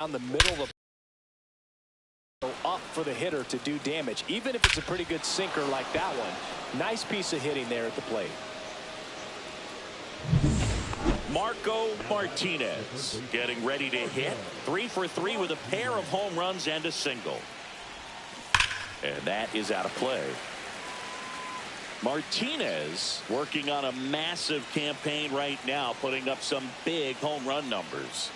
down the middle of the up for the hitter to do damage, even if it's a pretty good sinker like that one. Nice piece of hitting there at the plate. Marco Martinez getting ready to hit. 3 for 3 with a pair of home runs and a single. And that is out of play. Martinez working on a massive campaign right now, putting up some big home run numbers.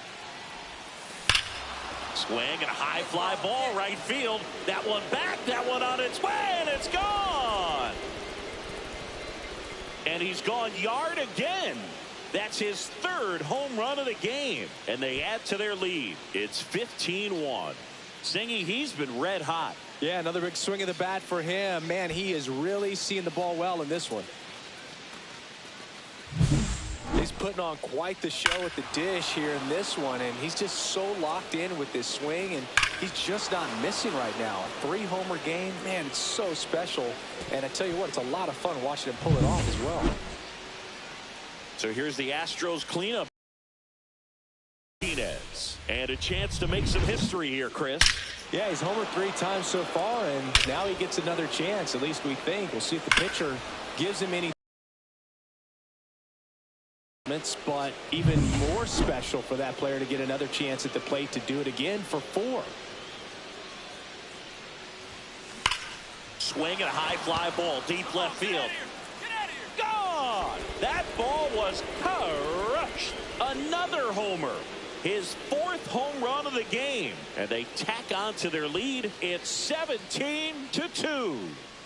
Swing and a high fly ball right field. That one back, that one on its way, and it's gone. And he's gone yard again. That's his third home run of the game, and they add to their lead. It's 15-1. Singy, he's been red hot. Yeah, another big swing of the bat for him. Man, he is really seeing the ball well in this one. He's putting on quite the show at the dish here in this one, and he's just so locked in with this swing, and he's just not missing right now. 3-homer game, man, it's so special. And I tell you what, it's a lot of fun watching him pull it off as well. So here's the Astros cleanup. Martinez, and a chance to make some history here, Chris. Yeah, he's homered 3 times so far, and now he gets another chance, at least we think. We'll see if the pitcher gives him any. But even more special for that player to get another chance at the plate to do it again for 4. Swing and a high fly ball deep left field. Gone! That ball was crushed. Another homer. His 4th home run of the game. And they tack on to their lead. It's 17-2.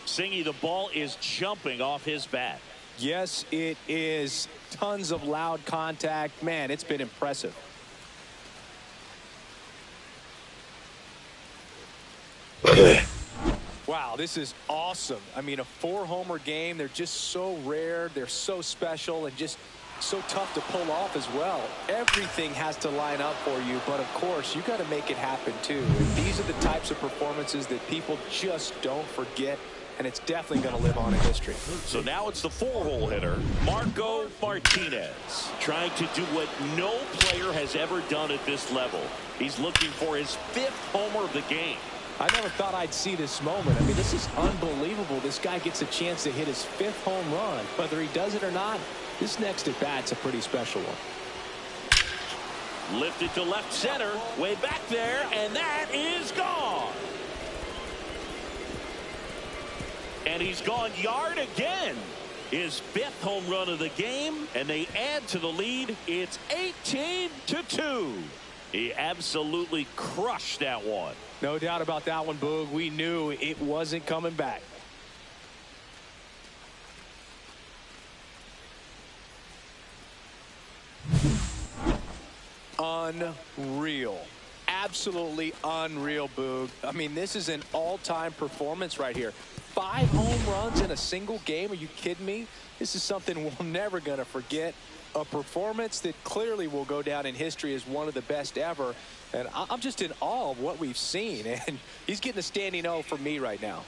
Singy, the ball is jumping off his bat. Yes, it is. Tons of loud contact. Man, it's been impressive. Wow, this is awesome. I mean, a 4-homer game. They're just so rare. They're so special and just so tough to pull off as well. Everything has to line up for you, but of course, you got to make it happen too. And these are the types of performances that people just don't forget, and it's definitely going to live on in history. So now it's the 4-hole hitter, Marco Martinez, trying to do what no player has ever done at this level. He's looking for his 5th homer of the game. I never thought I'd see this moment. I mean, this is unbelievable. This guy gets a chance to hit his 5th home run. Whether he does it or not, this next at bat's a pretty special one. Lifted to left center, way back there, and that is gone. And he's gone yard again. His 5th home run of the game, and they add to the lead. It's 18-2. He absolutely crushed that one. No doubt about that one, Boog. We knew it wasn't coming back. Unreal. Absolutely unreal, Boog. I mean, this is an all-time performance right here. 5 home runs in a single game. Are you kidding me? This is something we're never going to forget. A performance that clearly will go down in history as one of the best ever. And I'm just in awe of what we've seen. And he's getting a standing O for me right now.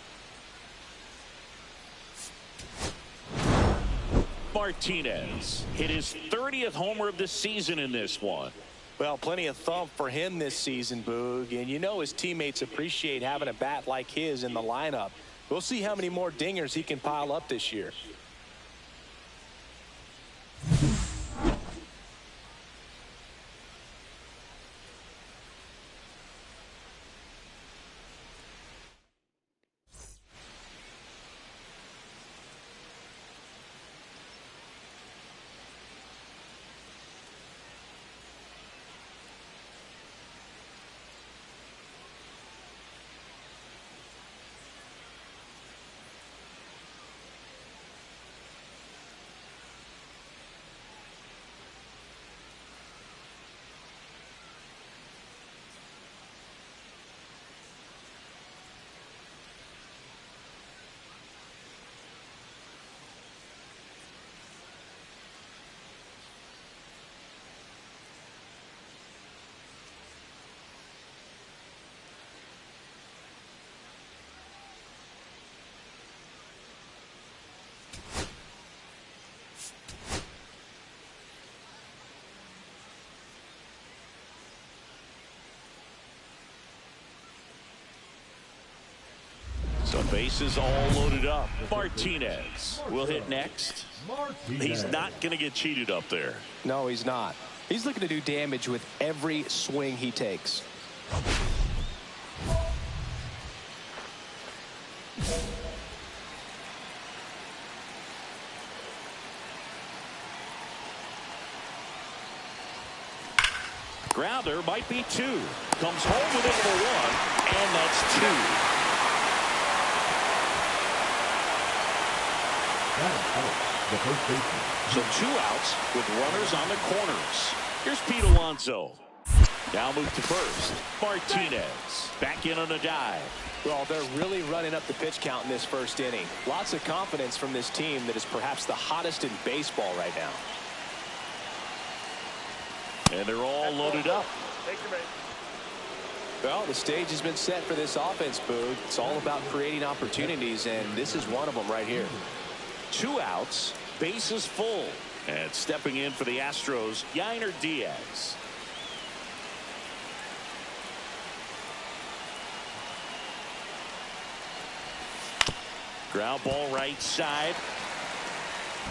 Martinez hit his 30th homer of the season in this one. Well, plenty of thump for him this season, Boog. And you know his teammates appreciate having a bat like his in the lineup. We'll see how many more dingers he can pile up this year. Bases all loaded up. Martinez will hit next. He's not going to get cheated up there. No, he's not. He's looking to do damage with every swing he takes. Grounder might be two. Comes home with it for one, and that's two. So 2 outs with runners on the corners. Here's Pete Alonso. Now move to first. Martinez back in on a dive. Well, they're really running up the pitch count in this first inning. Lots of confidence from this team that is perhaps the hottest in baseball right now. And they're all loaded up. Well, the stage has been set for this offense, Boog. It's all about creating opportunities, and this is one of them right here. 2 outs, bases full. And stepping in for the Astros, Yainer Diaz. Ground ball right side.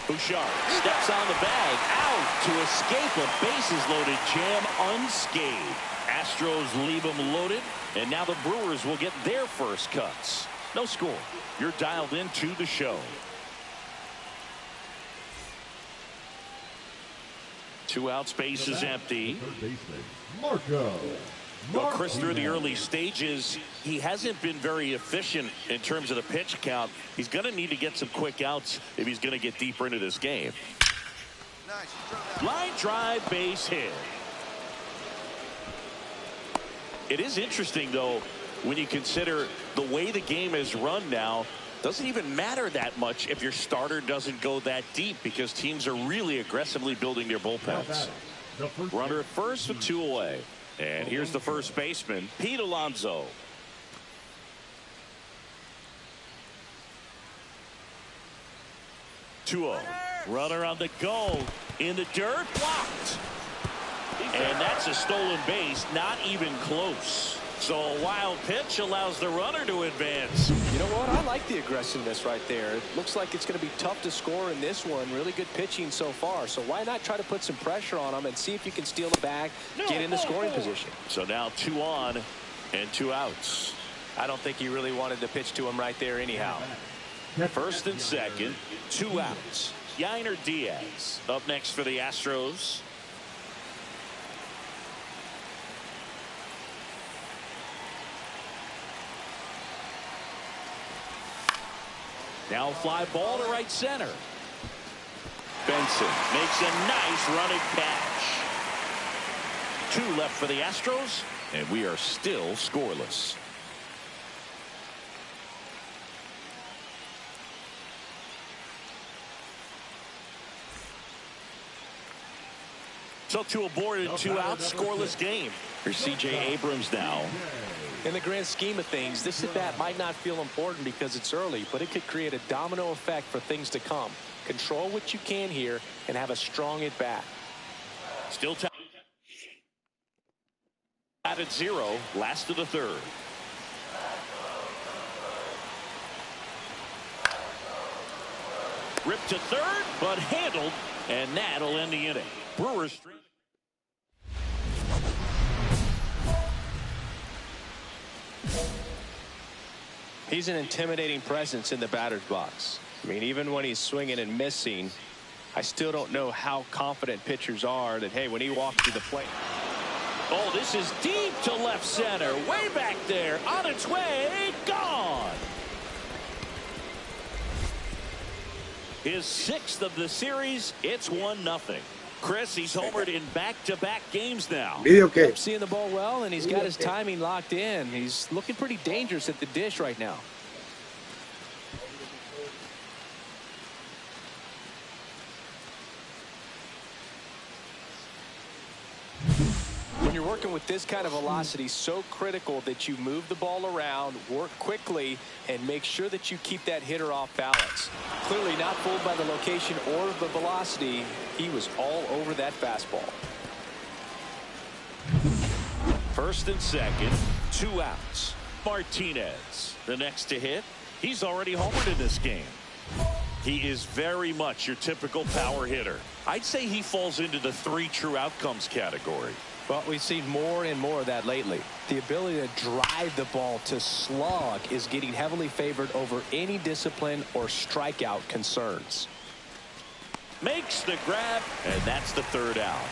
Bouchard steps on the bag, out to escape a bases-loaded jam unscathed. Astros leave them loaded, and now the Brewers will get their first cuts. No score. You're dialed into the show. 2 outs, base is empty. Well, Chris, through the early stages, he hasn't been very efficient in terms of the pitch count. He's going to need to get some quick outs if he's going to get deeper into this game. Line drive, base hit. It is interesting, though, when you consider the way the game is run now. Doesn't even matter that much if your starter doesn't go that deep, because teams are really aggressively building their bullpens. Runner at first with 2 away. And here's the first baseman, Pete Alonso. 2-0. Runner on the go. In the dirt, blocked. And that's a stolen base, not even close. So a wild pitch allows the runner to advance. You know what? I like the aggressiveness right there. It looks like it's going to be tough to score in this one. Really good pitching so far. So why not try to put some pressure on him and see if you can steal the bag, get in the scoring position. So now 2 on and 2 outs. I don't think he really wanted to pitch to him right there anyhow. First and second, 2 outs. Yainer Diaz up next for the Astros. Now fly ball to right center. Benson makes a nice running catch. 2 left for the Astros, and we are still scoreless. So 2 aboard and 2 out, scoreless game. Here's C.J. Abrams now. In the grand scheme of things, this at-bat might not feel important because it's early, but it could create a domino effect for things to come. Control what you can here and have a strong at-bat. Still tied at 0, last of the 3rd. Ripped to 3rd, but handled, and that'll end the inning. Brewers. He's an intimidating presence in the batter's box. I mean, even when he's swinging and missing, I still don't know how confident pitchers are that, hey, when he walks to the plate. Oh, this is deep to left center. Way back there. On its way. Gone. His 6th of the series. It's 1-0. Chris, he's homered in back-to-back games now. Yep, seeing the ball well, and he's got his timing locked in. He's looking pretty dangerous at the dish right now. When you're working with this kind of velocity, so critical that you move the ball around, work quickly, and make sure that you keep that hitter off balance. Clearly not fooled by the location or the velocity. He was all over that fastball. First and second, 2 outs. Martinez, the next to hit. He's already homered in this game. He is very much your typical power hitter. I'd say he falls into the 3 true outcomes category. Well, we've seen more and more of that lately. The ability to drive the ball to slug is getting heavily favored over any discipline or strikeout concerns. Makes the grab, and that's the 3rd out.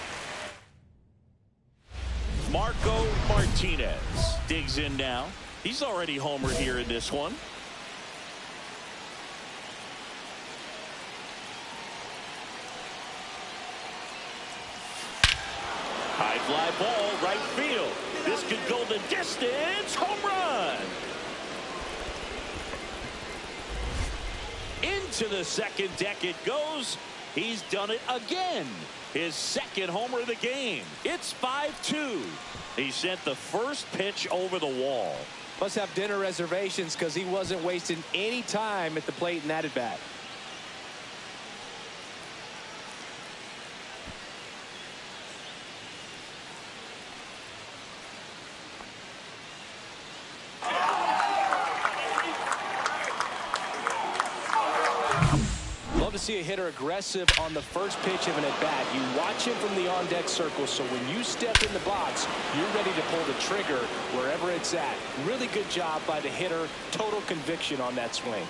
Marco Martinez digs in now. He's already homered here in this one. High fly ball, right field. This could go the distance. Home run. Into the second deck it goes. He's done it again. His 2nd homer of the game. It's 5-2. He sent the first pitch over the wall. Must have dinner reservations because he wasn't wasting any time at the plate in that at bat. Love to see a hitter aggressive on the first pitch of an at-bat. You watch him from the on-deck circle, so when you step in the box, you're ready to pull the trigger wherever it's at. Really good job by the hitter. Total conviction on that swing.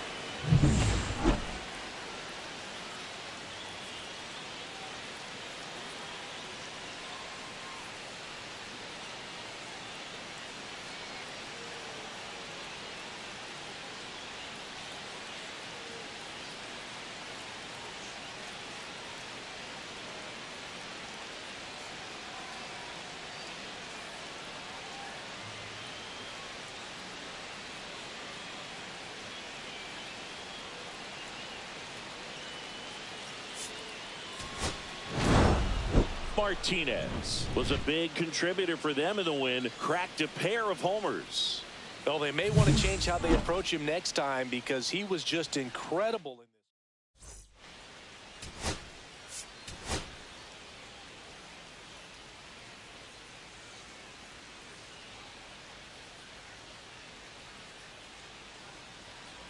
Martinez was a big contributor for them in the win. Cracked a pair of homers. Well, they may want to change how they approach him next time because he was just incredible in this.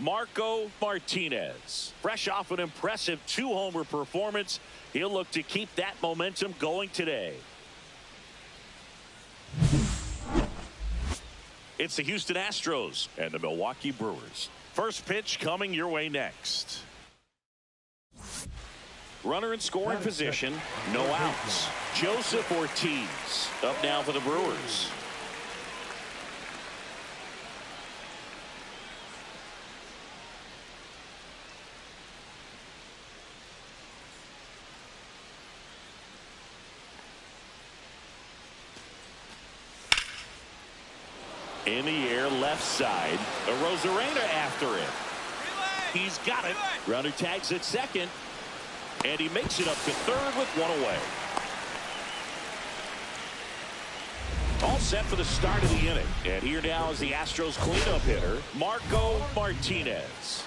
Marco Martinez, fresh off an impressive 2-homer performance. He'll look to keep that momentum going today. It's the Houston Astros and the Milwaukee Brewers. First pitch coming your way next. Runner in scoring position, no outs. Joseph Ortiz up now for the Brewers. In the air, left side. Rosarena after it. He's got it. Runner tags at second. And he makes it up to third with 1 away. All set for the start of the inning. And here now is the Astros cleanup hitter, Marco Martinez.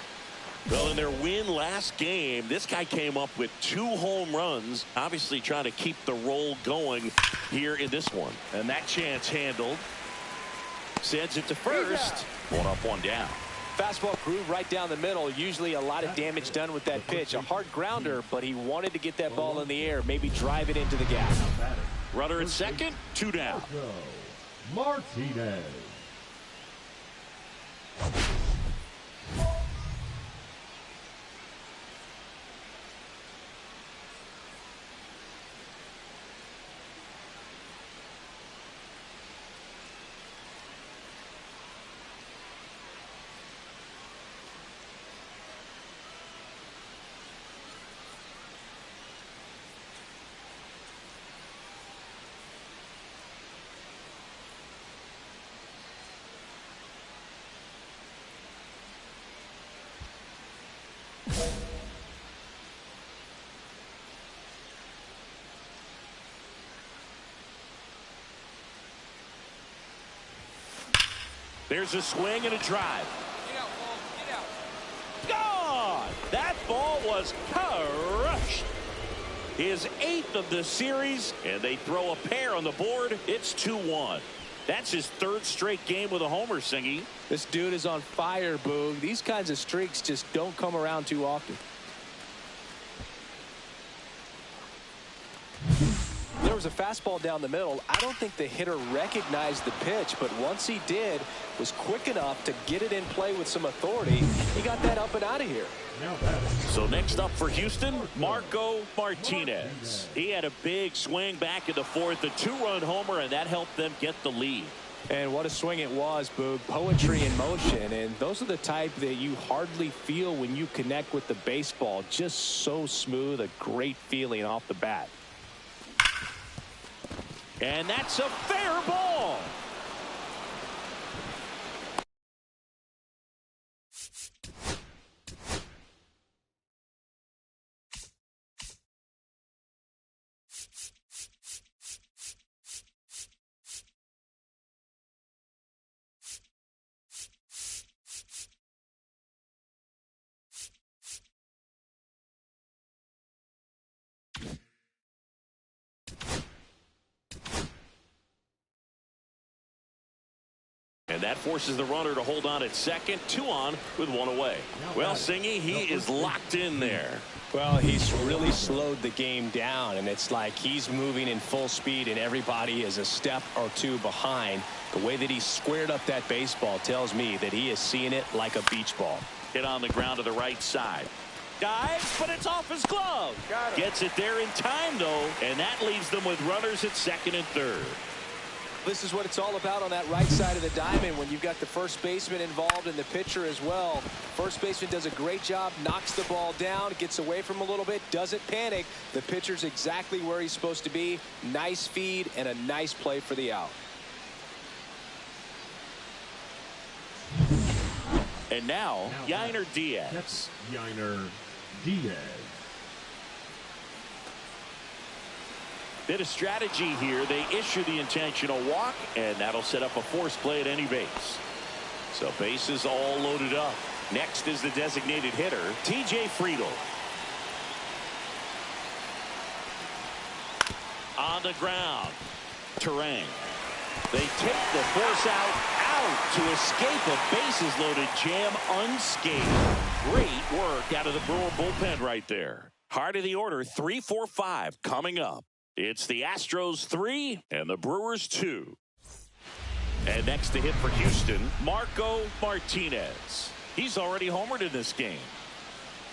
Well, in their win last game, this guy came up with 2 home runs. Obviously trying to keep the roll going here in this one. And that chance handled. Sends it to first. 1 up, 1 down. Fastball groove right down the middle. Usually a lot of damage done with that pitch. A hard grounder, but he wanted to get that ball in the air. Maybe drive it into the gap. Runner at second. 2 down. Martinez. There's a swing and a drive. Get out, ball. Get out. Gone! That ball was crushed. His 8th of the series, and they throw a pair on the board. It's 2-1. That's his third straight game with a homer, Singy. This dude is on fire, Boog. These kinds of streaks just don't come around too often. There was a fastball down the middle. I don't think the hitter recognized the pitch, but once he did, was quick enough to get it in play with some authority. He got that up and out of here. So next up for Houston, Marco Martinez. He had a big swing back in the fourth, a two-run homer, and that helped them get the lead. And what a swing it was, Boog. Poetry in motion, and those are the type that you hardly feel when you connect with the baseball. Just so smooth, a great feeling off the bat. And that's a fair ball. And that forces the runner to hold on at second. 2 on with 1 away. Well, Singy, he is locked in there. Well, he's really slowed the game down, and it's like he's moving in full speed, and everybody is a step or 2 behind. The way that he squared up that baseball tells me that he is seeing it like a beach ball. Hit on the ground to the right side. Dives, but it's off his glove. Gets it there in time, though, and that leaves them with runners at second and third. This is what it's all about on that right side of the diamond when you've got the first baseman involved and the pitcher as well. First baseman does a great job, knocks the ball down, gets away from him a little bit, doesn't panic. The pitcher's exactly where he's supposed to be. Nice feed and a nice play for the out. And now Yainer Diaz. That's Yainer Diaz. Bit of strategy here. They issue the intentional walk, and that'll set up a force play at any base. So bases all loaded up. Next is the designated hitter, T.J. Friedl. On the ground, Terang. They take the force out to escape a bases loaded jam unscathed. Great work out of the Brewer bullpen right there. Heart of the order, 3-4-5 coming up. It's the Astros 3 and the Brewers 2. And next to hit for Houston, Marco Martinez. He's already homered in this game.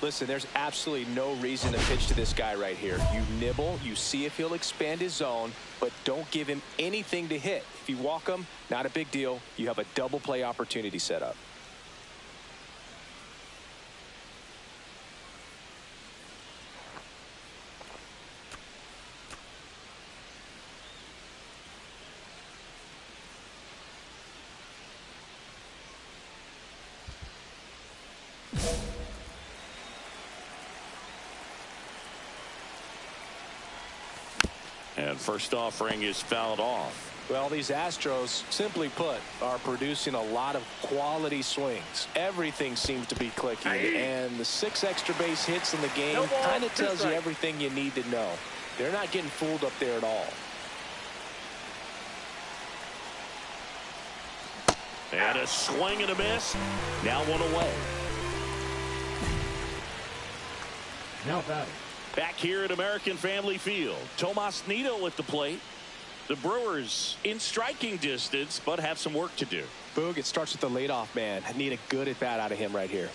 Listen, there's absolutely no reason to pitch to this guy right here. You nibble, you see if he'll expand his zone, but don't give him anything to hit. If you walk him, not a big deal. You have a double play opportunity set up. And first offering is fouled off. Well, these Astros, simply put, are producing a lot of quality swings. Everything seems to be clicking, and the 6 extra base hits in the game kind of tells you everything you need to know. They're not getting fooled up there at all. And a swing and a miss. Now 1 away. Now batting. Back here at American Family Field, Tomas Nido at the plate. The Brewers in striking distance, but have some work to do. Boog, it starts with the leadoff man. I need a good at bat out of him right here.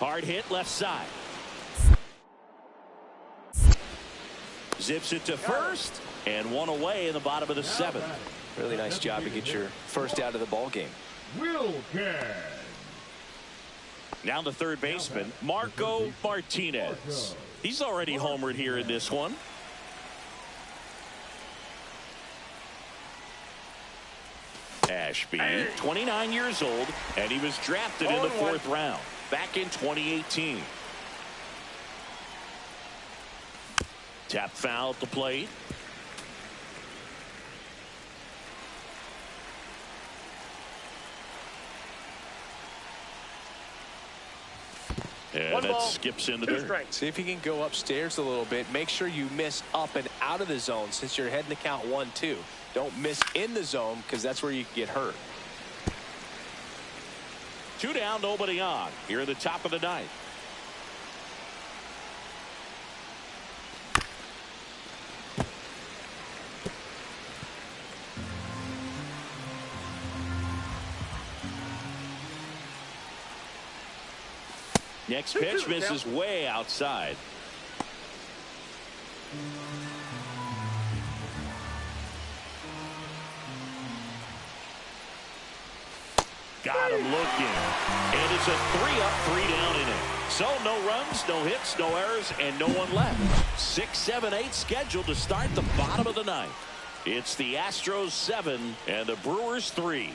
Hard hit left side. Zips it to first, and 1 away in the bottom of the 7th. Really nice job to get your first out of the ball game. Wilken. Now the third baseman, Marco Martinez. He's already homered here in this one. Ashby, 29 years old, and he was drafted in the 4th round back in 2018. Tap foul at the plate. And that skips in the dirt. See if you can go upstairs a little bit. Make sure you miss up and out of the zone since you're heading to count 1-2. Don't miss in the zone because that's where you get hurt. 2 down, nobody on. Here at the top of the ninth. Next pitch misses way outside. Got him looking. And it's a 3-up, 3-down inning. So no runs, no hits, no errors, and no one left. 6, 7, 8 scheduled to start the bottom of the ninth. It's the Astros 7 and the Brewers 3.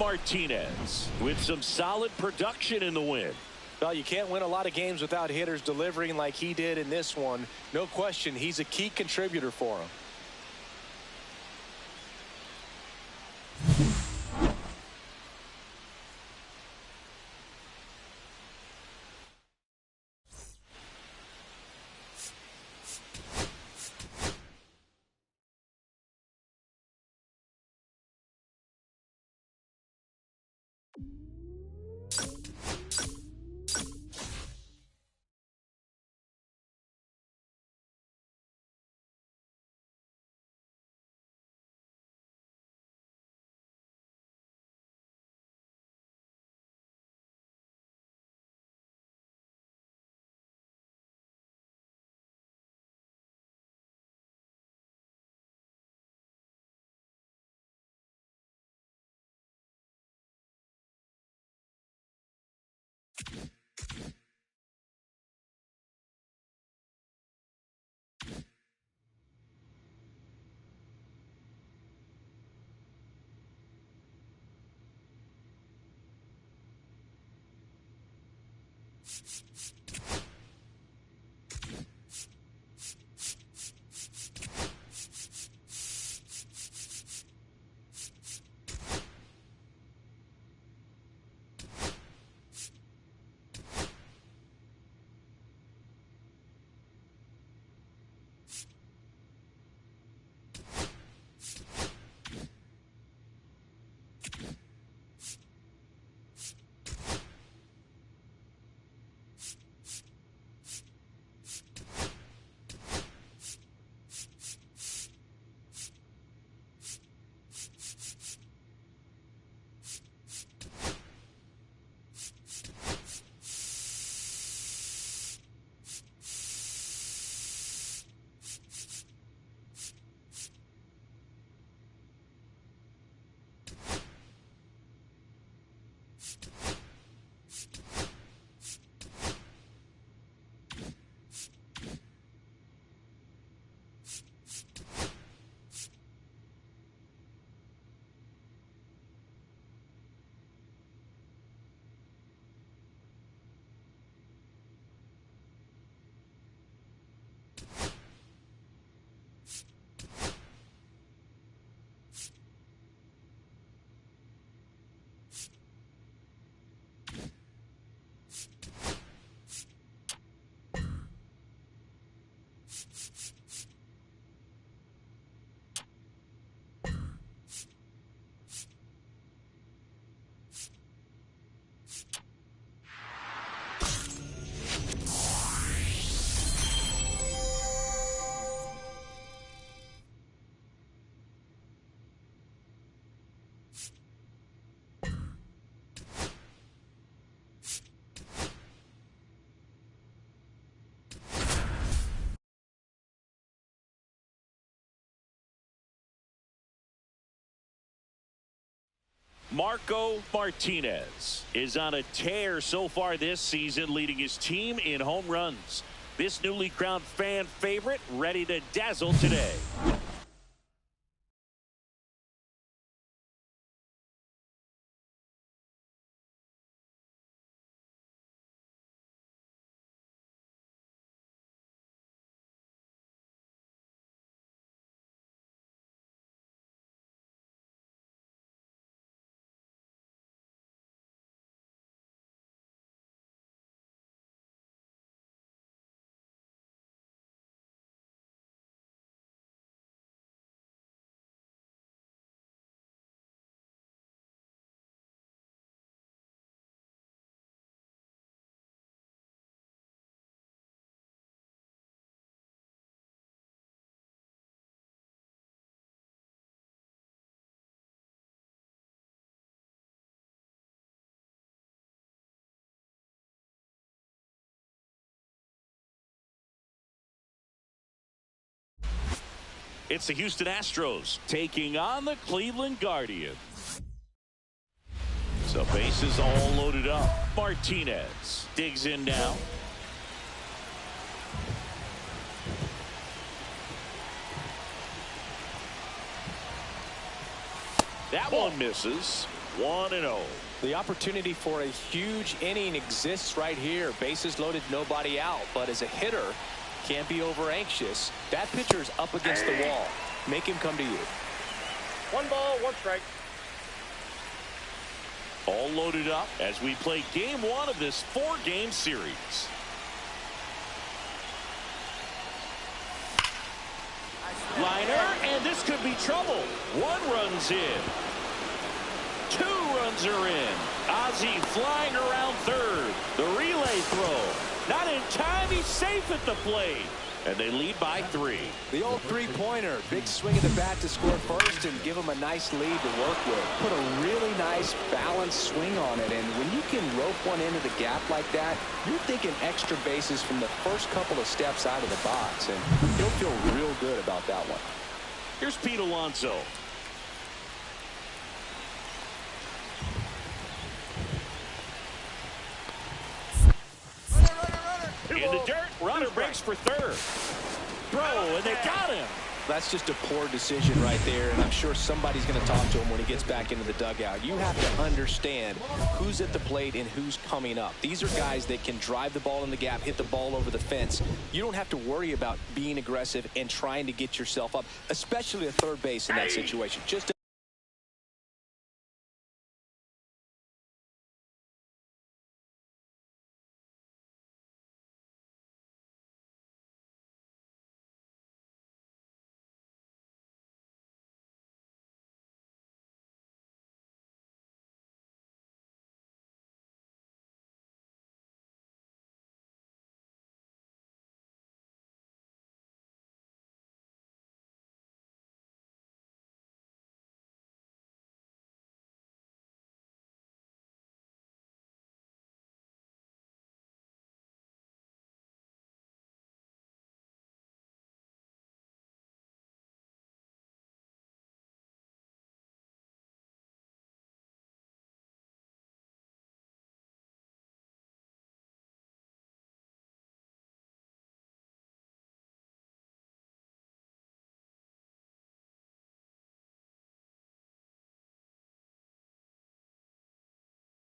Martinez with some solid production in the win. Well, you can't win a lot of games without hitters delivering like he did in this one. No question, he's a key contributor for him. Marco Martinez is on a tear so far this season, leading his team in home runs. This newly crowned fan favorite ready to dazzle today. It's the Houston Astros taking on the Cleveland Guardians. So bases all loaded up. Martinez digs in now. That one misses. 1-0. The opportunity for a huge inning exists right here. Bases loaded, nobody out. But as a hitter, can't be over anxious. That pitcher's up against the wall. Make him come to you. 1 ball, 1 strike. All loaded up as we play game 1 of this 4-game series. Liner, and this could be trouble. 1 run's in. 2 runs are in. Ozzie flying around third. The relay throw. Not in time. He's safe at the plate. And they lead by 3. The old three-pointer. Big swing of the bat to score first and give him a nice lead to work with. Put a really nice balanced swing on it. And when you can rope one into the gap like that, you're thinking extra bases from the first couple of steps out of the box. And he'll feel real good about that one. Here's Pete Alonso. In the dirt, runner breaks for third. Throw, and they got him. That's just a poor decision right there, and I'm sure somebody's going to talk to him when he gets back into the dugout. You have to understand who's at the plate and who's coming up. These are guys that can drive the ball in the gap, hit the ball over the fence. You don't have to worry about being aggressive and trying to get yourself up, especially at third base in that situation. Just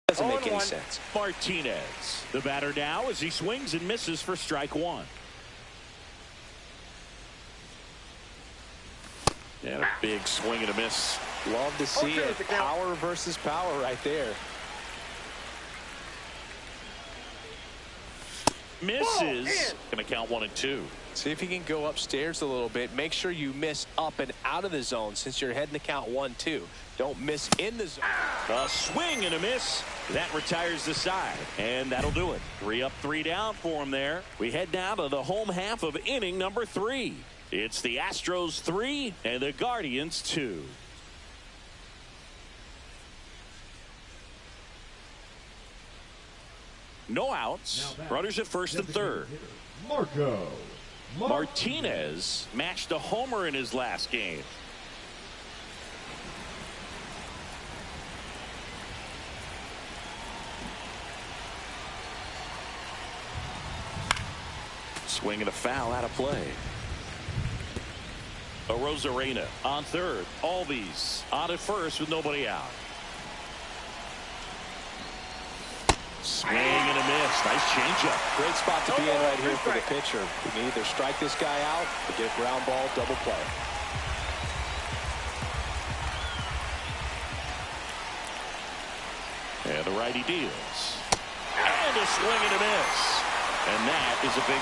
doesn't make any sense. Martinez, the batter now as he swings and misses for strike 1. And a big swing and a miss. Love to see it. Power versus power right there. Misses. Going to count 1 and 2. See if he can go upstairs a little bit. Make sure you miss up and out of the zone since you're heading to count 1-2. Don't miss in the zone. A swing and a miss. That retires the side. And that'll do it. 3 up, 3 down for him there. We head now to the home half of inning number 3. It's the Astros 3 and the Guardians 2. No outs. Runners at first and third. Martinez matched a homer in his last game. Swing and a foul out of play. Arozarena on third. Albies on at first with nobody out. Swing and a miss. Nice changeup. Great spot to be in right here for the pitcher. You can either strike this guy out or get a ground ball, double play. And the righty deals. And a swing and a miss. And that is a big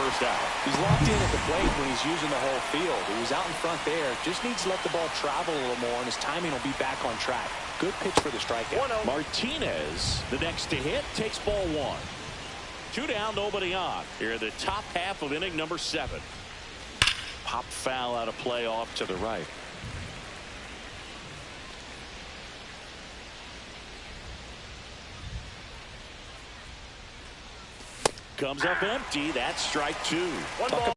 first out. He's locked in at the plate when he's using the whole field. He was out in front there. Just needs to let the ball travel a little more, and his timing will be back on track. Good pitch for the strikeout. 1-0. Martinez, the next to hit, takes ball one. 2 down, nobody on. Here in the top half of inning number 7. Pop foul out of play off to the right. Comes up empty. That's strike 2. 1 ball.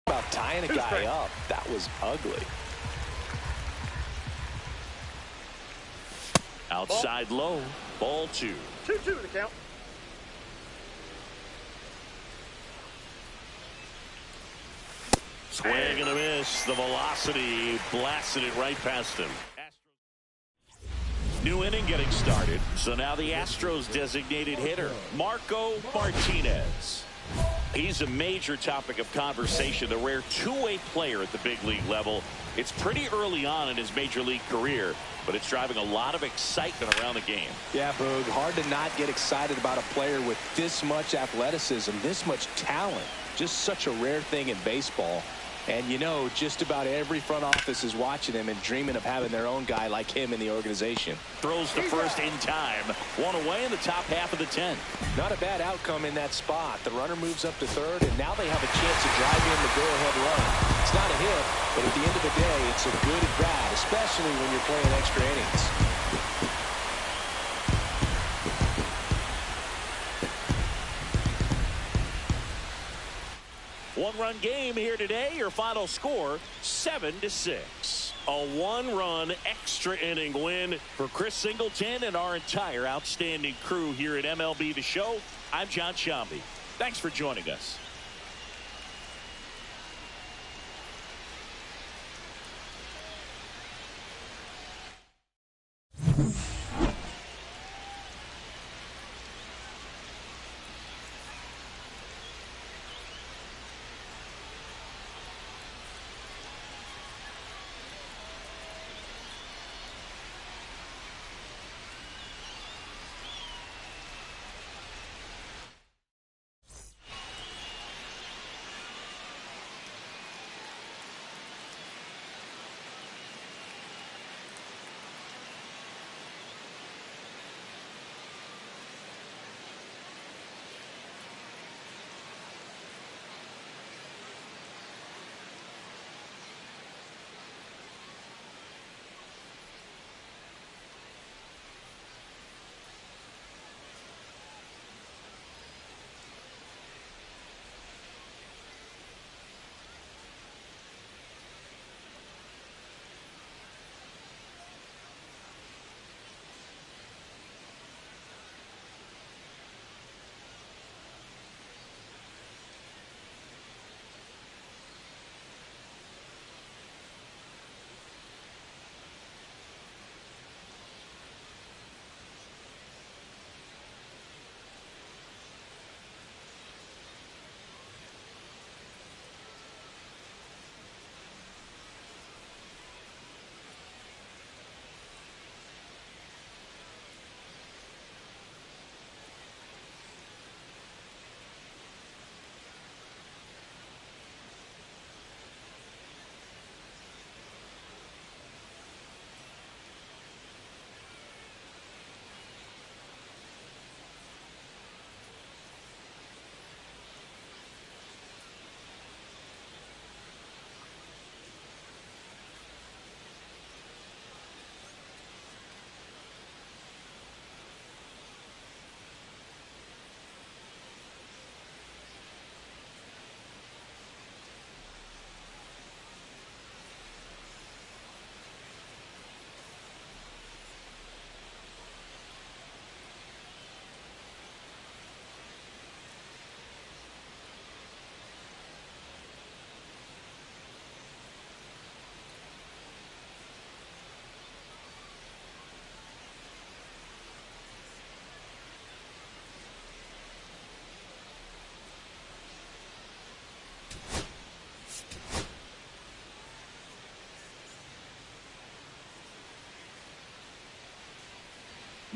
About tying a guy up. That was ugly. Outside low. Ball 2. 2-2 the count. Swing and a miss. The velocity blasted it right past him. New inning getting started. So now the Astros designated hitter, Marco Martinez. He's a major topic of conversation, the rare two-way player at the big league level. It's pretty early on in his major league career, but it's driving a lot of excitement around the game. Yeah, Boog, hard to not get excited about a player with this much athleticism, this much talent. Just such a rare thing in baseball. And, you know, just about every front office is watching him and dreaming of having their own guy like him in the organization. Throws to first in time. 1 away in the top half of the 10th. Not a bad outcome in that spot. The runner moves up to third, and now they have a chance to drive in the go-ahead run. It's not a hit, but at the end of the day, it's a good at bat, especially when you're playing extra innings. One-run game here today. Your final score, 7-6. A one-run extra inning win for Chris Singleton and our entire outstanding crew here at MLB The Show. I'm John Shambi. Thanks for joining us.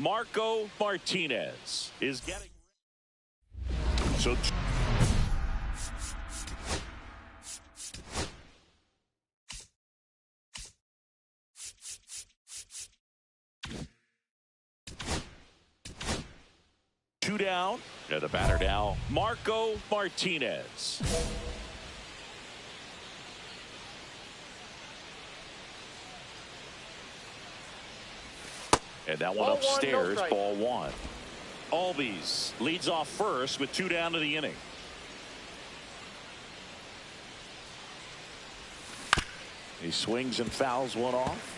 Marco Martinez is getting. So. Two down. Now the batter now, Marco Martinez. And that one Ball upstairs, one, no ball one. Albies leads off first with 2 down to the inning. He swings and fouls one off.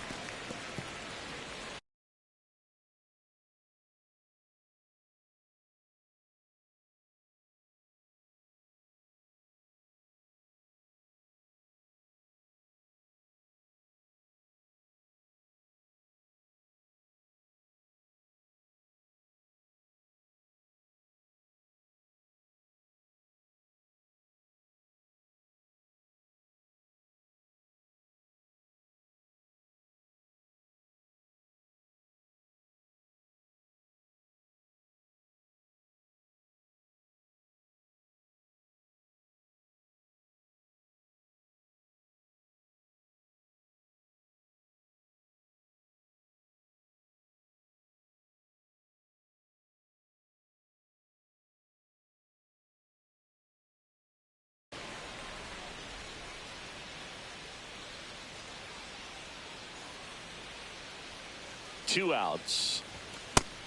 Two outs.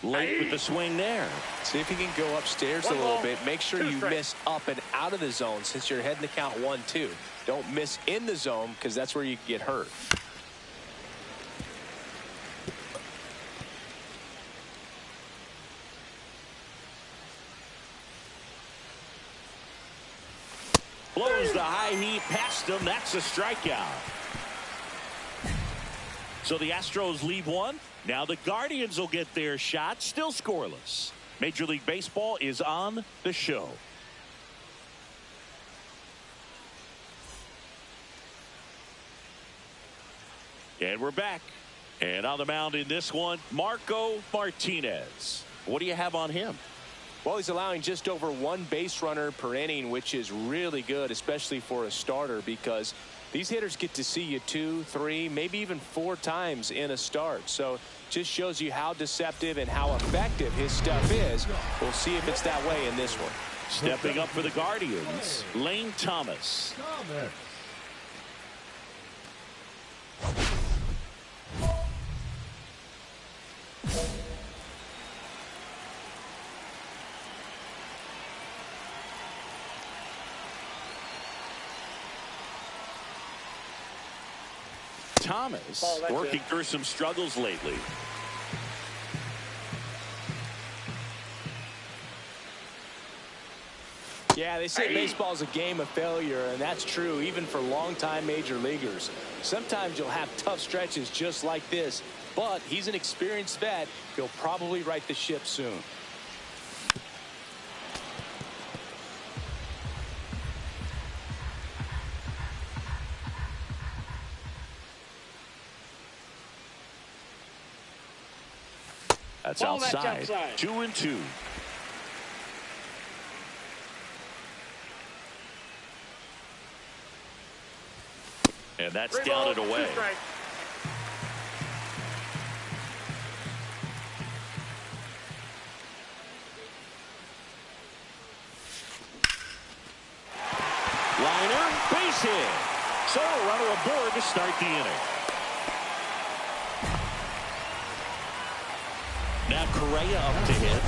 Late with the swing there. See if you can go upstairs a little bit. Make sure you miss up and out of the zone since you're heading to count 1-2. Don't miss in the zone because that's where you get hurt. Blows the high heat past him. That's a strikeout. So the Astros leave one. Now the Guardians will get their shot. Still scoreless. Major League Baseball is on the show. And we're back. And on the mound in this one, Marco Martinez. What do you have on him? Well, he's allowing just over 1 base runner per inning, which is really good, especially for a starter, because these hitters get to see you 2, 3, maybe even 4 times in a start. So just shows you how deceptive and how effective his stuff is. We'll see if it's that way in this one. Stepping up for the Guardians, Lane Thomas. Thomas working through some struggles lately. Yeah, they say baseball is a game of failure, and that's true even for longtime major leaguers. Sometimes you'll have tough stretches just like this, but he's an experienced vet. He'll probably right the ship soon. That's outside. 2-2. And that's down and away. Liner, base hit. So a runner aboard to start the inning. Now Correa up to hit.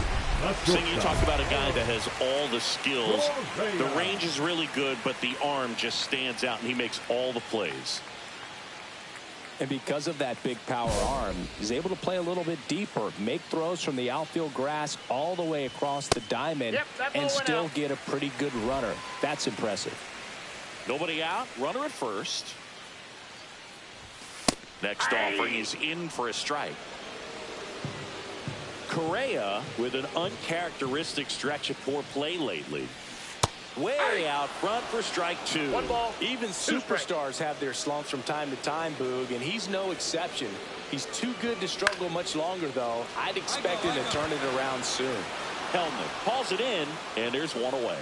You talk about a guy that has all the skills. The range is really good, but the arm just stands out, and he makes all the plays. And because of that big power arm, he's able to play a little bit deeper, make throws from the outfield grass all the way across the diamond, and still get a pretty good runner. That's impressive. Nobody out, runner at first. Next offering is in for a strike. Correa with an uncharacteristic stretch of poor play lately. Way out front for strike 2. Even superstars have their slumps from time to time, Boog, and he's no exception. He's too good to struggle much longer, though. I'd expect him to turn it around soon. Helmet hauls it in, and there's one away.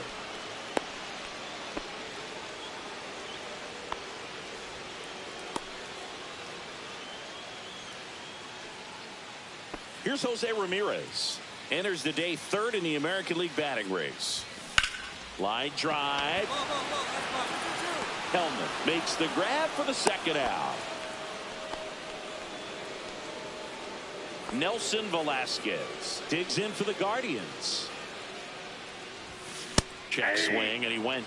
Here's Jose Ramirez. Enters the day third in the American League batting race. Line drive. Helmet makes the grab for the second out. Nelson Velasquez digs in for the Guardians. Check swing, and he went.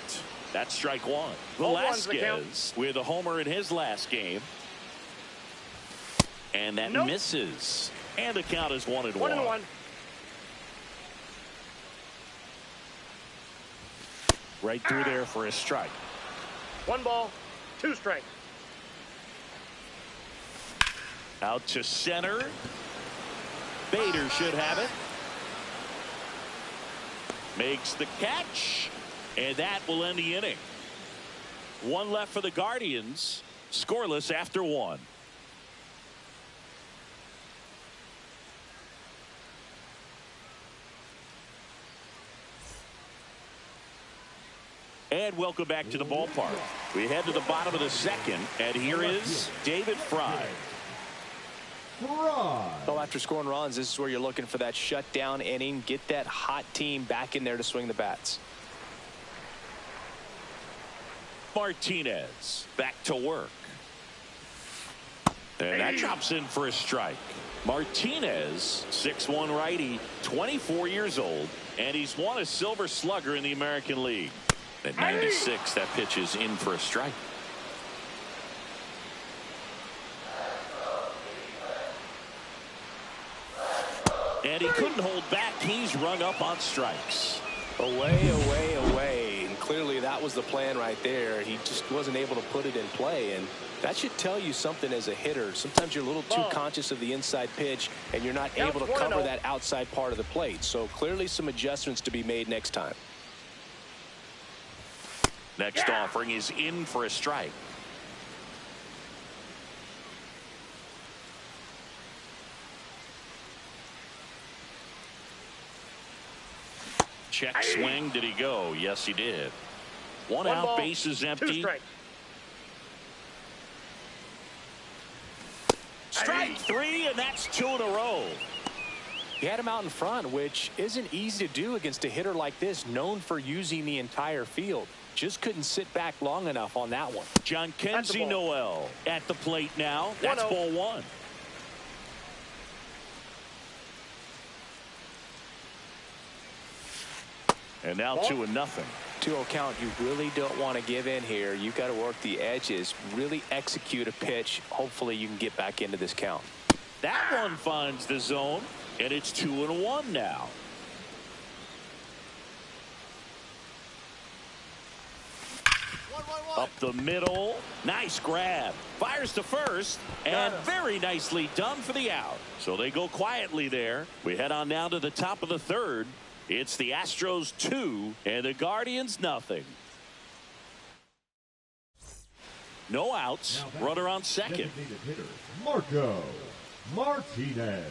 That's strike one. Velasquez with a homer in his last game. And that misses. And the count is 1-1. 1-1. Right through there for a strike. 1 ball, 2 strikes. Out to center. Bader should have it. Makes the catch. And that will end the inning. 1 left for the Guardians. Scoreless after 1. And welcome back to the ballpark. We head to the bottom of the second, and here is David Fry. So after scoring runs, this is where you're looking for that shutdown inning. Get that hot team back in there to swing the bats. Martinez back to work. And that drops in for a strike. Martinez, 6'1" righty, 24 years old, and he's won a Silver Slugger in the American League. At 96, that pitch is in for a strike. And he couldn't hold back. He's rung up on strikes. Away, away, away. And clearly that was the plan right there. He just wasn't able to put it in play. And that should tell you something as a hitter. Sometimes you're a little too conscious of the inside pitch, and you're not able to cover that outside part of the plate. So clearly some adjustments to be made next time. Next offering is in for a strike. Check swing. Did he go? Yes, he did. 1 out, ball, base is 2 empty. strikes. Strike 3, and that's 2 in a row. He had him out in front, which isn't easy to do against a hitter like this, known for using the entire field. Just couldn't sit back long enough on that one. John Kenzie Noel at the plate now. That's ball 1. And now 2-0. 2-0 count. You really don't want to give in here. You've got to work the edges, really execute a pitch. Hopefully you can get back into this count. That one finds the zone, and it's 2-1 now. Up the middle. Nice grab. Fires to first. And very nicely done for the out. So they go quietly there. We head on down to the top of the third. It's the Astros 2 and the Guardians nothing. No outs. Runner on second. Hitter, Marco Martinez.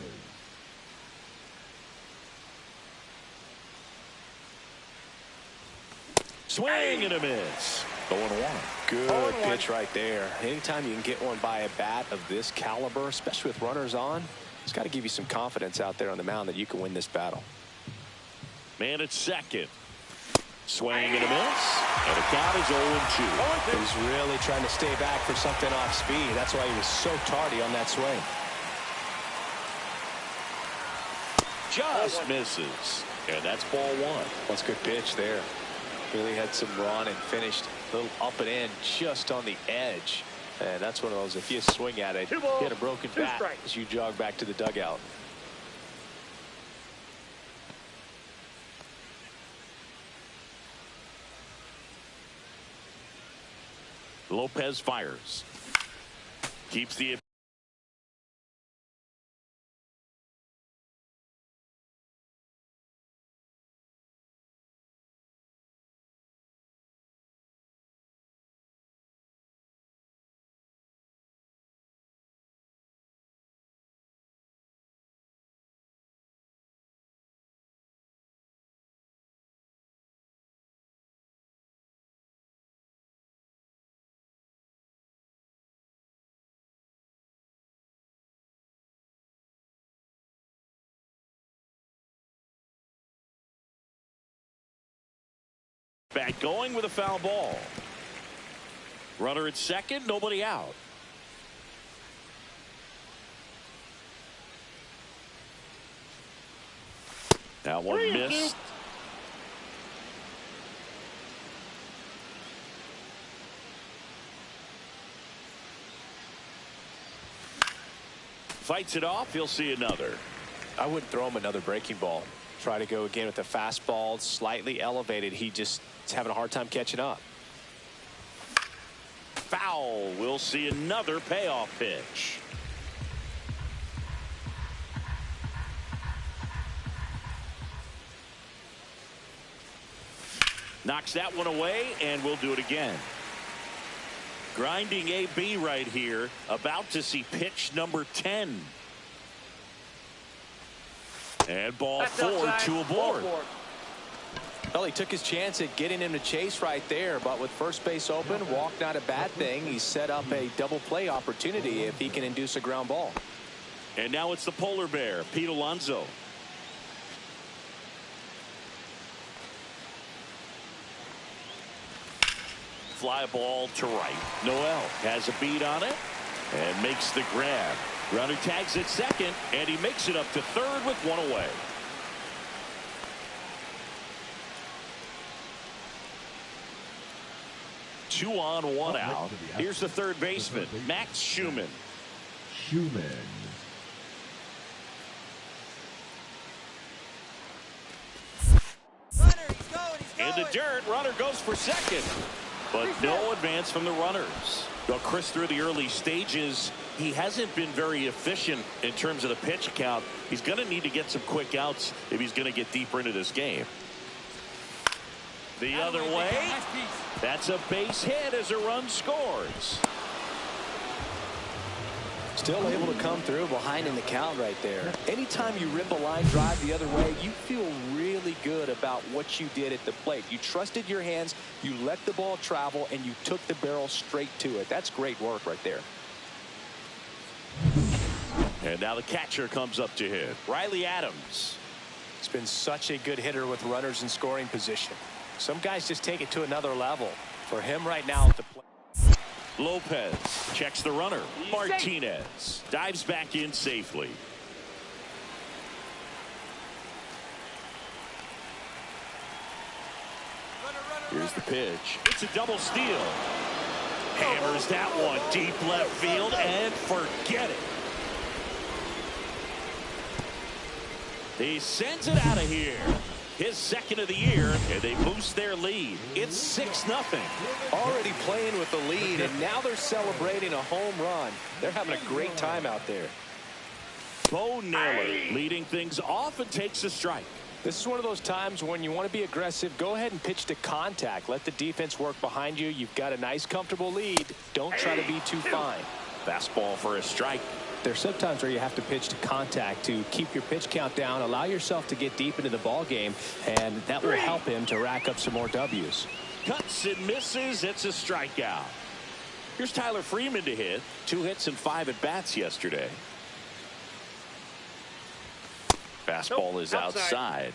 Swing and a miss. 0-1. Good pitch right there. Anytime you can get one by a bat of this caliber, especially with runners on, it's got to give you some confidence out there on the mound that you can win this battle. Man at second. Swing and a miss. And the count is 0-2. He's really trying to stay back for something off speed. That's why he was so tardy on that swing. Just misses. And that's ball 1. That's a good pitch there. Really had some run and finished a little up and in just on the edge. And that's one of those, if you swing at it, you get a broken bat as you jog back to the dugout. Lopez fires. Keeps the Back going with a foul ball. Runner at second, nobody out. That one missed. Fights it off. He'll see another. I wouldn't throw him another breaking ball. Try to go again with the fastball, slightly elevated. He just is having a hard time catching up. Foul. We'll see another payoff pitch. Knocks that one away, and we'll do it again. Grinding AB right here. About to see pitch number 10. And ball four, two aboard. Well, he took his chance at getting him to chase right there, but with first base open, walk not a bad thing. He set up a double play opportunity if he can induce a ground ball. And now it's the polar bear, Pete Alonso. Fly ball to right. Noel has a beat on it and makes the grab. Runner tags at second, and he makes it up to third with one away. Two on, one out. Here's the third baseman, Max Schumann. In the dirt, runner goes for second. But no advance from the runners. Well, Chris, through the early stages, he hasn't been very efficient in terms of the pitch count. He's going to need to get some quick outs if he's going to get deeper into this game. The other way. That's a base hit as a run scores. Still able to come through behind in the count right there. Anytime you rip a line drive the other way, you feel really good about what you did at the plate. You trusted your hands, you let the ball travel, and you took the barrel straight to it. That's great work right there. And now the catcher comes up to hit. Riley Adams. He's been such a good hitter with runners in scoring position. Some guys just take it to another level. For him right now at the plate. Lopez checks the runner. Martinez dives back in safely. Here's the pitch. It's a double steal. Hammers that one deep left field and forget it. He sends it out of here. His second of the year, and they boost their lead. It's 6-0. Already playing with the lead, and now they're celebrating a home run. They're having a great time out there. Bo Naylor leading things off and takes a strike. This is one of those times when you want to be aggressive. Go ahead and pitch to contact. Let the defense work behind you. You've got a nice, comfortable lead. Don't try to be too fine. Fastball for a strike. There's sometimes where you have to pitch to contact to keep your pitch count down, allow yourself to get deep into the ball game, and that will help him to rack up some more W's. Cuts and misses. It's a strikeout. Here's Tyler Freeman to hit. 2 hits and 5 at bats yesterday. Fastball is outside.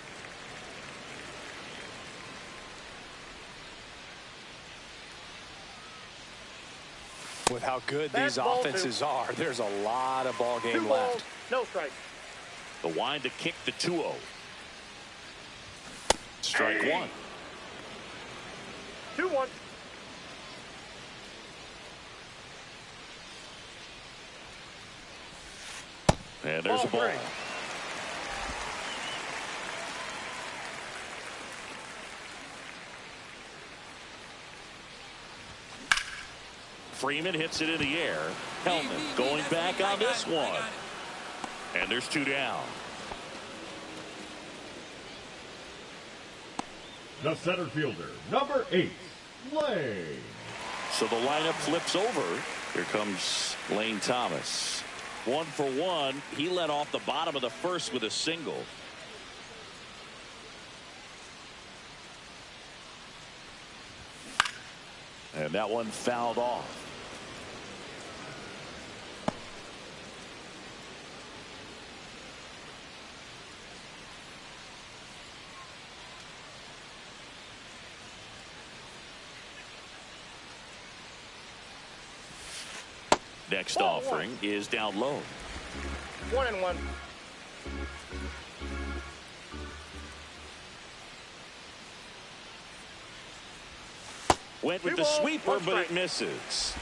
With how good these offenses are, there's a lot of ball game left. No strike. The wind to kick the 2-0. Strike one. 2-1. And there's a ball. Freeman hits it in the air. Hellman going back on this one. And there's 2 down. The center fielder, number 8, Lane. So the lineup flips over. Here comes Lane Thomas. 1 for 1. He led off the bottom of the first with a single. And that one fouled off. Next Ball offering is down low. 1-1. Went with the sweeper, but it misses.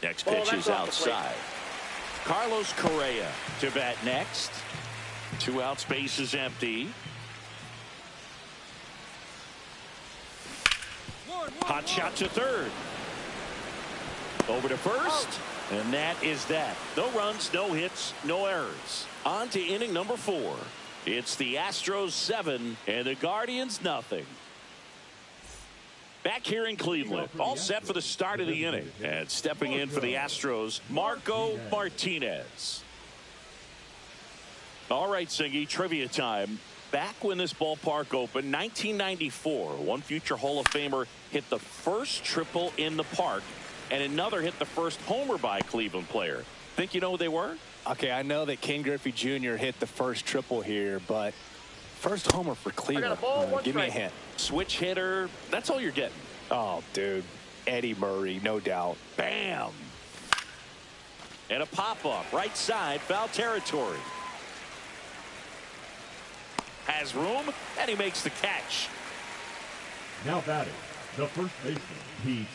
Next pitch is outside. Carlos Correa to bat next. 2 outs, base is empty. Hot shot to third. Over to first. And that is that. No runs, no hits, no errors. On to inning number 4. It's the Astros 7 and the Guardians nothing. Back here in Cleveland, all set for the start of the inning. And stepping in for the Astros, Marco Martinez. All right, Singy, trivia time. Back when this ballpark opened, 1994, one future Hall of Famer hit the first triple in the park, and another hit the first homer by a Cleveland player. Think you know who they were? Okay, I know that Ken Griffey Jr. hit the first triple here, but first homer for Cleveland. Give me a hint. Switch hitter. That's all you're getting. Oh, dude. Eddie Murray, no doubt. Bam. And a pop-up. Right side, foul territory. Has room, and he makes the catch. Now batting, the first baseman, Pete.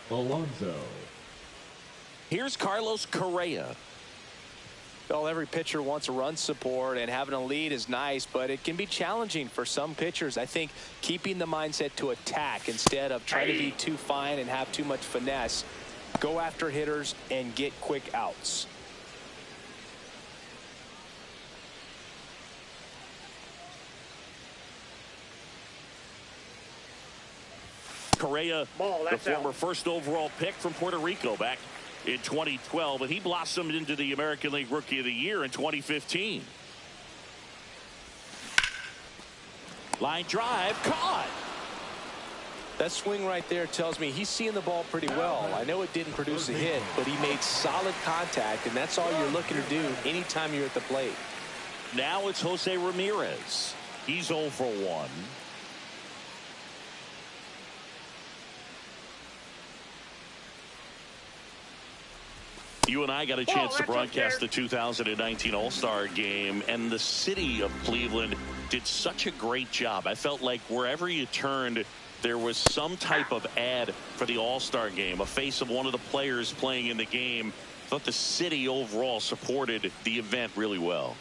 Alonso. Here's Carlos Correa. Well, every pitcher wants a run support, and having a lead is nice, but it can be challenging for some pitchers. I think keeping the mindset to attack instead of trying to be too fine and have too much finesse. Go after hitters and get quick outs. Correa, the former first overall pick from Puerto Rico back in 2012, and he blossomed into the American League Rookie of the Year in 2015. Line drive, caught. That swing right there tells me he's seeing the ball pretty well. I know it didn't produce a hit, but he made solid contact, and that's all you're looking to do anytime you're at the plate. Now it's Jose Ramirez. He's 0 for 1. You and I got a chance to broadcast the 2019 All-Star Game, and the city of Cleveland did such a great job. I felt like wherever you turned, there was some type of ad for the All-Star Game, a face of one of the players playing in the game. I thought the city overall supported the event really well.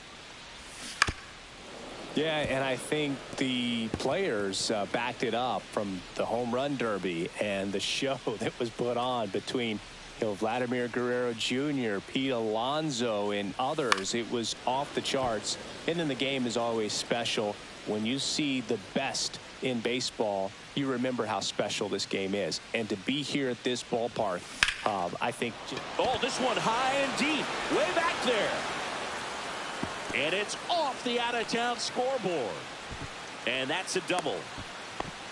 Yeah, and I think the players backed it up from the home run derby and the show that was put on between Vladimir Guerrero Jr., Pete Alonso, and others. It was off the charts. And then the game is always special. When you see the best in baseball, you remember how special this game is. And to be here at this ballpark I think. Oh, this one high and deep, way back there. And it's off the out-of-town scoreboard. And that's a double.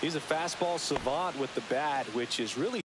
He's a fastball savant with the bat, which is really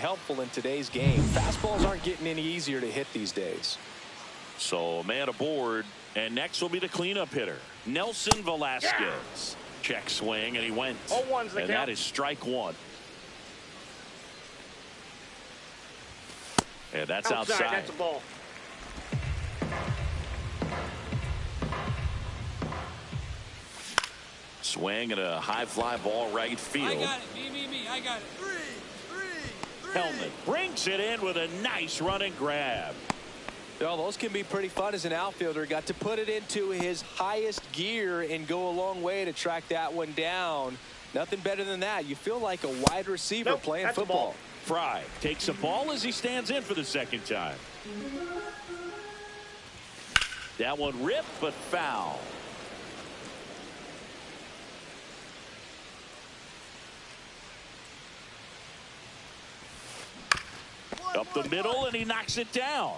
helpful in today's game. Fastballs aren't getting any easier to hit these days. So man aboard, and next will be the cleanup hitter, Nelson Velasquez. Check swing, and he went. 0-1's the and count. that is strike one. And that's outside. That's a ball. Swing and a high fly ball right field. I got it. Me. I got it. Three. Hellman brings it in with a nice running grab. Well, those can be pretty fun as an outfielder. Got to put it into his highest gear and go a long way to track that one down. Nothing better than that. You feel like a wide receiver playing football. Fry takes a ball as he stands in for the second time. That one ripped, but foul. Up the middle, and he knocks it down.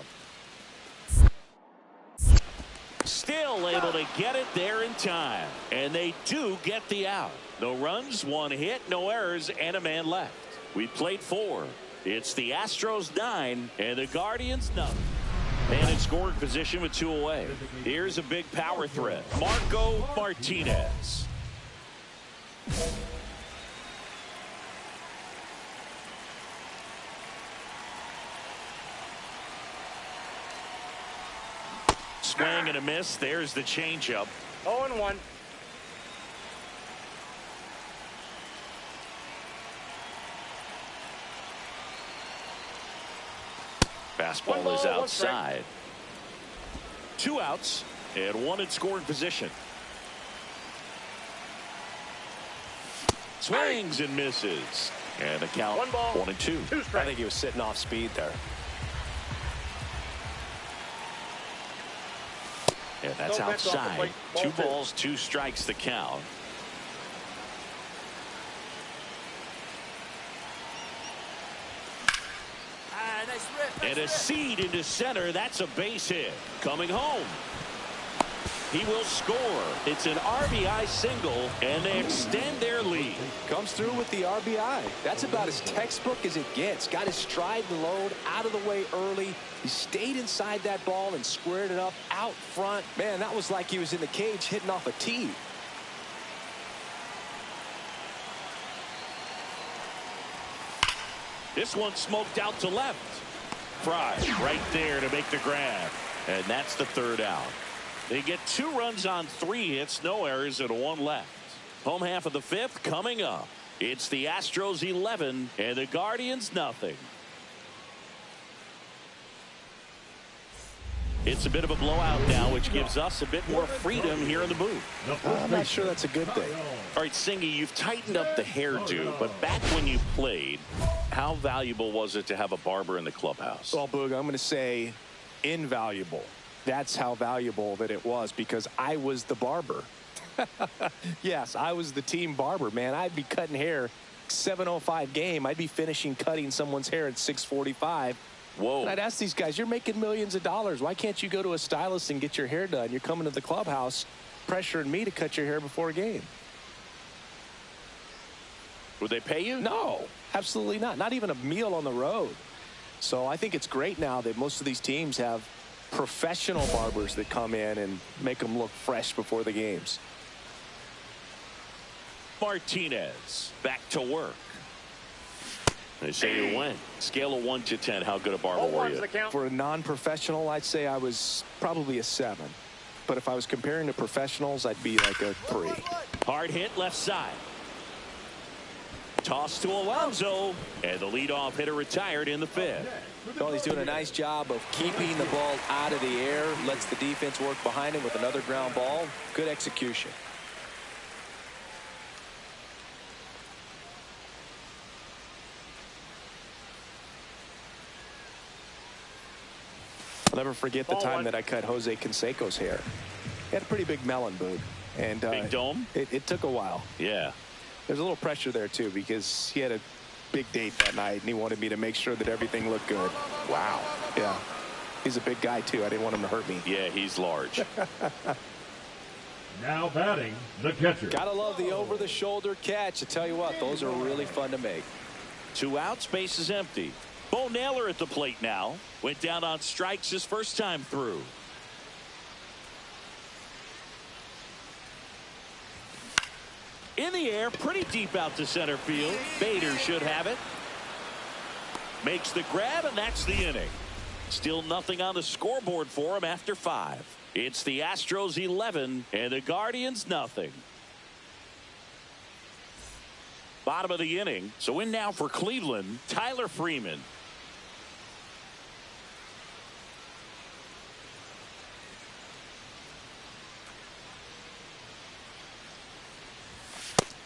Still still able to get it there in time. And they do get the out. No runs, one hit, no errors, and a man left. We played 4. It's the Astros 9 and the Guardians nothing. And in scoring position with 2 away. Here's a big power threat. Marco Martinez. Swing and a miss. There's the changeup. 0-1. Fastball is outside. 2 outs and 1 in scoring position. Swings and misses. And the count 1 ball, 1 and 2. 2 strikes. I think he was sitting off speed there. And that's No bets off the outside. plate. 2 Ball 2. balls, 2 strikes the count. Nice rip. And a seed into center. That's a base hit. Coming home. He will score. It's an RBI single, and they extend their lead. Comes through with the RBI. That's about as textbook as it gets. Got his stride and load out of the way early. He stayed inside that ball and squared it up out front. Man, that was like he was in the cage hitting off a tee. This one smoked out to left. Fry right there to make the grab. And that's the 3rd out. They get 2 runs on 3 hits, no errors, and 1 left. Home half of the 5th coming up. It's the Astros 11 and the Guardians nothing. It's a bit of a blowout now, which gives us a bit more freedom here in the booth. I'm not sure that's a good thing. All right, Singy, you've tightened up the hairdo, but back when you played, how valuable was it to have a barber in the clubhouse? Well, Boog, I'm going to say invaluable. That's how valuable that it was, because I was the barber. Yes, I was the team barber, man. I'd be cutting hair 7:05 game. I'd be finishing cutting someone's hair at 6:45. Whoa. And I'd ask these guys, you're making millions of dollars. Why can't you go to a stylist and get your hair done? You're coming to the clubhouse pressuring me to cut your hair before a game. Would they pay you? No, absolutely not. Not even a meal on the road. So I think it's great now that most of these teams have professional barbers that come in and make them look fresh before the games. Martinez back to work. They say you win. Scale of 1 to 10. How good a barber were you? For a non-professional, I'd say I was probably a 7. But if I was comparing to professionals, I'd be like a 3. Hard hit left side. Toss to Alonso. And the leadoff hitter retired in the 5th. Well, he's doing a nice job of keeping the ball out of the air. Lets the defense work behind him with another ground ball. Good execution. I'll never forget the time that I cut Jose Canseco's hair. He had a pretty big melon, Boog. And Big dome? It took a while. Yeah. There's a little pressure there, too, because he had a big date that night, and he wanted me to make sure that everything looked good. Wow. Yeah. He's a big guy, too. I didn't want him to hurt me. Yeah, he's large. Now batting, the catcher. Gotta love the over-the-shoulder catch. I tell you what, those are really fun to make. 2 outs, base is empty. Bo Naylor at the plate now. Went down on strikes his first time through. In the air, pretty deep out to center field. Bader should have it. Makes the grab, and that's the inning. Still nothing on the scoreboard for him after 5. It's the Astros 11 and the Guardians nothing. Bottom of the inning. So in now for Cleveland, Tyler Freeman.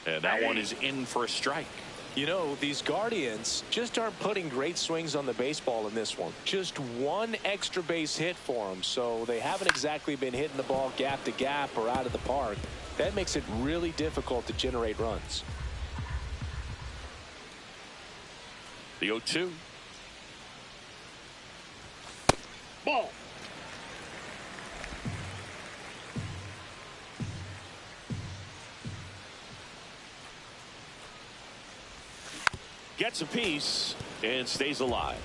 And that one is in for a strike. You know, these Guardians just aren't putting great swings on the baseball in this one. Just one extra base hit for them, so they haven't exactly been hitting the ball gap to gap or out of the park. That makes it really difficult to generate runs. The 0-2. Ball. gets a piece and stays alive.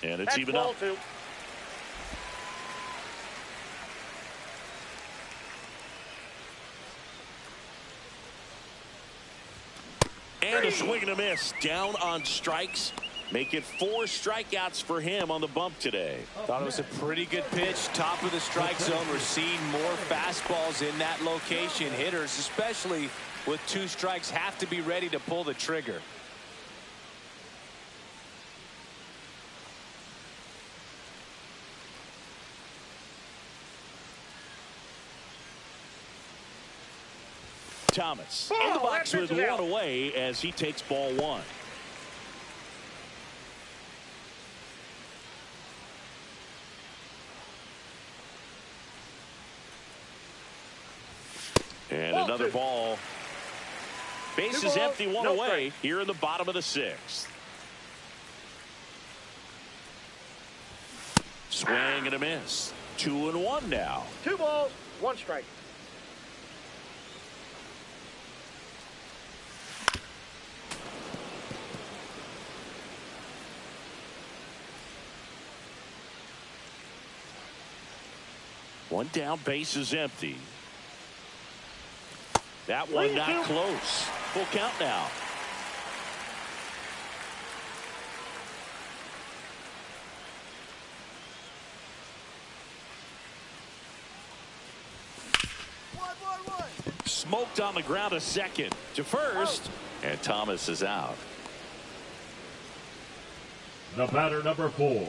And it's even up. And a swing and a miss. Down on strikes. Make it 4 strikeouts for him on the bump today. Thought it was a pretty good pitch. Top of the strike zone. We're seeing more fastballs in that location. Hitters, especially with 2 strikes, have to be ready to pull the trigger. Thomas in the box with 1 away as he takes ball 1. And another ball. Bases empty, 1 away here in the bottom of the 6th. Swing and a miss. 2-1 now. 2 balls, 1 strike. One down, base is empty. That one not close. Full count now. Smoked on the ground, a second to first, and Thomas is out. The batter, number 4,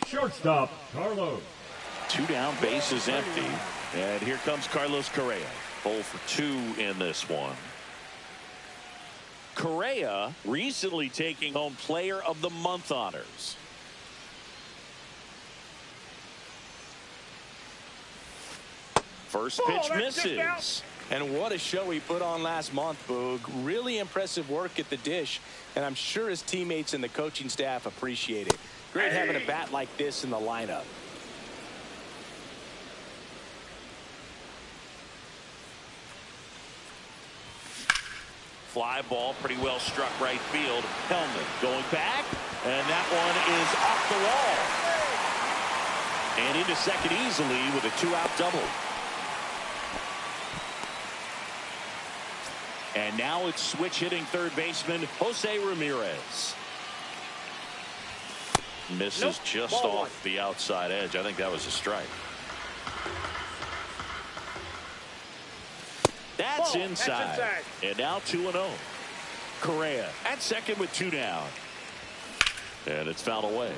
shortstop, Carlos. 2 down, base is empty. And here comes Carlos Correa. 0 for 2 in this one. Correa recently taking home Player of the Month honors. First pitch misses. And what a show he put on last month, Boog. Really impressive work at the dish, and I'm sure his teammates and the coaching staff appreciate it. Great having a bat like this in the lineup. Fly ball, pretty well struck right field. Hellman going back, and that one is off the wall. And into second easily with a 2-out double. And now it's switch hitting third baseman Jose Ramirez. Misses just off the outside edge. I think that was a strike. That's inside. And now 2-0. Correa at second with 2 down. And it's fouled away.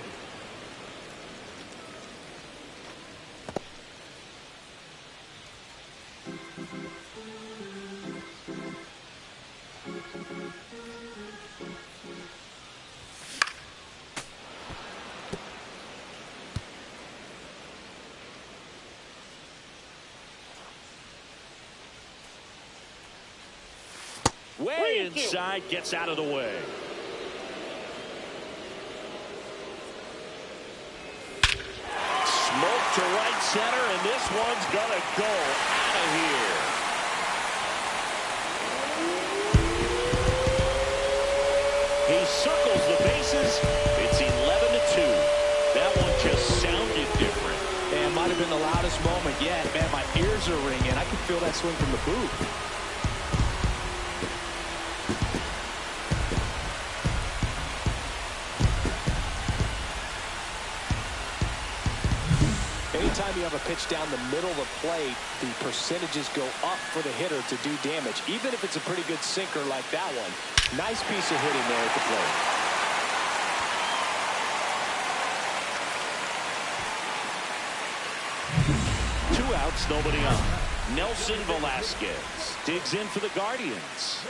Way inside, gets out of the way. Smoke to right center, and this one's gonna go out of here. He circles the bases. It's 11-2. That one just sounded different. And might have been the loudest moment yet. Man, my ears are ringing. I can feel that swing from the booth. Anytime you have a pitch down the middle of the plate, the percentages go up for the hitter to do damage, even if it's a pretty good sinker like that one. Nice piece of hitting there at the plate. 2 outs, nobody on. Nelson Velasquez digs in for the Guardians.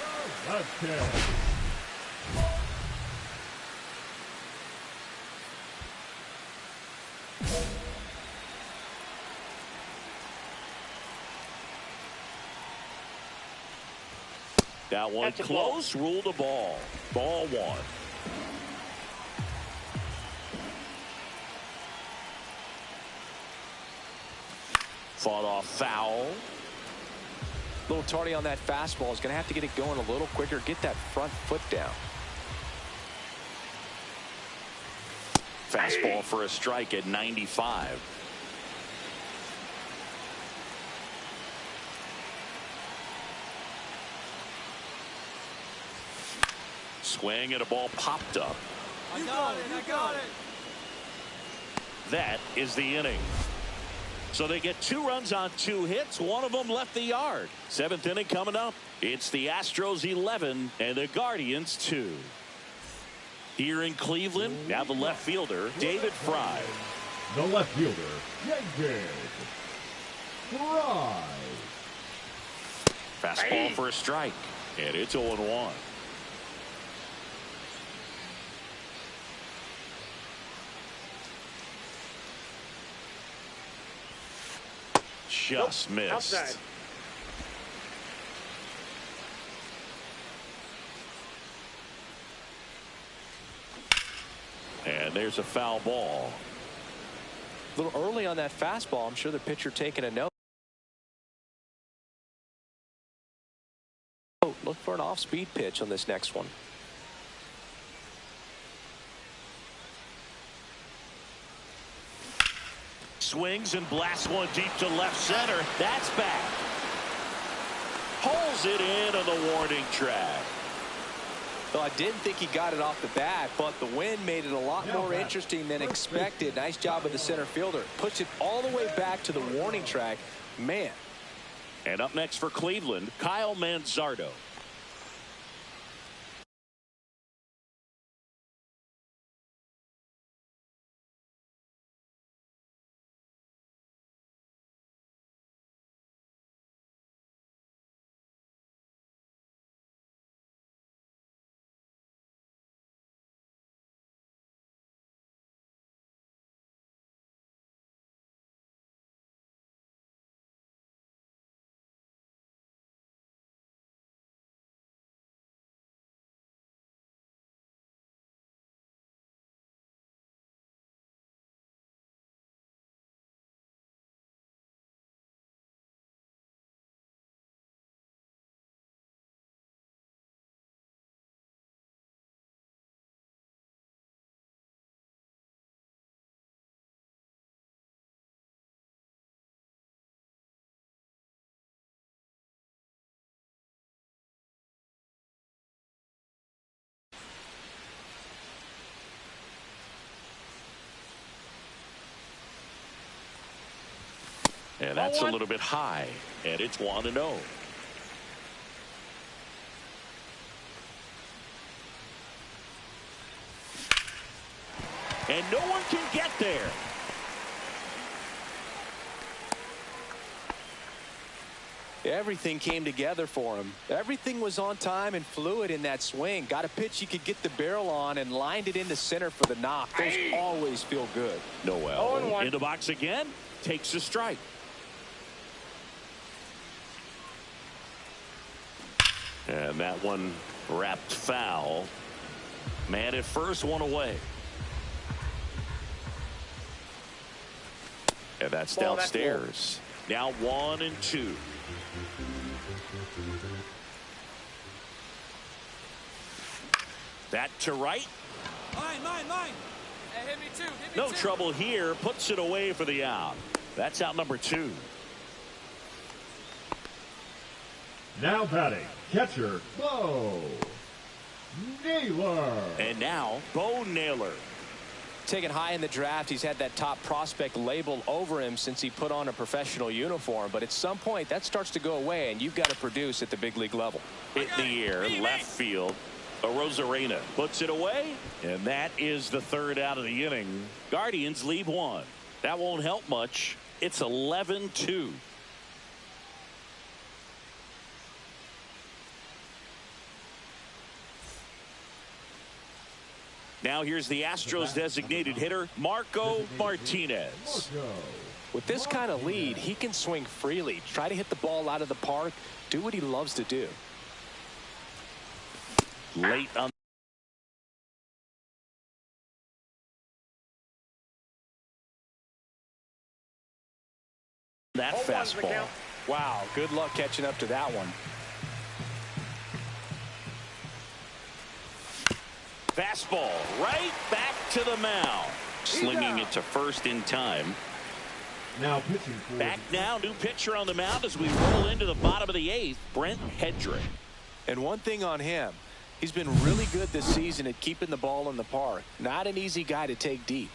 That one close, ruled a ball. Ball 1. Fought off foul. A little tardy on that fastball. Is going to have to get it going a little quicker. Get that front foot down. Fastball for a strike at 95. Swing and a ball popped up. I got it. That is the inning. So they get 2 runs on 2 hits. One of them left the yard. 7th inning coming up. It's the Astros 11 and the Guardians 2. Here in Cleveland, now the left fielder, David Fry. The left fielder, David Fry. Fastball for a strike. And it's 0-1. Just missed. Outside. And there's a foul ball. A little early on that fastball. I'm sure the pitcher taking a note. Look for an off-speed pitch on this next one. Swings and blasts one deep to left center. That's back. Pulls it in on the warning track. Well, I didn't think he got it off the bat, but the wind made it a lot more interesting than expected. Nice job of the center fielder. Puts it all the way back to the warning track. Man. And up next for Cleveland, Kyle Manzardo. And that's a little bit high. And it's 1-0. And no one can get there. Everything came together for him. Everything was on time and fluid in that swing. Got a pitch he could get the barrel on and lined it into center for the knock. Those always feel good. Noel in the box again. Takes a strike. And that one wrapped foul. Man at first, one away. And that's downstairs. Now 1-2. That to right. Mine. Hey, hit me too. No trouble here. Puts it away for the out. That's out number 2. Now batting, catcher, Bo Naylor. And now, Bo Naylor. Taken high in the draft, he's had that top prospect label over him since he put on a professional uniform. But at some point, that starts to go away, and you've got to produce at the big league level. Hit in the air, left field. Arozarena puts it away, and that is the 3rd out of the inning. Guardians lead 1. That won't help much. It's 11-2. Now here's the Astros designated hitter, Marco Martinez. With this kind of lead, he can swing freely, try to hit the ball out of the park, do what he loves to do. Late on. That fastball. Wow, good luck catching up to that one. Fastball right back to the mound. Slinging it to first in time. Now pitching for Back now, new pitcher on the mound as we roll into the bottom of the 8th, Brent Hedrick. And one thing on him, he's been really good this season at keeping the ball in the park. Not an easy guy to take deep.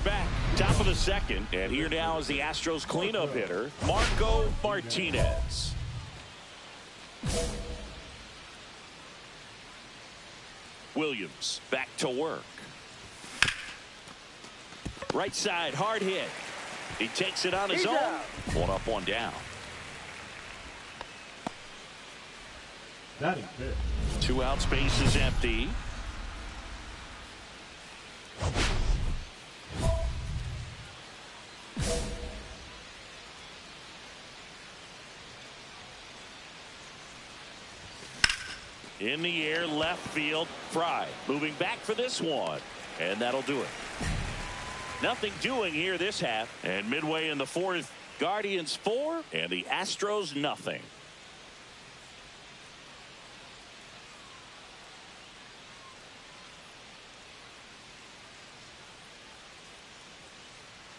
back. Top of the second. And here now is the Astros cleanup hitter, Marco Martinez. Williams back to work. Right side, hard hit. He takes it on his own. One up, one down. Batting fifth. 2 outs, base is empty. In the air, left field, Fry. Moving back for this one. And that'll do it. Nothing doing here this half. And midway in the fourth, Guardians 4 and the Astros nothing.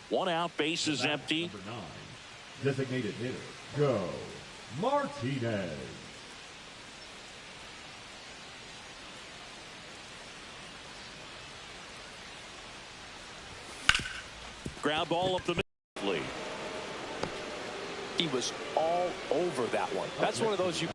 One out, base is empty. Number 9, designated hitter, go Martinez. Ground ball up the middle. He was all over that one. That's one of those you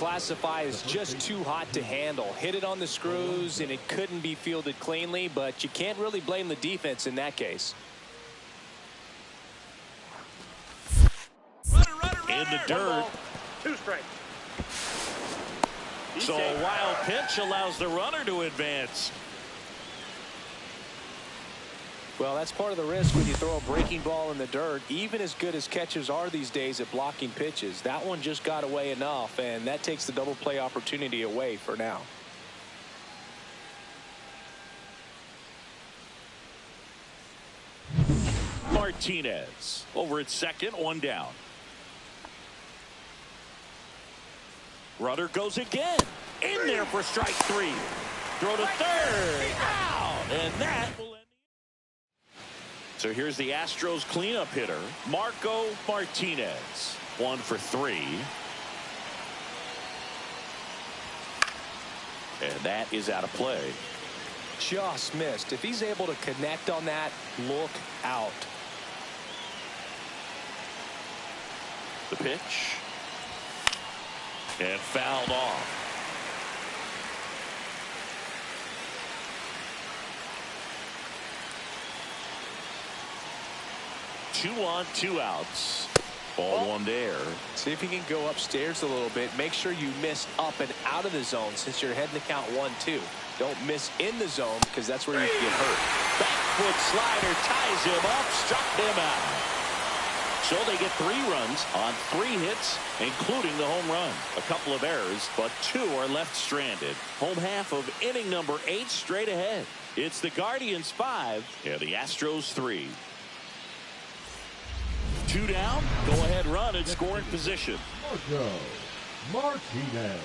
classify as just too hot to handle. Hit it on the screws and it couldn't be fielded cleanly, but you can't really blame the defense in that case. In the dirt. 2 strikes. So a wild pitch allows the runner to advance. Well, that's part of the risk when you throw a breaking ball in the dirt. Even as good as catchers are these days at blocking pitches, that one just got away enough, and that takes the double play opportunity away for now. Martinez over at second, one down. Rudder goes again. In there for strike three. Throw to third. Out. And that will end. So here's the Astros cleanup hitter, Marco Martinez. 1 for 3. And that is out of play. Just missed. If he's able to connect on that, look out. The pitch. And fouled off. 2 on, 2 outs. Ball one there. See if he can go upstairs a little bit. Make sure you miss up and out of the zone since you're heading to count 1-2. Don't miss in the zone because that's where you can get hurt. Back foot slider ties him up, struck him out. So they get 3 runs on 3 hits, including the home run. A couple of errors, but 2 are left stranded. Home half of inning number 8 straight ahead. It's the Guardians 5 and the Astros 3. 2 down, go ahead run in scoring position. Marco Martinez.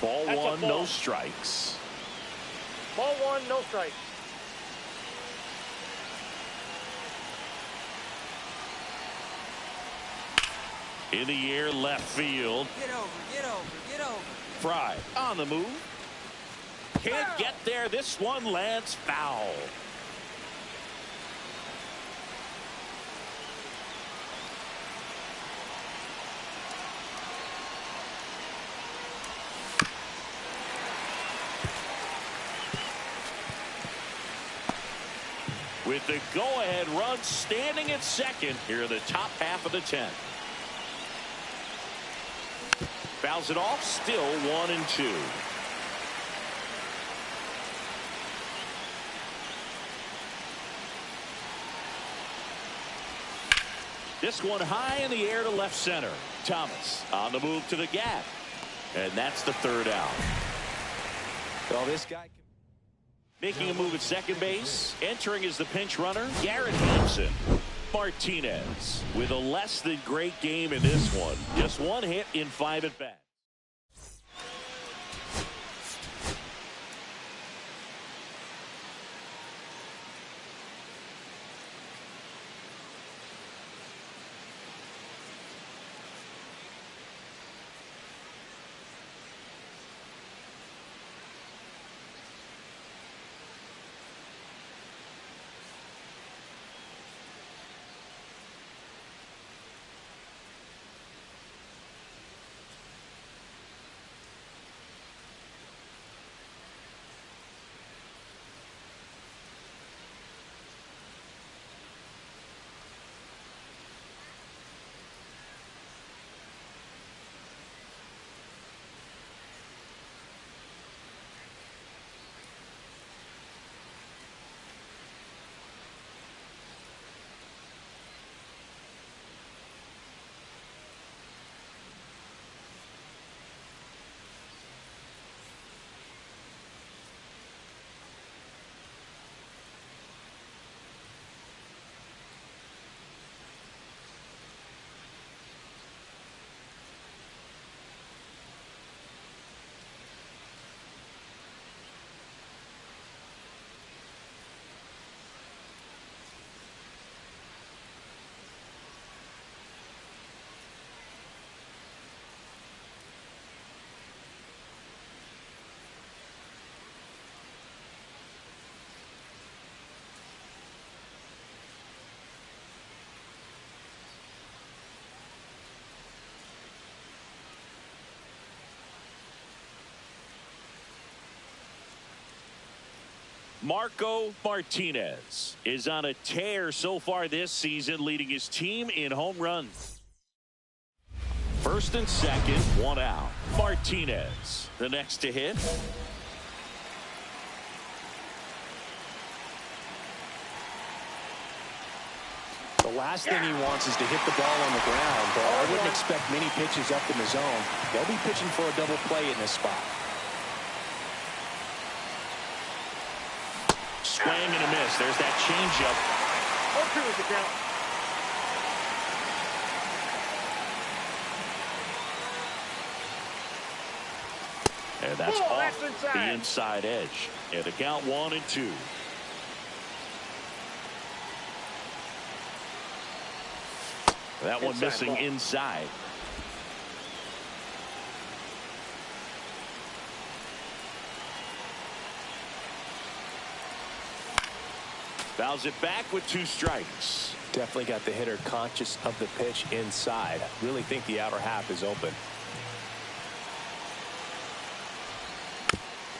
Ball 1, no strikes. Ball 1, no strikes. In the air, left field. Get over, get over, get over. Fry on the move. Can't get there. This one lands foul. With the go-ahead run standing at second here in the top half of the 10th. Fouls it off, still 1-2. This one high in the air to left center. Thomas on the move to the gap. And that's the 3rd out. Well, this guy can... Making a move at second base. Entering as the pinch runner, Garrett Hampson. Martinez with a less than great game in this one. Just 1 hit in 5 at bats. Marco Martinez is on a tear so far this season, leading his team in home runs. First and second, one out. Martinez, the next to hit. The last thing he wants is to hit the ball on the ground, but I wouldn't expect many pitches up in the zone. They'll be pitching for a double play in this spot. Swing and a miss. There's that changeup. 0-2 is the count. And that's Oh, off that's inside. the inside edge. And the count 1-2. That one missing inside. Fouls it back with 2 strikes. Definitely got the hitter conscious of the pitch inside. Really think the outer half is open.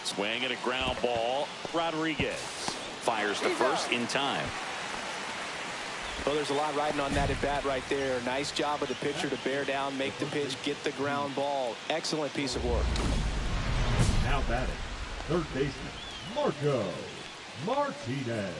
Swing and a ground ball. Rodriguez fires the first in time. Well, there's a lot riding on that at bat right there. Nice job of the pitcher to bear down, make the pitch, get the ground ball. Excellent piece of work. Now batting, third baseman, Marco Martinez.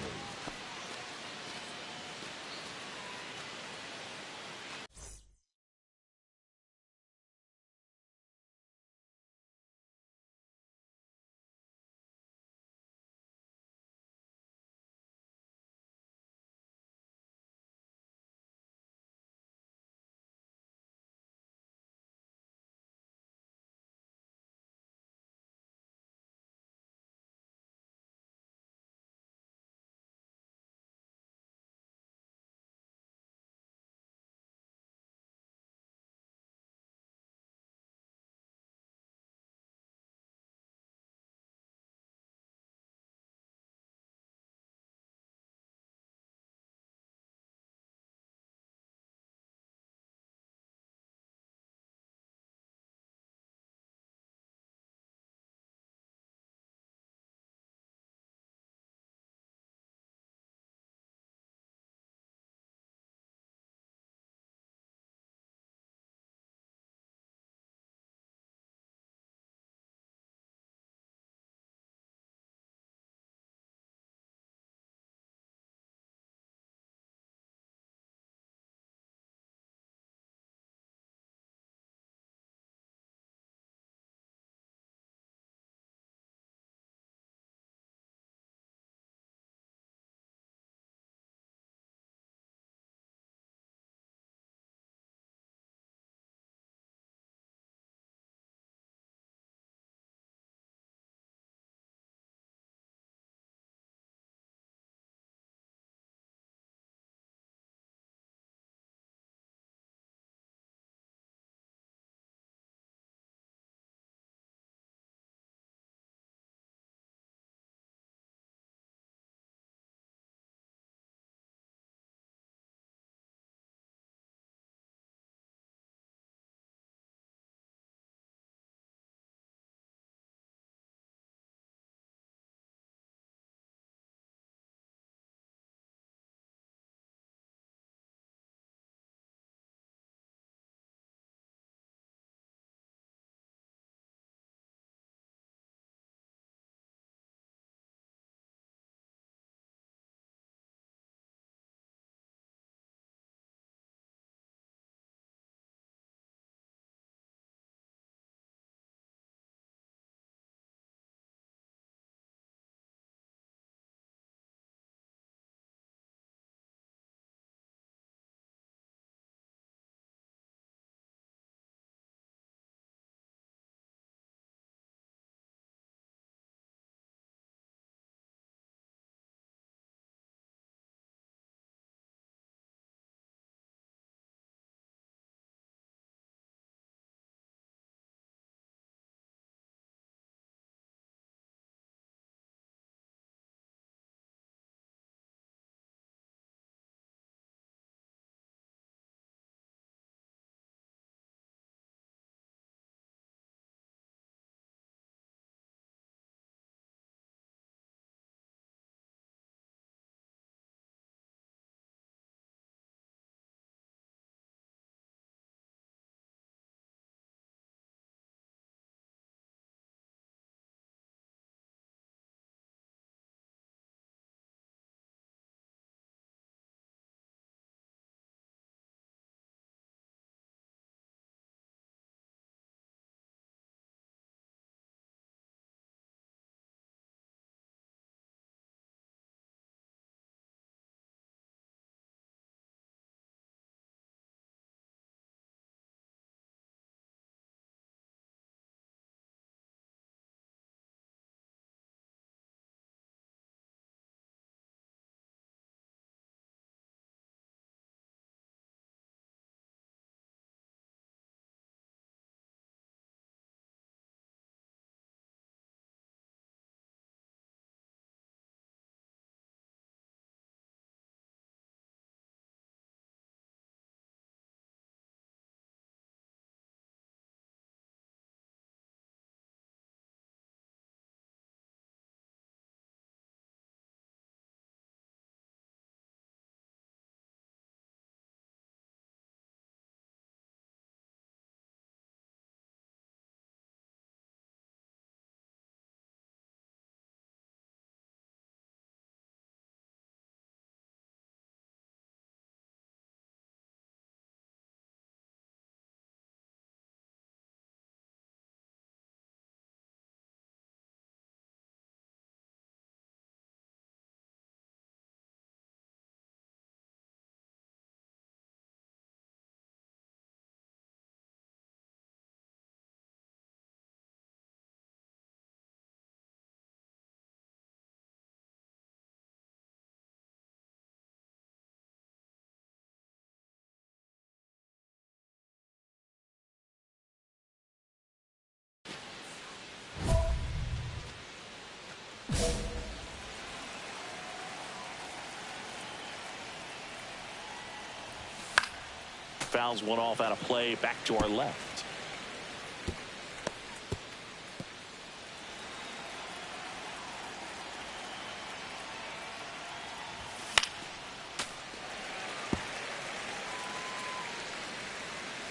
Fouls one off out of play, back to our left.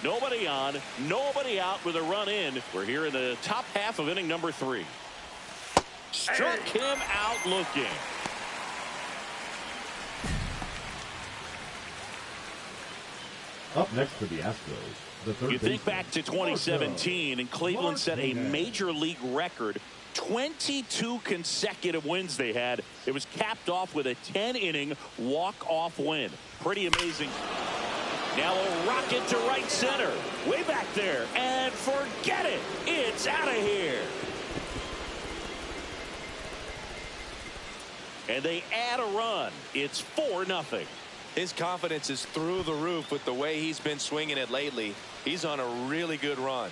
Nobody on, nobody out with a run in. We're here in the top half of inning number 3. Struck him out looking. Up next for the Astros, the third You think baseman, back to 2017, and Cleveland set a major league record. 22 consecutive wins they had. It was capped off with a 10-inning walk-off win. Pretty amazing. Now a rocket to right center. Way back there. And forget it. It's out of here. And they add a run. It's 4-0. His confidence is through the roof with the way he's been swinging it lately. He's on a really good run.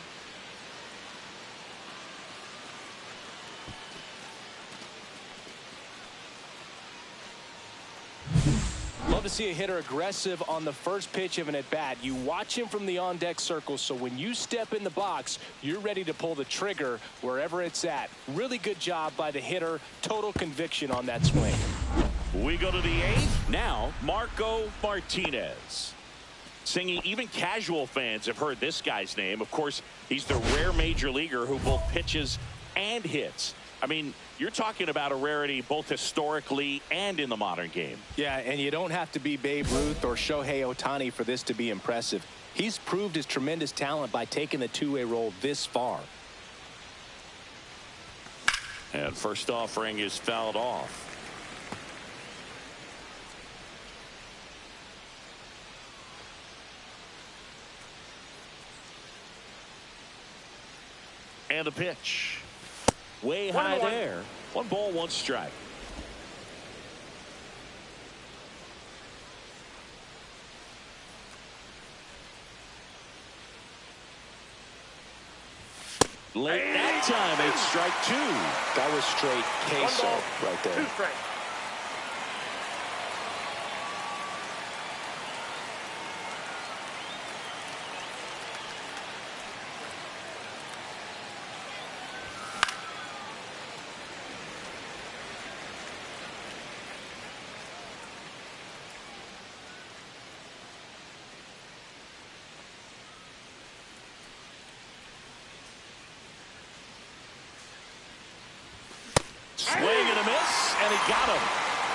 Love to see a hitter aggressive on the first pitch of an at-bat. You watch him from the on-deck circle, so when you step in the box, you're ready to pull the trigger wherever it's at. Really good job by the hitter. Total conviction on that swing. We go to the 8th. Now, Marco Martinez. Singing, even casual fans have heard this guy's name. Of course, he's the rare major leaguer who both pitches and hits. I mean, you're talking about a rarity both historically and in the modern game. Yeah, and you don't have to be Babe Ruth or Shohei Ohtani for this to be impressive. He's proved his tremendous talent by taking the two-way role this far. And first offering is fouled off. And a pitch. Way high there. 1 ball, 1 strike. Late that time, it's strike 2. That was straight queso right there. 2 strikes. Swing and a miss, and he got him.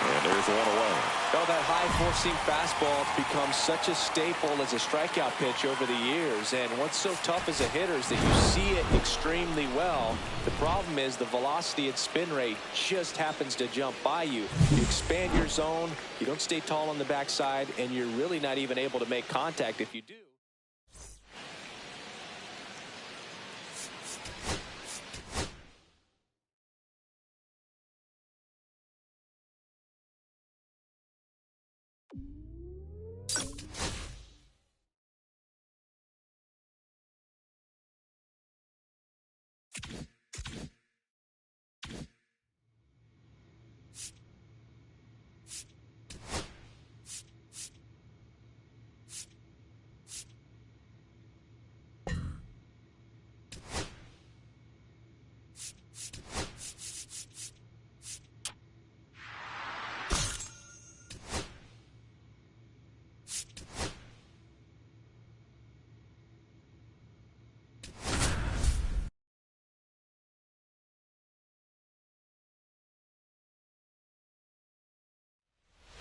And there's 1 away. Oh, that high four-seam fastball has become such a staple as a strikeout pitch over the years. And what's so tough as a hitter is that you see it extremely well. The problem is the velocity and spin rate just happens to jump by you. You expand your zone, you don't stay tall on the backside, and you're really not even able to make contact if you do.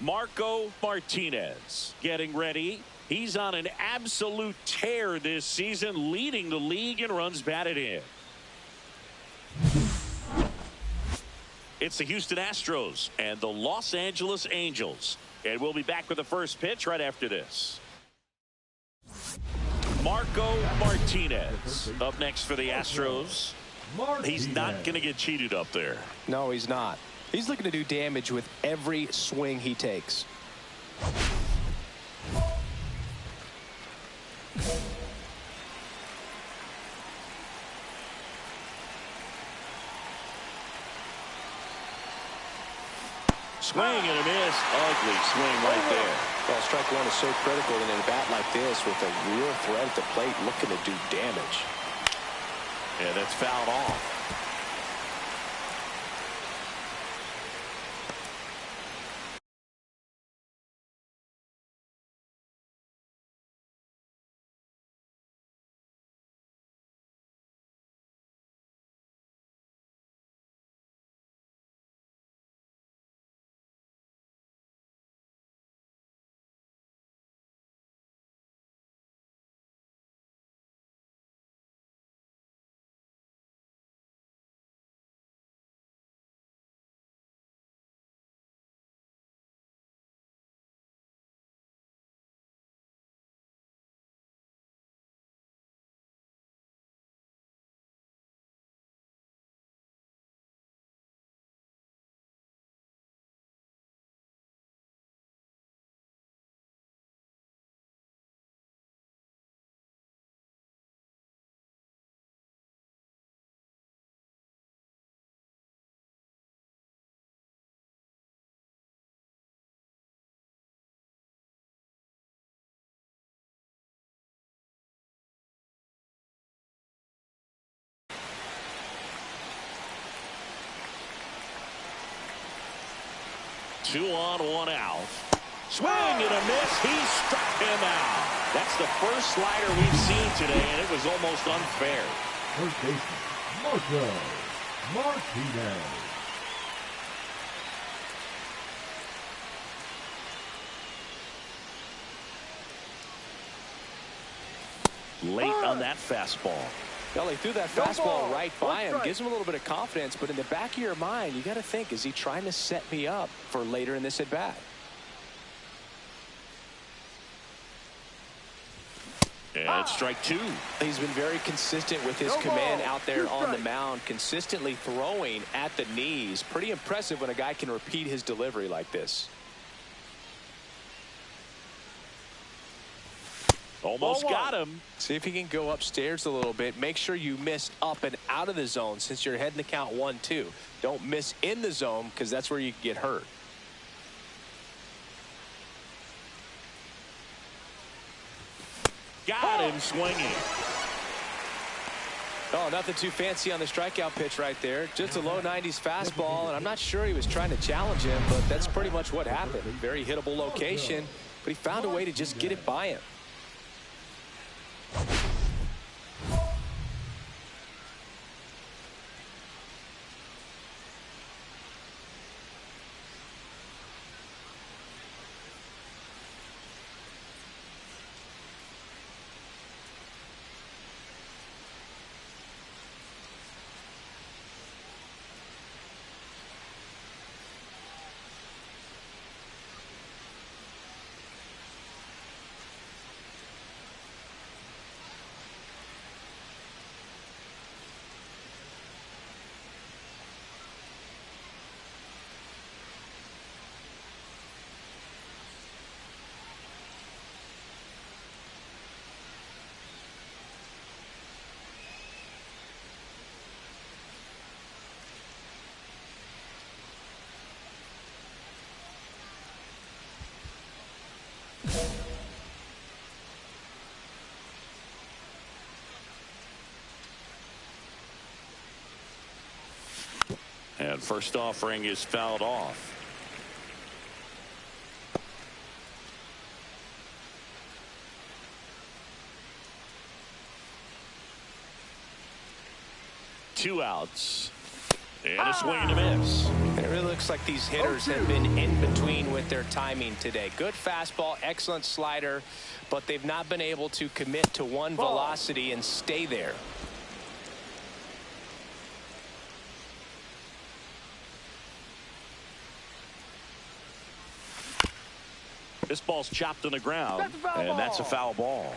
Marco Martinez getting ready. He's on an absolute tear this season, leading the league in runs batted in. It's the Houston Astros and the Los Angeles Angels. And we'll be back with the first pitch right after this. Marco Martinez up next for the Astros. He's not going to get cheated up there. No, he's not. He's looking to do damage with every swing he takes. Swing and a miss. Ugly swing right there. Well, strike one is so critical in a bat like this with a real threat at the plate looking to do damage. And that's fouled off. Two on, one out. Swing and a miss. He struck him out. That's the first slider we've seen today, and it was almost unfair. First baseman, Marco Martinez. Late on that fastball. Well, he threw that fastball right by him. Gives him a little bit of confidence, but in the back of your mind, you got to think, is he trying to set me up for later in this at bat? And strike two. He's been very consistent with his command out there on the mound, consistently throwing at the knees. Pretty impressive when a guy can repeat his delivery like this. Almost got him. See if he can go upstairs a little bit. Make sure you miss up and out of the zone since you're heading to count 1-2. Don't miss in the zone because that's where you can get hurt. Got him swinging. Oh, nothing too fancy on the strikeout pitch right there. Just a low 90s fastball, and I'm not sure he was trying to challenge him, but that's pretty much what happened. Very hittable location, but he found a way to just get it by him. And first offering is fouled off. Two outs. And a swing and a miss. It really looks like these hitters have been in between with their timing today. Good fastball, excellent slider, but they've not been able to commit to one velocity and stay there. This ball's chopped on the ground, and that's a foul ball.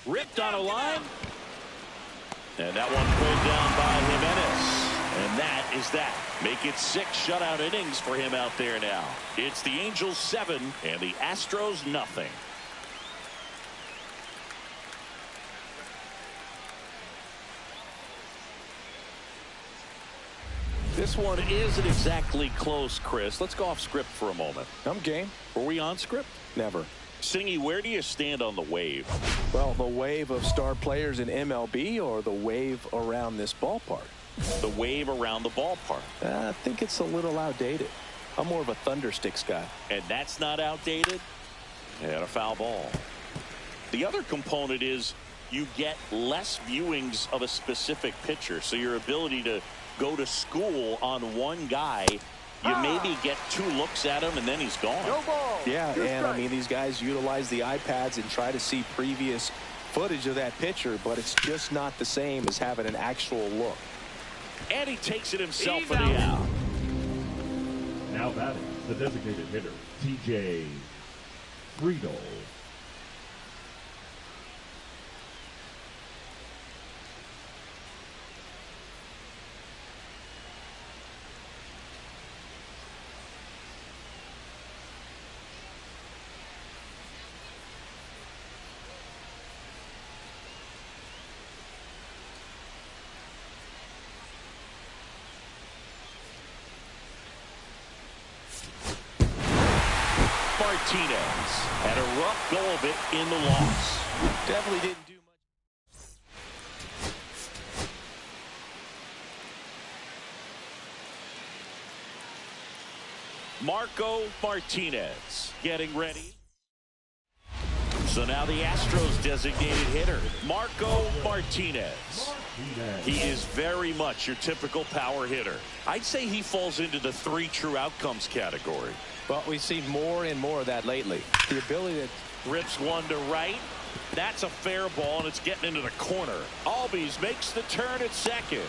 Ripped on a line. And that one pulled down by Jimenez. And that is that. Make it 6 shutout innings for him out there now. It's the Angels 7 and the Astros nothing. This one isn't exactly close, Chris. Let's go off script for a moment. I'm game. Were we on script? Never. Singy, where do you stand on the wave? Well, the wave of star players in MLB or the wave around this ballpark? The wave around the ballpark. I think it's a little outdated. I'm more of a thundersticks guy. And that's not outdated? And a foul ball. The other component is you get less viewings of a specific pitcher. So your ability to go to school on one guy, you maybe get 2 looks at him and then he's gone. No ball. Yeah, and I mean, these guys utilize the iPads and try to see previous footage of that pitcher, but it's just not the same as having an actual look. And he takes it himself for the out. Now batting, the designated hitter, TJ Friedel. Martinez had a rough go of it in the loss. Definitely didn't do much. Marco Martinez getting ready. So now the Astros designated hitter, Marco Martinez. He is very much your typical power hitter. I'd say he falls into the 3 true outcomes category. Well, we've seen more and more of that lately. The ability to Rips one to right. That's a fair ball, and it's getting into the corner. Albies makes the turn at second.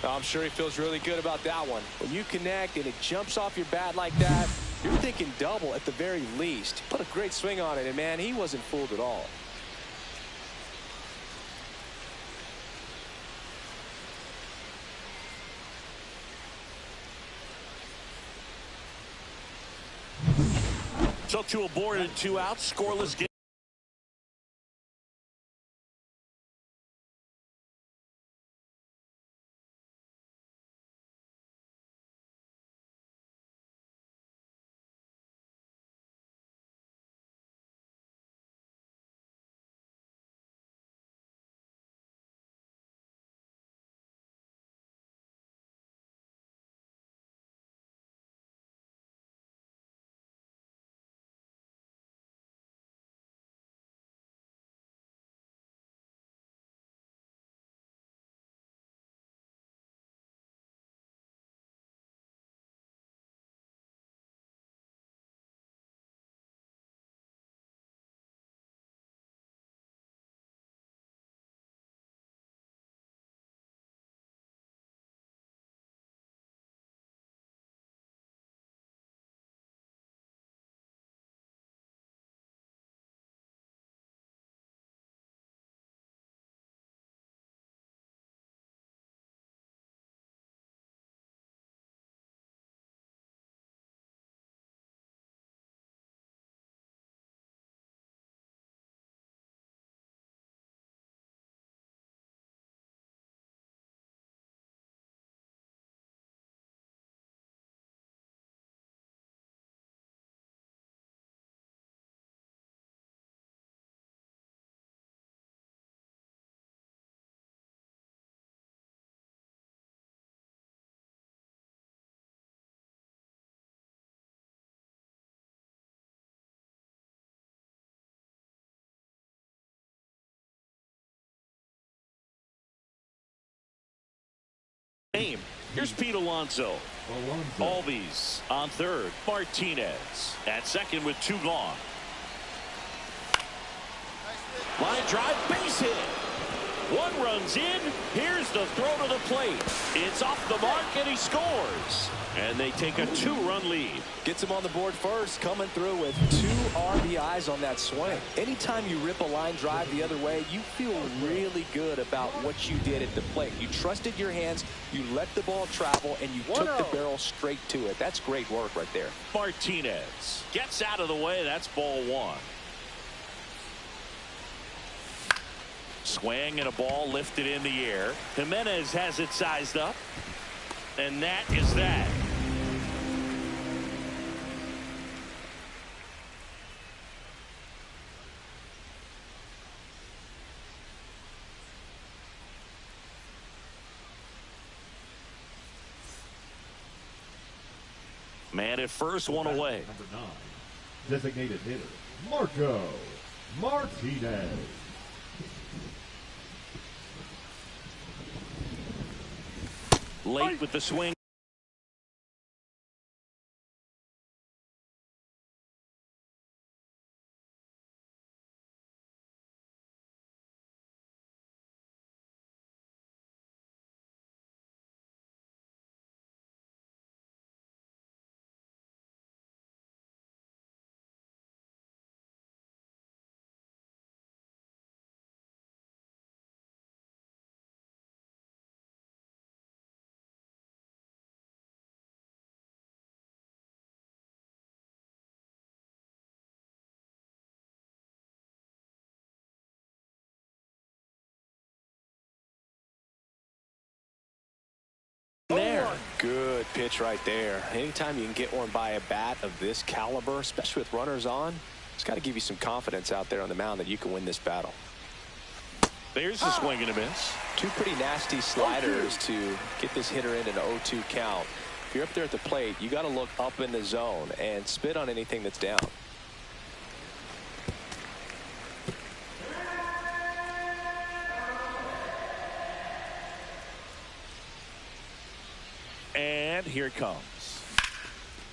I'm sure he feels really good about that one. When you connect and it jumps off your bat like that, you're thinking double at the very least. Put a great swing on it, and man, he wasn't fooled at all. So 2 aboard and 2 out, scoreless game. Here's Pete Alonso. Albies on third. Martinez at second with 2 gone. Line drive, base hit. 1 runs in. Here's the throw to the plate. It's off the mark, and he scores. And they take a 2-run lead. Gets him on the board first, coming through with 2 RBIs on that swing. Anytime you rip a line drive the other way, you feel really good about what you did at the plate. You trusted your hands, you let the ball travel, and you took the barrel straight to it. That's great work right there. Martinez gets out of the way. That's ball 1. Swing and a ball lifted in the air. Jimenez has it sized up. And that is that. Man at first, one away. Number 9, designated hitter, Marco Martinez. Late with the swing. There. Good pitch right there. Anytime you can get one by a bat of this caliber, especially with runners on, it's got to give you some confidence out there on the mound that you can win this battle. There's a swing and a miss. Two pretty nasty sliders to get this hitter in an 0-2 count. If you're up there at the plate, you got to look up in the zone and spit on anything that's down. And here it comes.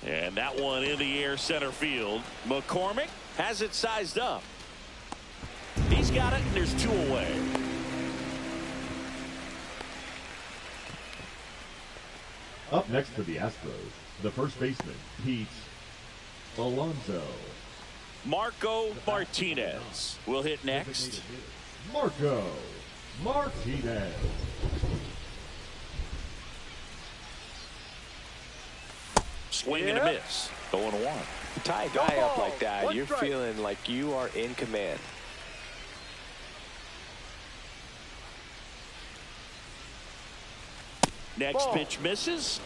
And that one in the air center field. McCormick has it sized up. He's got it, and there's two away. Up next for the Astros, the first baseman, Pete Alonso. Marco Martinez will hit next. Marco Martinez. Swing and a miss. 0-1. You tie a guy up like that, you're feeling like you are in command. Next pitch misses.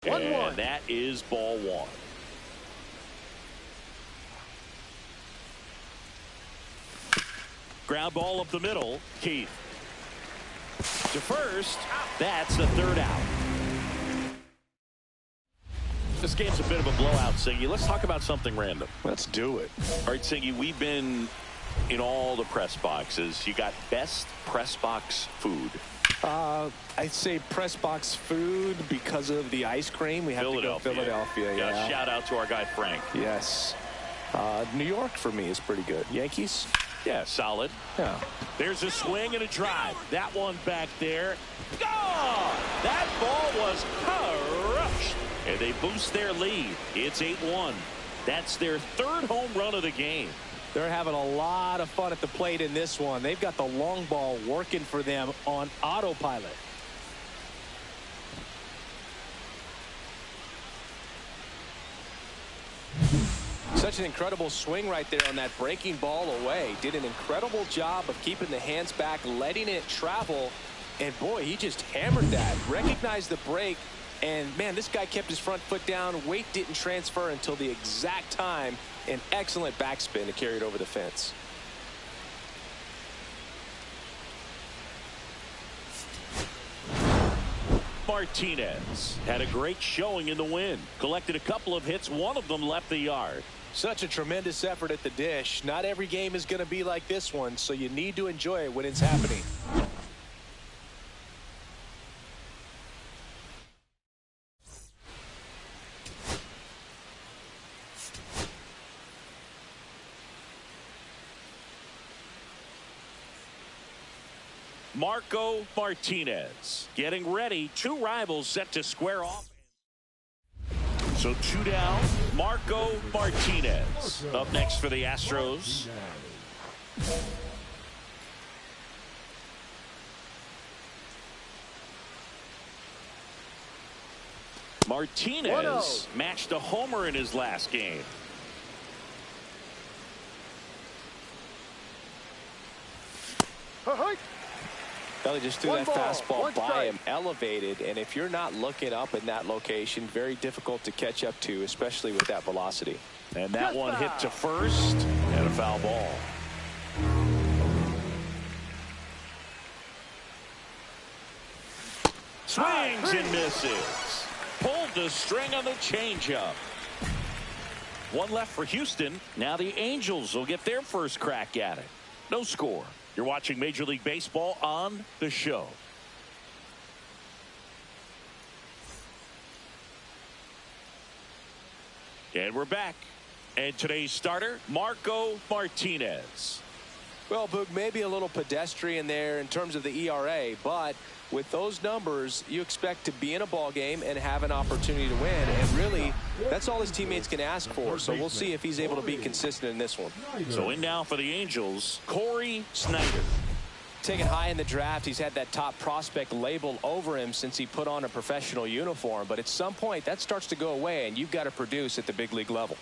And that is ball one. Ground ball up the middle. Keith to first. That's the third out. This game's a bit of a blowout, Siggy. Let's talk about something random. Let's do it. All right, Siggy, we've been in all the press boxes. You got best press box food. I'd say press box food because of the ice cream. We have to go Philadelphia. Yeah. Shout out to our guy Frank. Yes. New York for me is pretty good. Yankees? Yeah, solid. Yeah. There's a swing and a drive. That one back there. Gone! That ball was crushed. And they boost their lead. It's 8-1. That's their third home run of the game. They're having a lot of fun at the plate in this one. They've got the long ball working for them on autopilot. Such an incredible swing right there on that breaking ball away. Did an incredible job of keeping the hands back, letting it travel. And boy, he just hammered that. Recognized the break. And man, this guy kept his front foot down. Weight didn't transfer until the exact time. An excellent backspin to carry it over the fence. Martinez had a great showing in the win. Collected a couple of hits. One of them left the yard. Such a tremendous effort at the dish. Not every game is going to be like this one, so you need to enjoy it when it's happening. Marco Martinez getting ready. Two rivals set to square off. So two down. Marco Martinez up next for the Astros. Martinez matched a homer in his last game. Belly just threw that fastball by him, elevated, and if you're not looking up in that location, very difficult to catch up to, especially with that velocity. And that one hit to first, and a foul ball. Swings and misses. Pulled the string on the changeup. One left for Houston. Now the Angels will get their first crack at it. No score. You're watching Major League Baseball on the show. And we're back. And today's starter, Marco Martinez. Well, Boog, maybe a little pedestrian there in terms of the ERA, but with those numbers, you expect to be in a ball game and have an opportunity to win. And really, that's all his teammates can ask for. So we'll see if he's able to be consistent in this one. So in now for the Angels, Corey Snyder. Taken high in the draft, he's had that top prospect label over him since he put on a professional uniform. But at some point, that starts to go away, and you've got to produce at the big league level.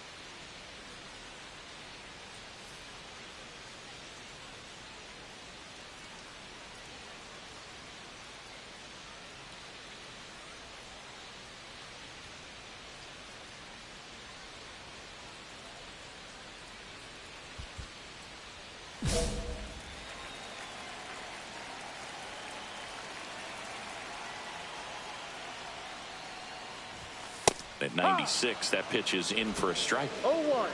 At 96, that pitch is in for a strike. 0-1.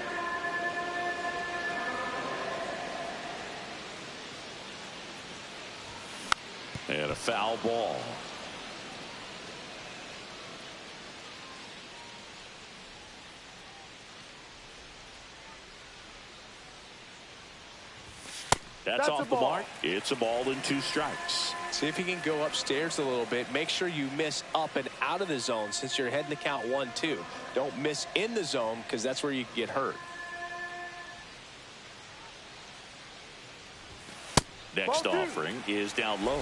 And a foul ball. That's off the mark. It's a ball and 2 strikes. See if you can go upstairs a little bit. Make sure you miss up and out of the zone since you're heading to count 1-2. Don't miss in the zone because that's where you can get hurt. Next offering is down low.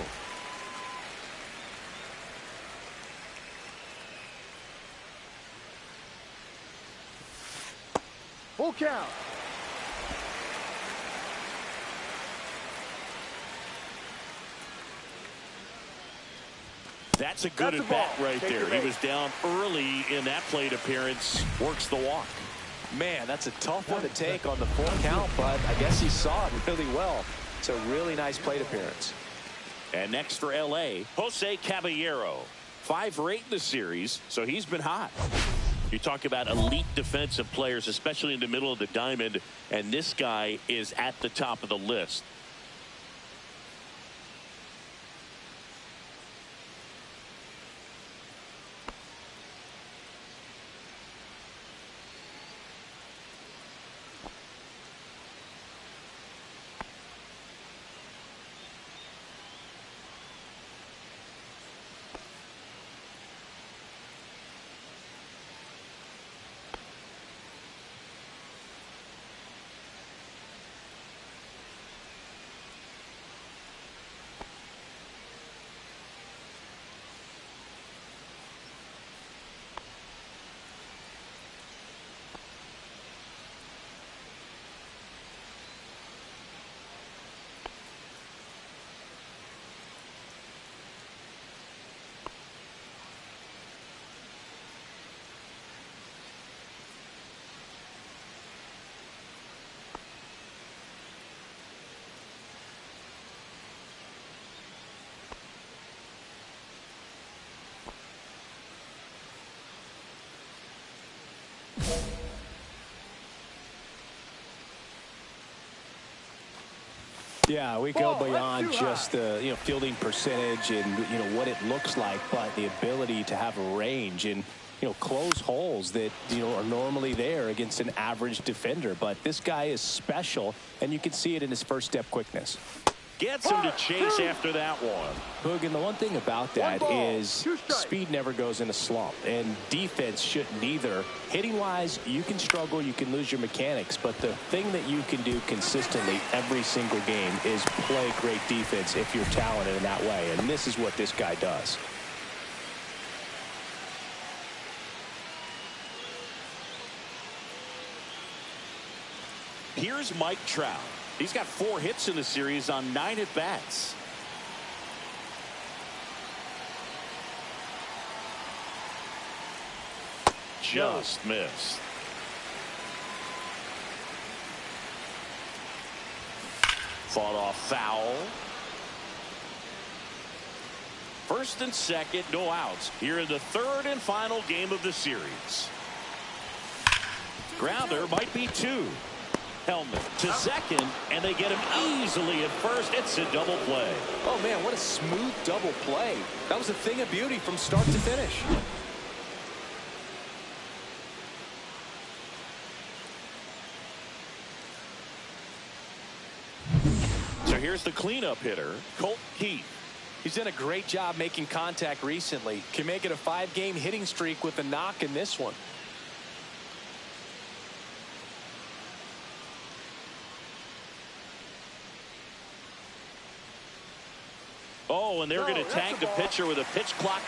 Full count. That's a good at bat right there. He was down early in that plate appearance. Works the walk. Man, that's a tough one to take on the full count, but I guess he saw it really well. It's a really nice plate appearance. And next for L.A., Jose Caballero. 5 for 8 in the series, so he's been hot. You talk about elite defensive players, especially in the middle of the diamond, and this guy is at the top of the list. Yeah, we go beyond just the fielding percentage and what it looks like, but the ability to have a range and close holes that are normally there against an average defender. But this guy is special, and you can see it in his first step quickness. Gets him to chase after that one. Boog, and the one thing about that is speed never goes in a slump, and defense shouldn't either. Hitting-wise, you can struggle, you can lose your mechanics, but the thing that you can do consistently every single game is play great defense if you're talented in that way, and this is what this guy does. Here's Mike Trout. He's got 4 hits in the series on 9 at-bats. Just missed. Fought off foul. First and second, no outs. Here in the 3rd and final game of the series. Grounder might be 2. Helmet to second, and they get him easily at first. It's a double play. Oh, man, what a smooth double play. That was a thing of beauty from start to finish. So here's the cleanup hitter, Colt Keith. He's done a great job making contact recently. Can make it a 5-game hitting streak with a knock in this one. Oh, and they're going to tag the pitcher with a pitch clock.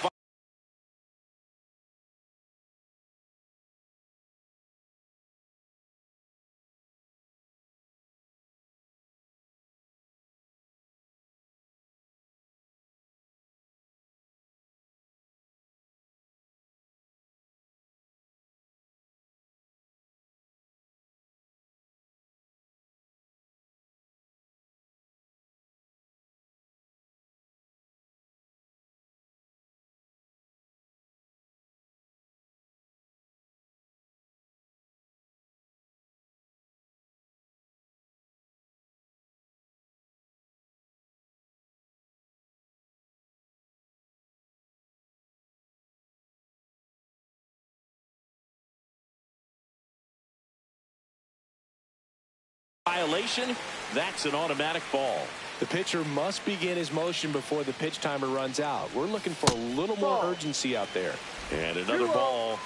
Violation. That's an automatic ball. The pitcher must begin his motion before the pitch timer runs out. We're looking for a little more urgency out there. And another ball.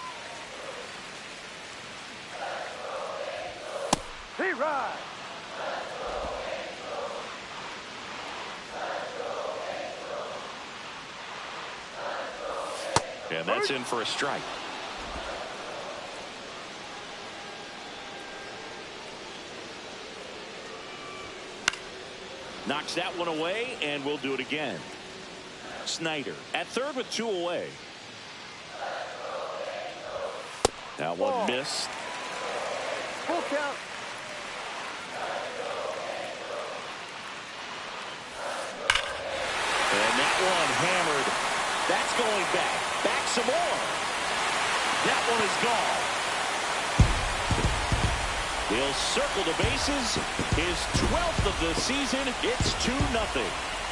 Hey, ride. And that's in for a strike. Knocks that one away, and we'll do it again. Snyder at third with 2 away. That one missed. Full count. And that one hammered. That's going back. Back some more. That one is gone. He'll circle the bases. His 12th of the season. It's 2-0.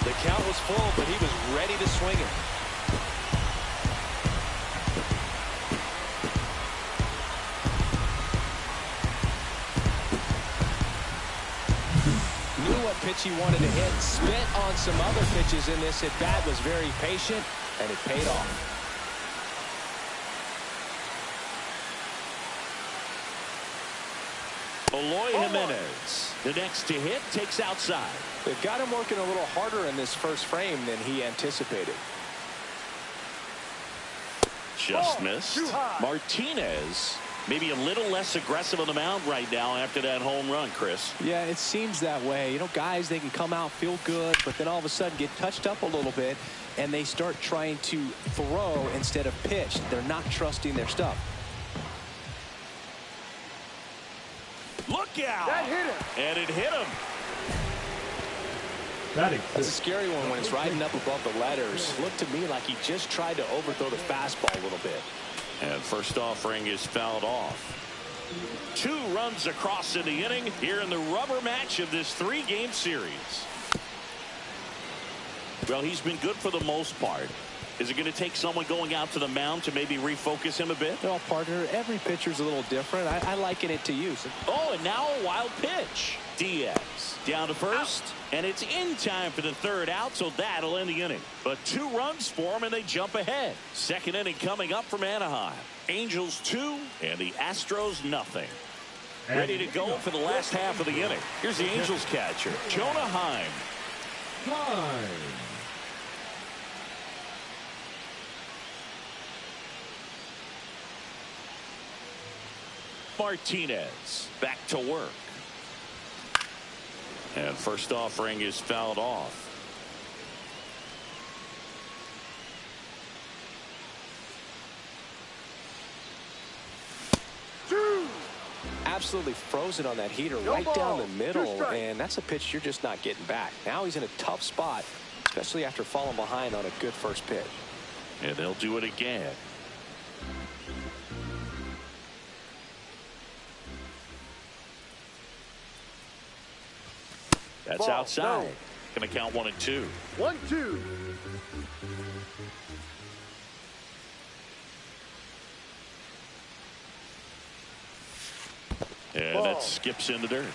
The count was full, but he was ready to swing it. Knew what pitch he wanted to hit. Spit on some other pitches in this at bat. Was very patient, and it paid off. Eloy Jimenez, the next to hit, takes outside. They've got him working a little harder in this first frame than he anticipated. Just missed. Martinez, maybe a little less aggressive on the mound right now after that home run, Chris. Yeah, it seems that way. You know, guys, they can come out, feel good, but then all of a sudden get touched up a little bit, and they start trying to throw instead of pitch. They're not trusting their stuff. Look out! That hit him. And it hit him. That's a scary one when it's riding up above the letters. Looked to me like he just tried to overthrow the fastball a little bit. And first offering is fouled off. 2 runs across in the inning here in the rubber match of this 3-game series. Well, he's been good for the most part. Is it going to take someone going out to the mound to maybe refocus him a bit? Well, partner, every pitcher's a little different. I liken it to you. Oh, and now a wild pitch. Diaz down to first, and it's in time for the third out, so that'll end the inning. But 2 runs for him, and they jump ahead. Second inning coming up from Anaheim. Angels 2, and the Astros nothing. Ready to go for the last half of the inning. Here's the Angels catcher, Jonah Heim. Martinez back to work. And first offering is fouled off. Absolutely frozen on that heater right down the middle, and that's a pitch you're just not getting back. Now he's in a tough spot, especially after falling behind on a good first pitch. And they'll do it again. That's Ball, outside. no. Going to count 1 and 2. 1-2. And Ball. that skips in the dirt.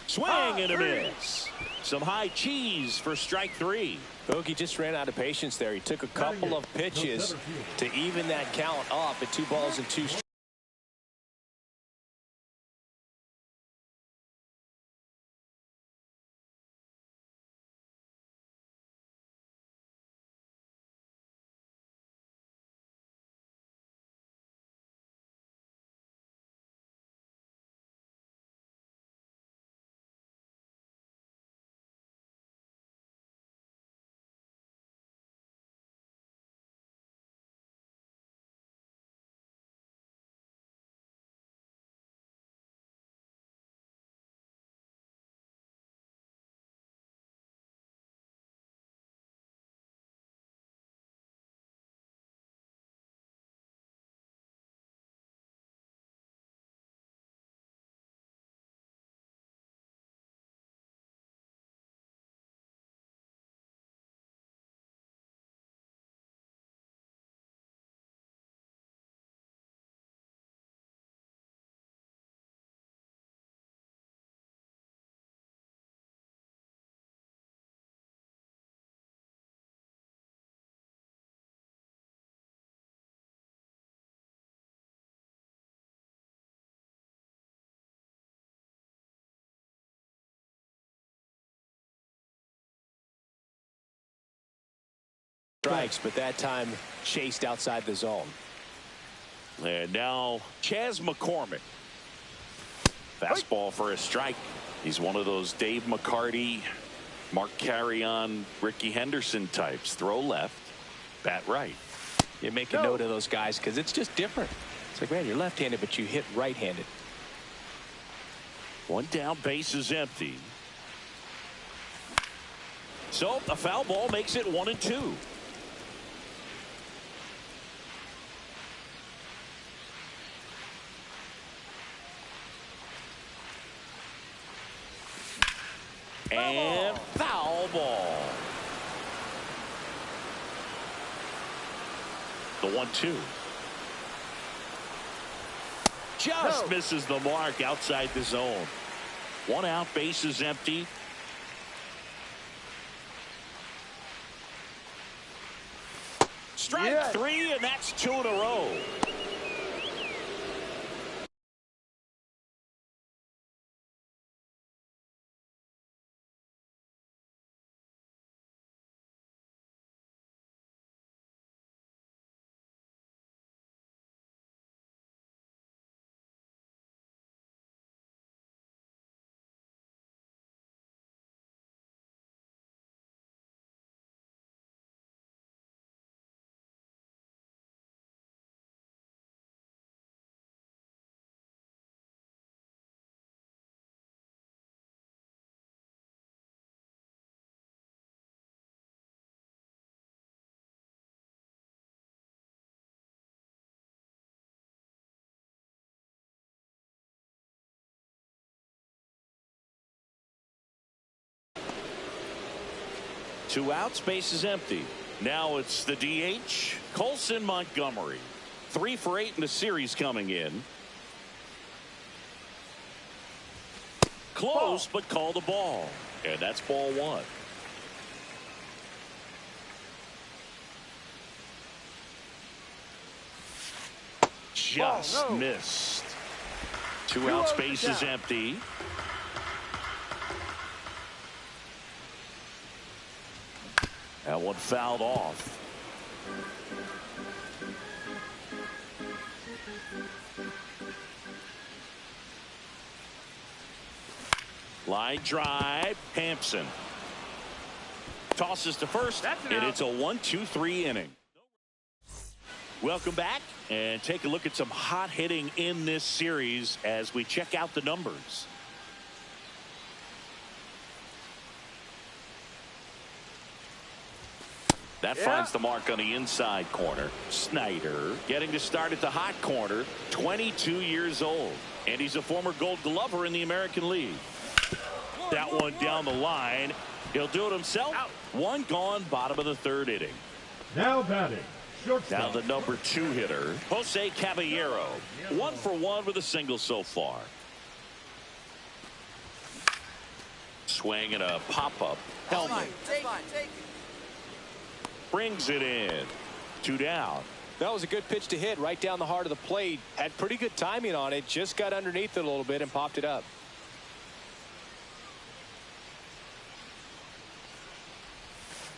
Swing and a miss. Some high cheese for strike 3. Bogey just ran out of patience there. He took a couple of pitches to even that count up at 2 balls and 2 strikes. Strikes, but that time chased outside the zone. And now Chas McCormick. Fastball for a strike. He's one of those Dave McCarty, Mark Carrion, Ricky Henderson types. Throw left, bat right. You make a note of those guys because it's just different. It's like, man, you're left-handed, but you hit right-handed. 1 down, base is empty. So a foul ball makes it 1 and 2. And foul ball. The 1-2. Just misses the mark outside the zone. 1 out, base is empty. Strike 3, and that's 2 in a row. 2 outs, base is empty. Now it's the DH, Colson Montgomery. 3 for 8 in the series coming in. Close, but called a ball. And that's ball 1. Just missed. 2 outs, base is empty. That one fouled off. Line drive, Hampson. Tosses to first, and it's a 1-2-3 inning. Welcome back, and take a look at some hot hitting in this series as we check out the numbers. That finds the mark on the inside corner. Snyder getting to start at the hot corner, 22 years old. And he's a former Gold Glover in the American League. That one down the line. He'll do it himself. One gone, bottom of the 3rd inning. Now batting, shortstop. Now the number 2 hitter, Jose Caballero. 1 for 1 with a single so far. Swing and a pop-up. Helmet. Take it. Brings it in. 2 down. That was a good pitch to hit right down the heart of the plate. Had pretty good timing on it. Just got underneath it a little bit and popped it up.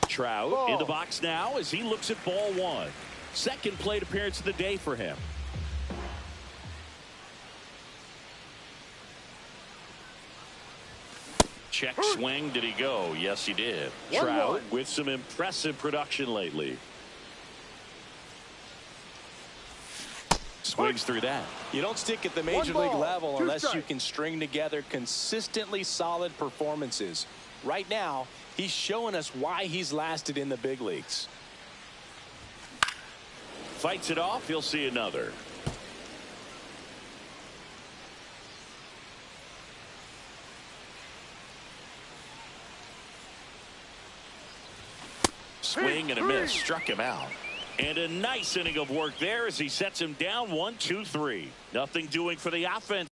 Trout in the box now as he looks at ball 1. Second plate appearance of the day for him. Check swing. Did he go? Yes, he did. Trout with some impressive production lately. Swings through that. You don't stick at the major league level unless you can string together consistently solid performances. Right now, he's showing us why he's lasted in the big leagues. Fights it off. He'll see another. Swing and a miss. Struck him out. And a nice inning of work there as he sets him down 1-2-3. Nothing doing for the offense.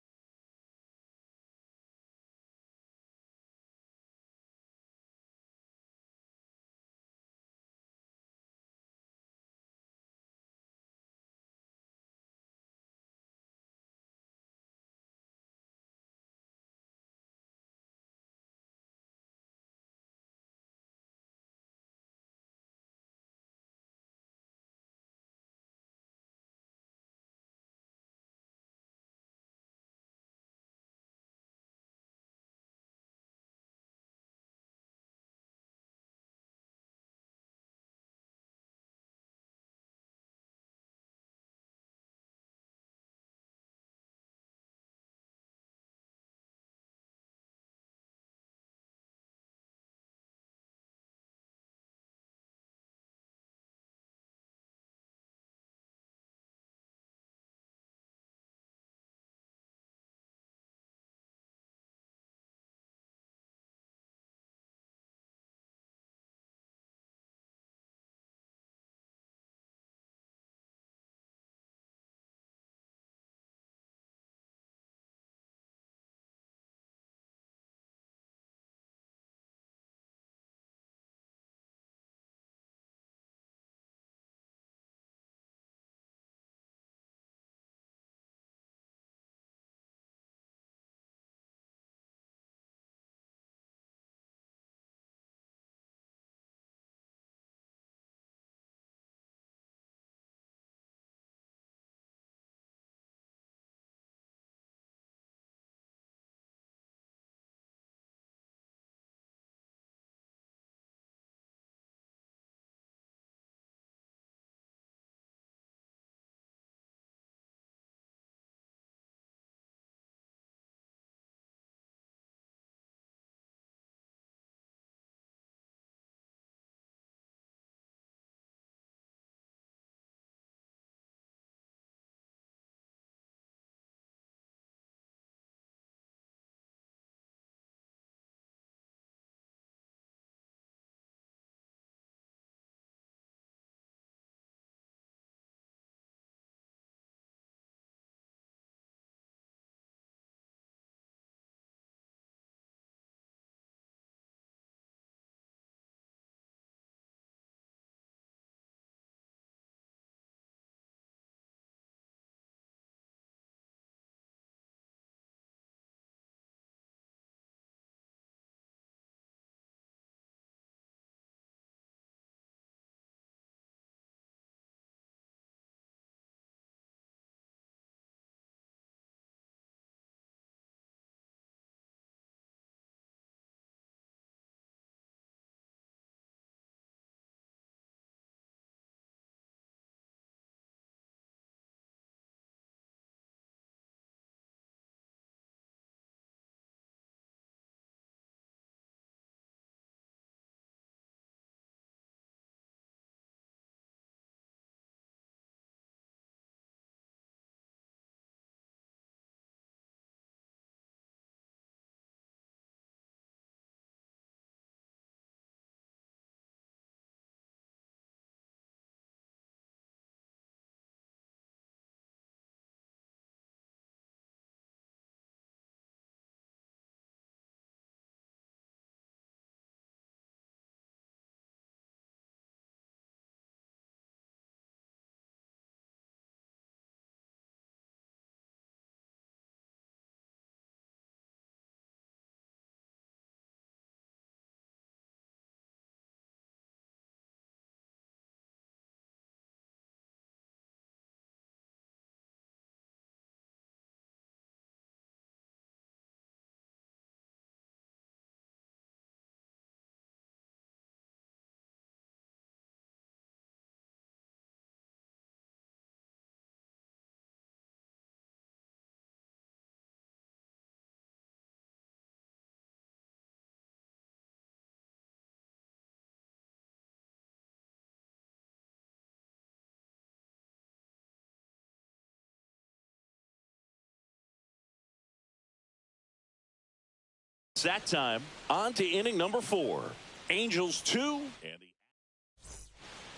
It's that time. On to inning number 4. Angels 2.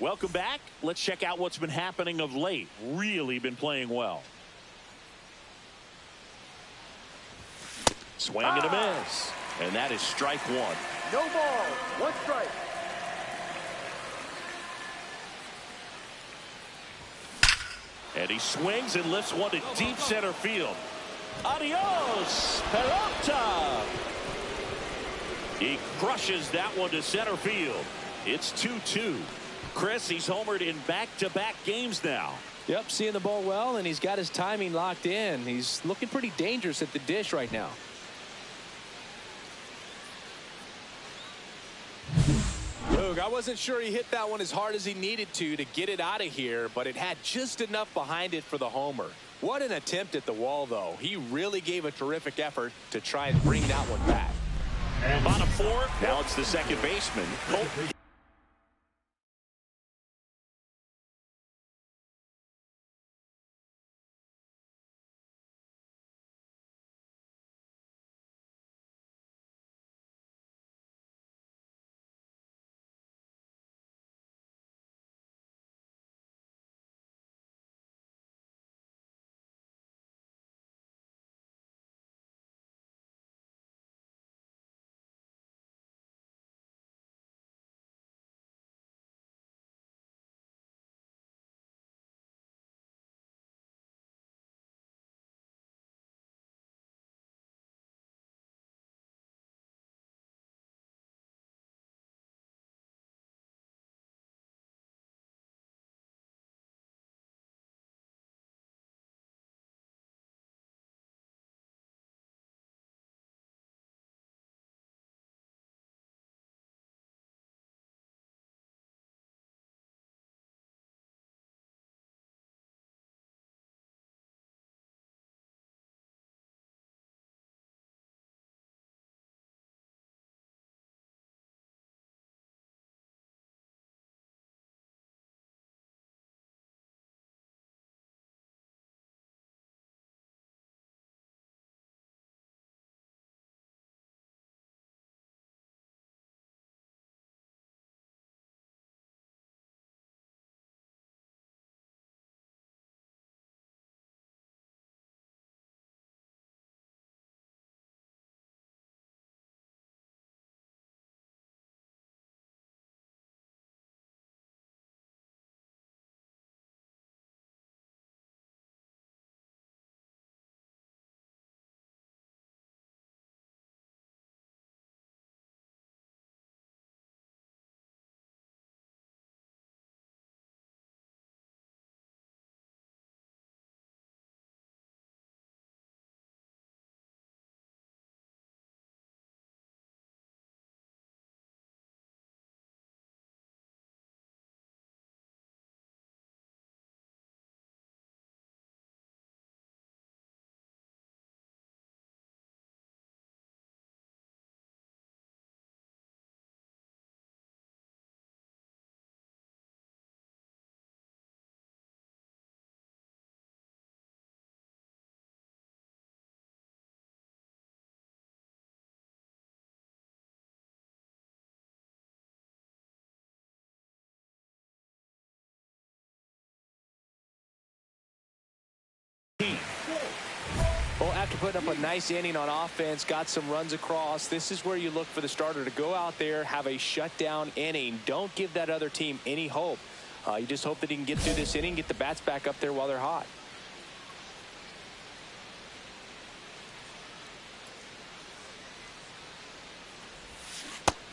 Welcome back. Let's check out what's been happening of late. Really been playing well. Swing and a miss. And that is strike 1. No ball. 1 strike. And he swings and lifts one to deep center field. Adios, Peralta. He crushes that one to center field. It's 2-2. Chris, he's homered in back-to-back games now. Yep, seeing the ball well, and he's got his timing locked in. He's looking pretty dangerous at the dish right now. Look, I wasn't sure he hit that one as hard as he needed to get it out of here, but it had just enough behind it for the homer. What an attempt at the wall, though. He really gave a terrific effort to try and bring that one back. Bottom 4. Now it's the second baseman, Colt. Well, after putting up a nice inning on offense, got some runs across, this is where you look for the starter to go out there, have a shutdown inning. Don't give that other team any hope. You just hope that he can get through this inning, get the bats back up there while they're hot.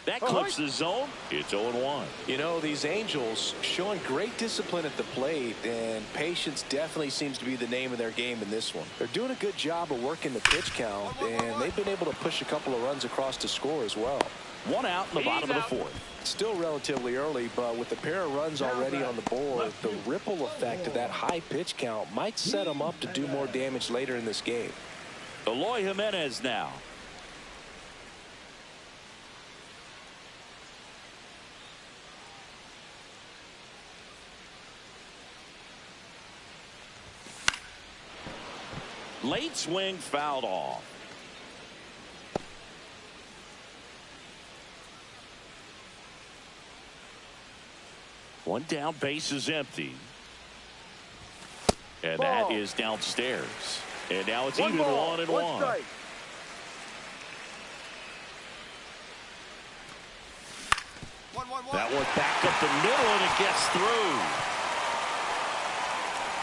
That clips the zone. It's 0-1. You know, these Angels showing great discipline at the plate, and patience definitely seems to be the name of their game in this one. They're doing a good job of working the pitch count, and they've been able to push a couple of runs across to score as well. 1 out in the bottom of the 4th. Still relatively early, but with a pair of runs already on the board, the ripple effect of that high pitch count might set them up to do more damage later in this game. Eloy Jimenez now. Late swing fouled off. One down, base is empty. And Ball. that is downstairs. And now it's One even ball, 1-1. strike. That one back up the middle, and it gets through.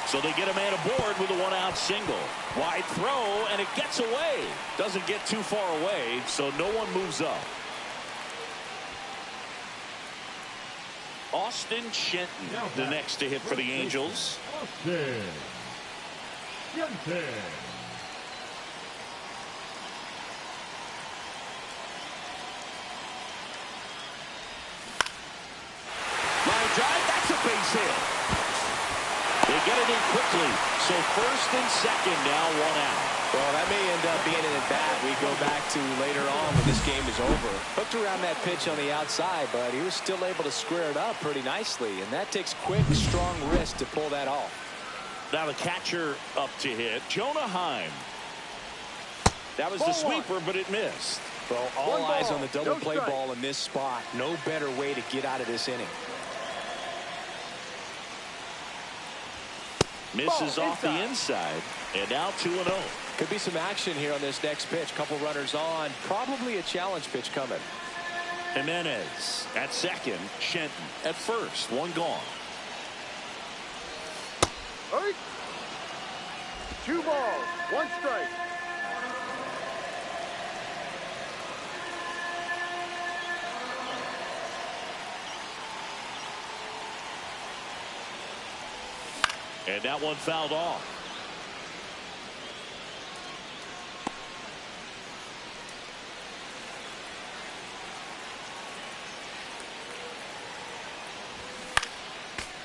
So they get a man aboard with a one-out single. Wide throw, and it gets away. Doesn't get too far away, so no one moves up. Austin Shenton, the next to hit for the Angels. Austin Shenton. Line drive, that's a base hit. They get it in quickly. So first and second now, one out. Well, that may end up being an at-bat we go back to later on when this game is over. Hooked around that pitch on the outside, but he was still able to square it up pretty nicely, and that takes quick, strong wrist to pull that off. Now the catcher up to hit, Jonah Heim. That was the sweeper, but it missed. Well, all One eyes ball, on the double no play strike. ball in this spot. No better way to get out of this inning. Misses Ball off the inside, and now 2-0. Could be some action here on this next pitch. Couple runners on. Probably a challenge pitch coming. Jimenez at second, Shenton at first, one gone. All right. 2 balls, 1 strike. And that one fouled off.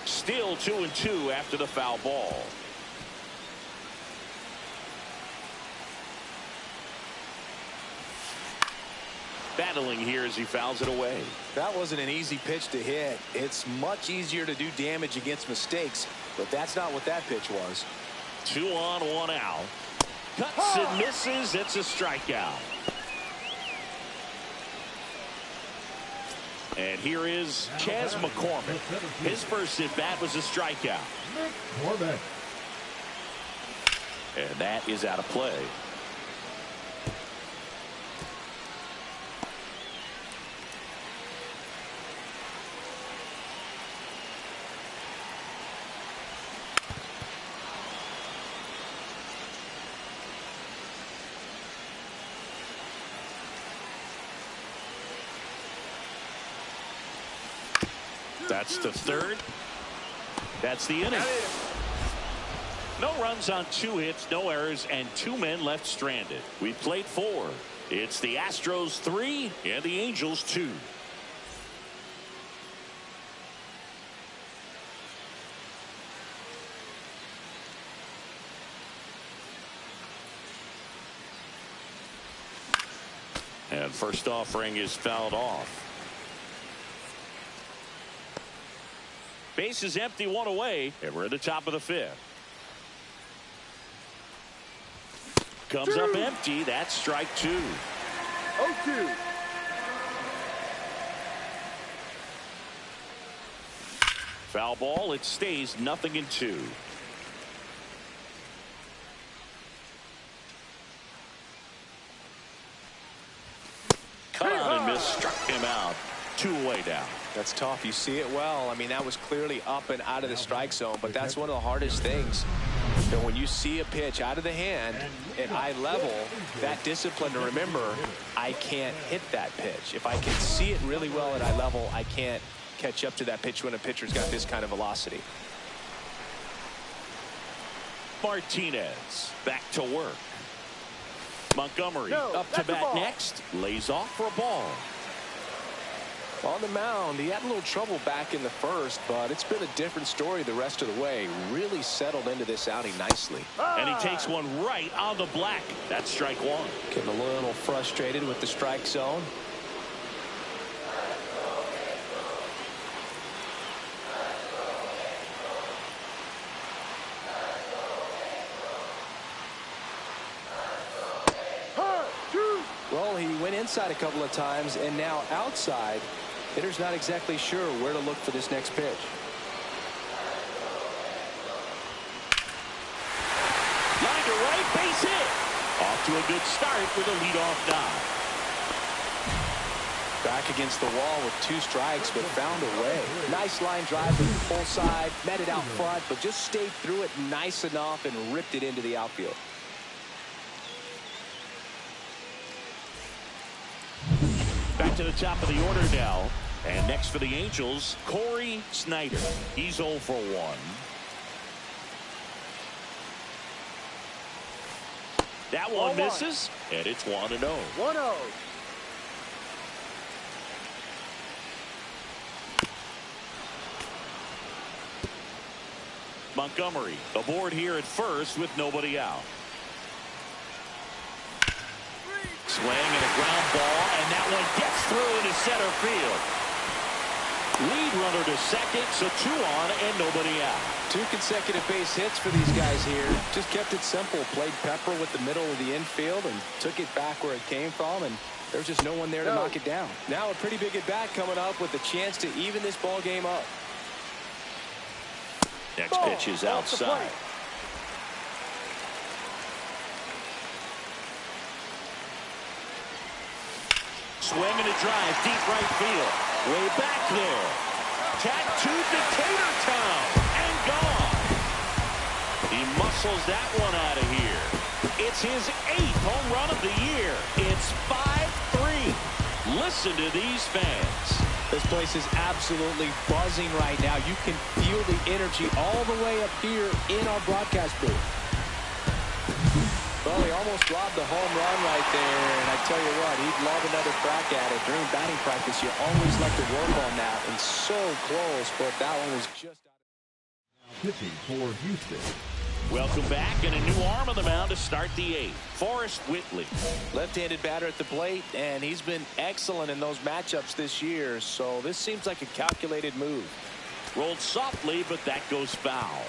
Still 2-2 after the foul ball. Battling here as he fouls it away. That wasn't an easy pitch to hit. It's much easier to do damage against mistakes, but that's not what that pitch was. 2 on, 1 out. Cuts and misses. It's a strikeout. And here is Chas McCormick. His first at bat was a strikeout. McCormick. And that is out of play. That's the third. That's the inning. No runs on 2 hits, no errors, and 2 men left stranded. We played 4. It's the Astros 3 and the Angels 2. And first offering is fouled off. Base is empty, 1 away, and we're at the top of the 5th. Comes up empty. That's strike 2. 0-2. Foul ball. It stays 0-2. Cut on and miss. Struck him out. 2 away now. That's tough. You see it well. I mean, that was clearly up and out of the strike zone, but that's one of the hardest things. You know, when you see a pitch out of the hand at eye level, that discipline to remember, I can't hit that pitch. If I can see it really well at eye level, I can't catch up to that pitch when a pitcher's got this kind of velocity. Martinez back to work. Montgomery No, up to that's a bat ball. next. Lays off for a ball. On the mound, he had a little trouble back in the first, but it's been a different story the rest of the way. Really settled into this outing nicely. And he takes one right on the black. That's strike 1. Getting a little frustrated with the strike zone. Well, he went inside a couple of times, and now outside. Hitter's not exactly sure where to look for this next pitch. Base hit. Off to a good start with a leadoff dive. Back against the wall with 2 strikes, but found a way. Nice line drive from the full side, met it out front, but just stayed through it nice enough and ripped it into the outfield. Back to the top of the order now. And next for the Angels, Corey Snyder. He's 0 for 1. That one misses, and it's 1-0. 1-0. Montgomery aboard here at first with nobody out. Swing and a ground ball, and that one gets through into center field. Lead runner to second, so 2 on and nobody out. 2 consecutive base hits for these guys here. Just kept it simple. Played pepper with the middle of the infield and took it back where it came from, and there's just no one there to knock it down. Now a pretty big at bat coming up with a chance to even this ball game up. Next pitch is outside. Swing and a drive, deep right field. Way back there. Tattooed to Tater Town and gone. He muscles that one out of here. It's his 8th home run of the year. It's 5-3. Listen to these fans. This place is absolutely buzzing right now. You can feel the energy all the way up here in our broadcast booth. Well, he almost robbed the home run right there, and I tell you what, he'd love another crack at it. During batting practice, you always like to work on that, and so close, but that one was just out of... Pitching for Houston. Welcome back, and a new arm on the mound to start the 8th. Forrest Whitley. Left-handed batter at the plate, and he's been excellent in those matchups this year, so this seems like a calculated move. Rolled softly, but that goes foul.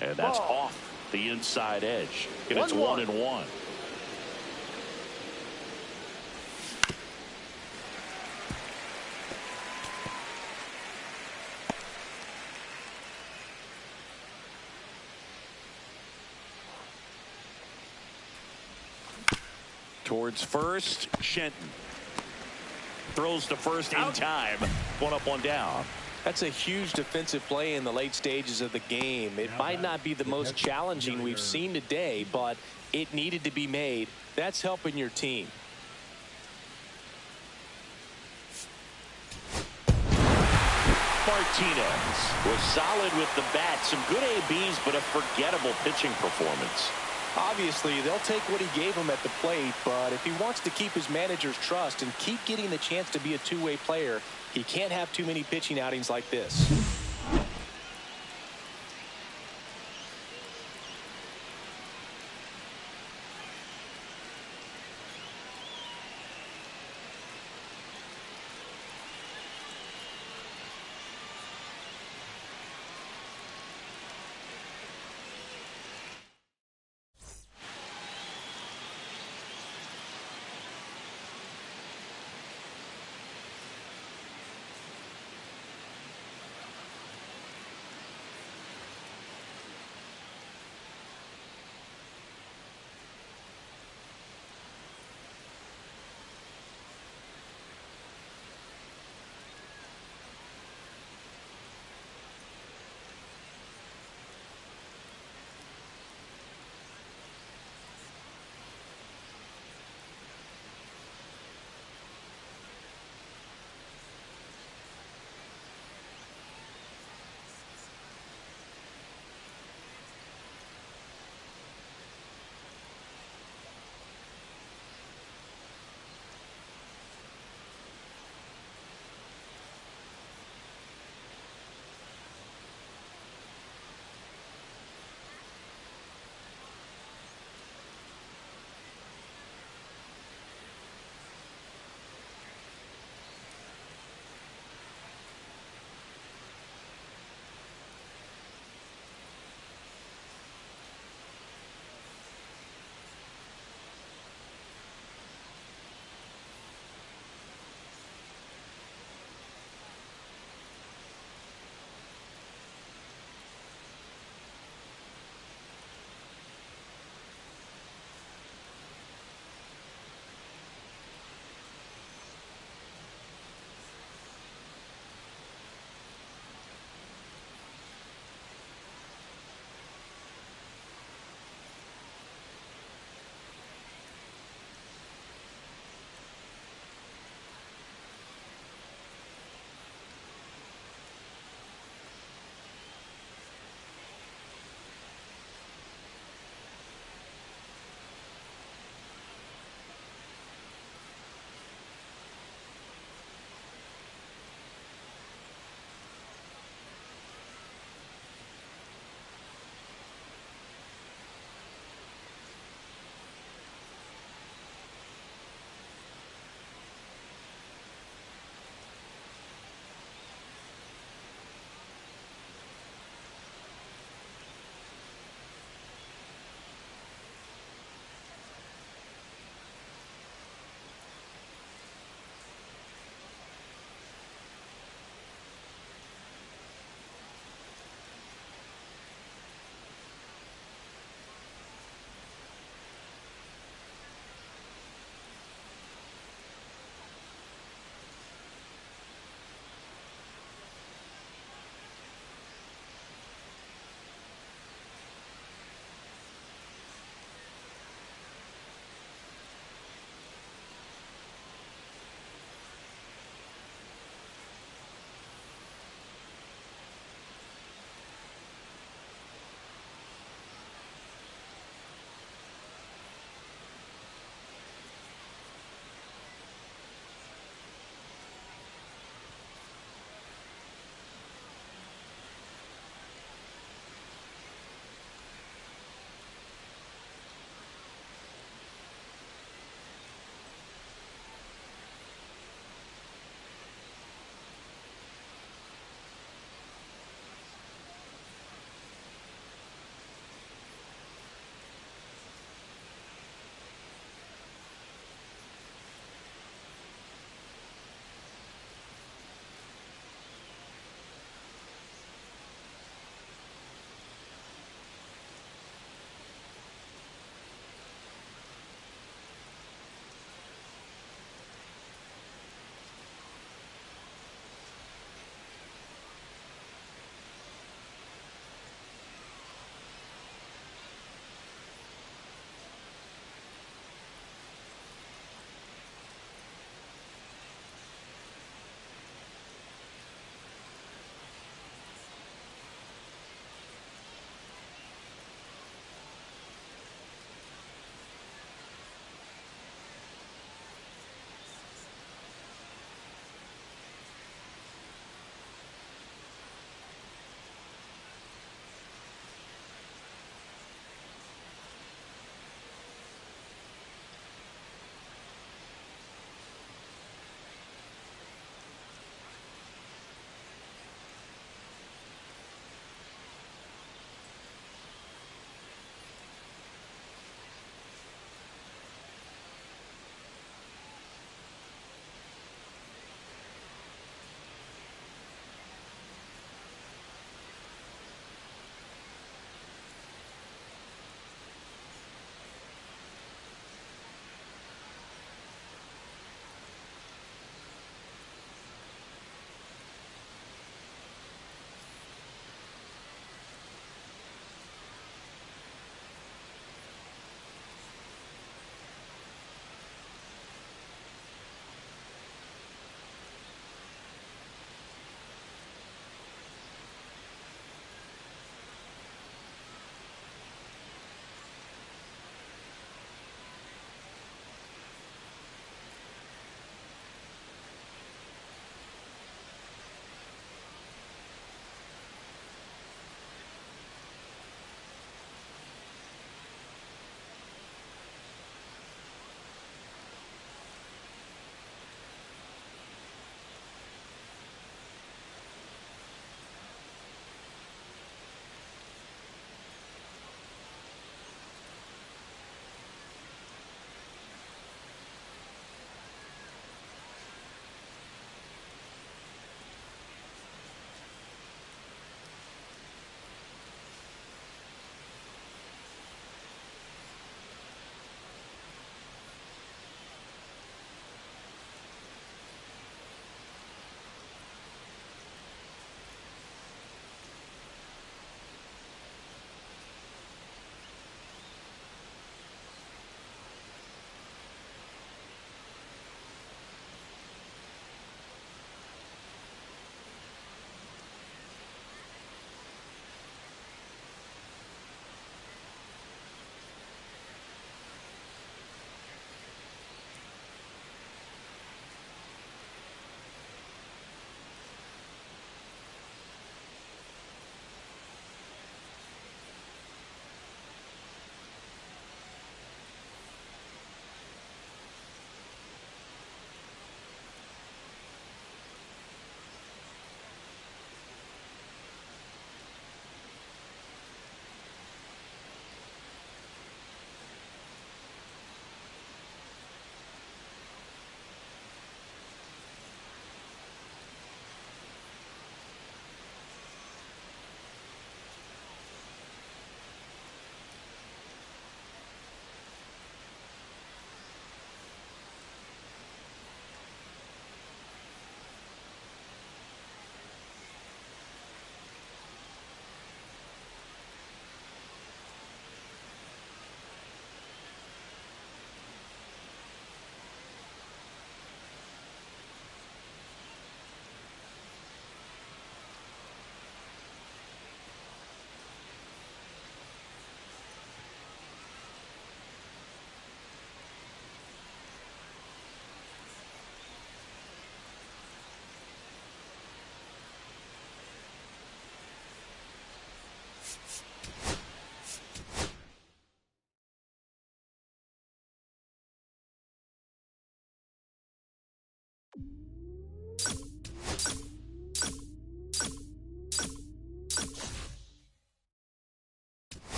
And that's off the inside edge. And it's 1-1. Towards first, Shenton. Throws to first in time. 1 up, 1 down. That's a huge defensive play in the late stages of the game. It might not be the most challenging we've seen today, but it needed to be made. That's helping your team. Martinez was solid with the bat. Some good ABs, but a forgettable pitching performance. Obviously, they'll take what he gave him at the plate, but if he wants to keep his manager's trust and keep getting the chance to be a two-way player, he can't have too many pitching outings like this.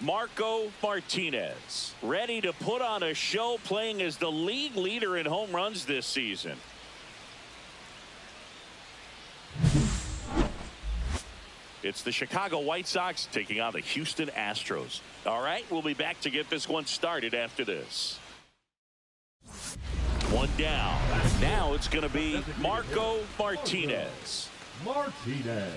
Marco Martinez, ready to put on a show, playing as the league leader in home runs this season. It's the Chicago White Sox taking on the Houston Astros. All right, we'll be back to get this one started after this. One down. Now it's going to be Marco Martinez. Martinez.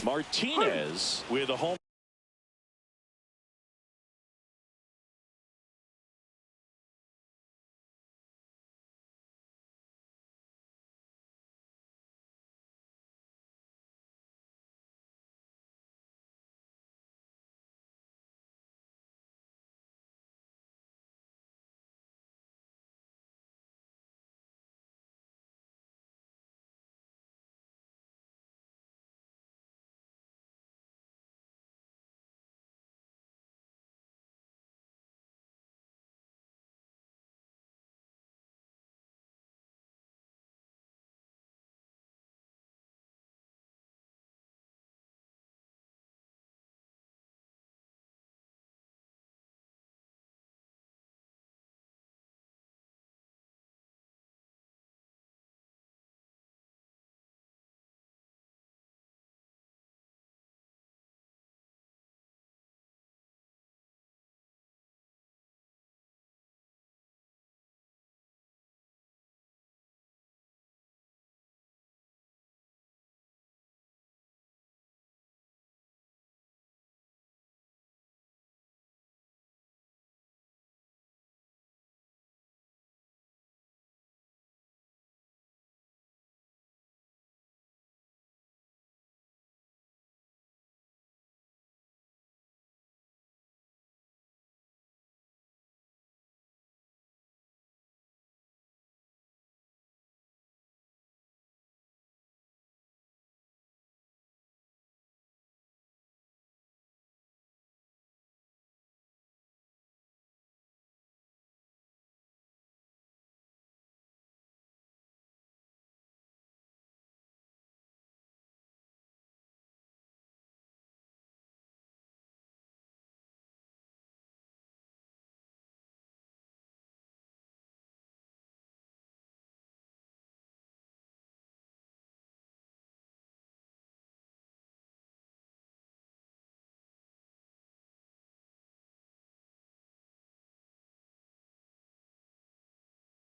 Martinez with a home.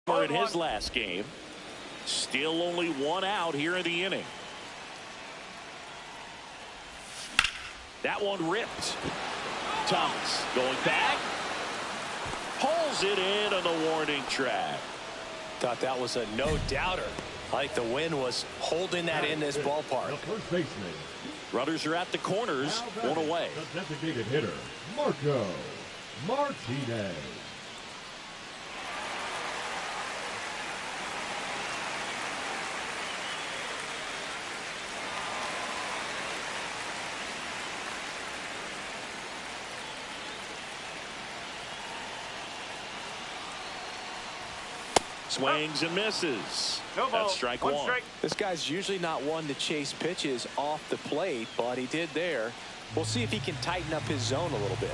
In his last game. Still only one out here in the inning. That one ripped. Thomas going back. Pulls it in on the warning track. Thought that was a no-doubter. Like the wind was holding that in this ballpark. The first baseman. Runners are at the corners. One away. The designated hitter, Marco Martinez. Swings and misses. That's strike one. This guy's usually not one to chase pitches off the plate, but he did there. We'll see if he can tighten up his zone a little bit.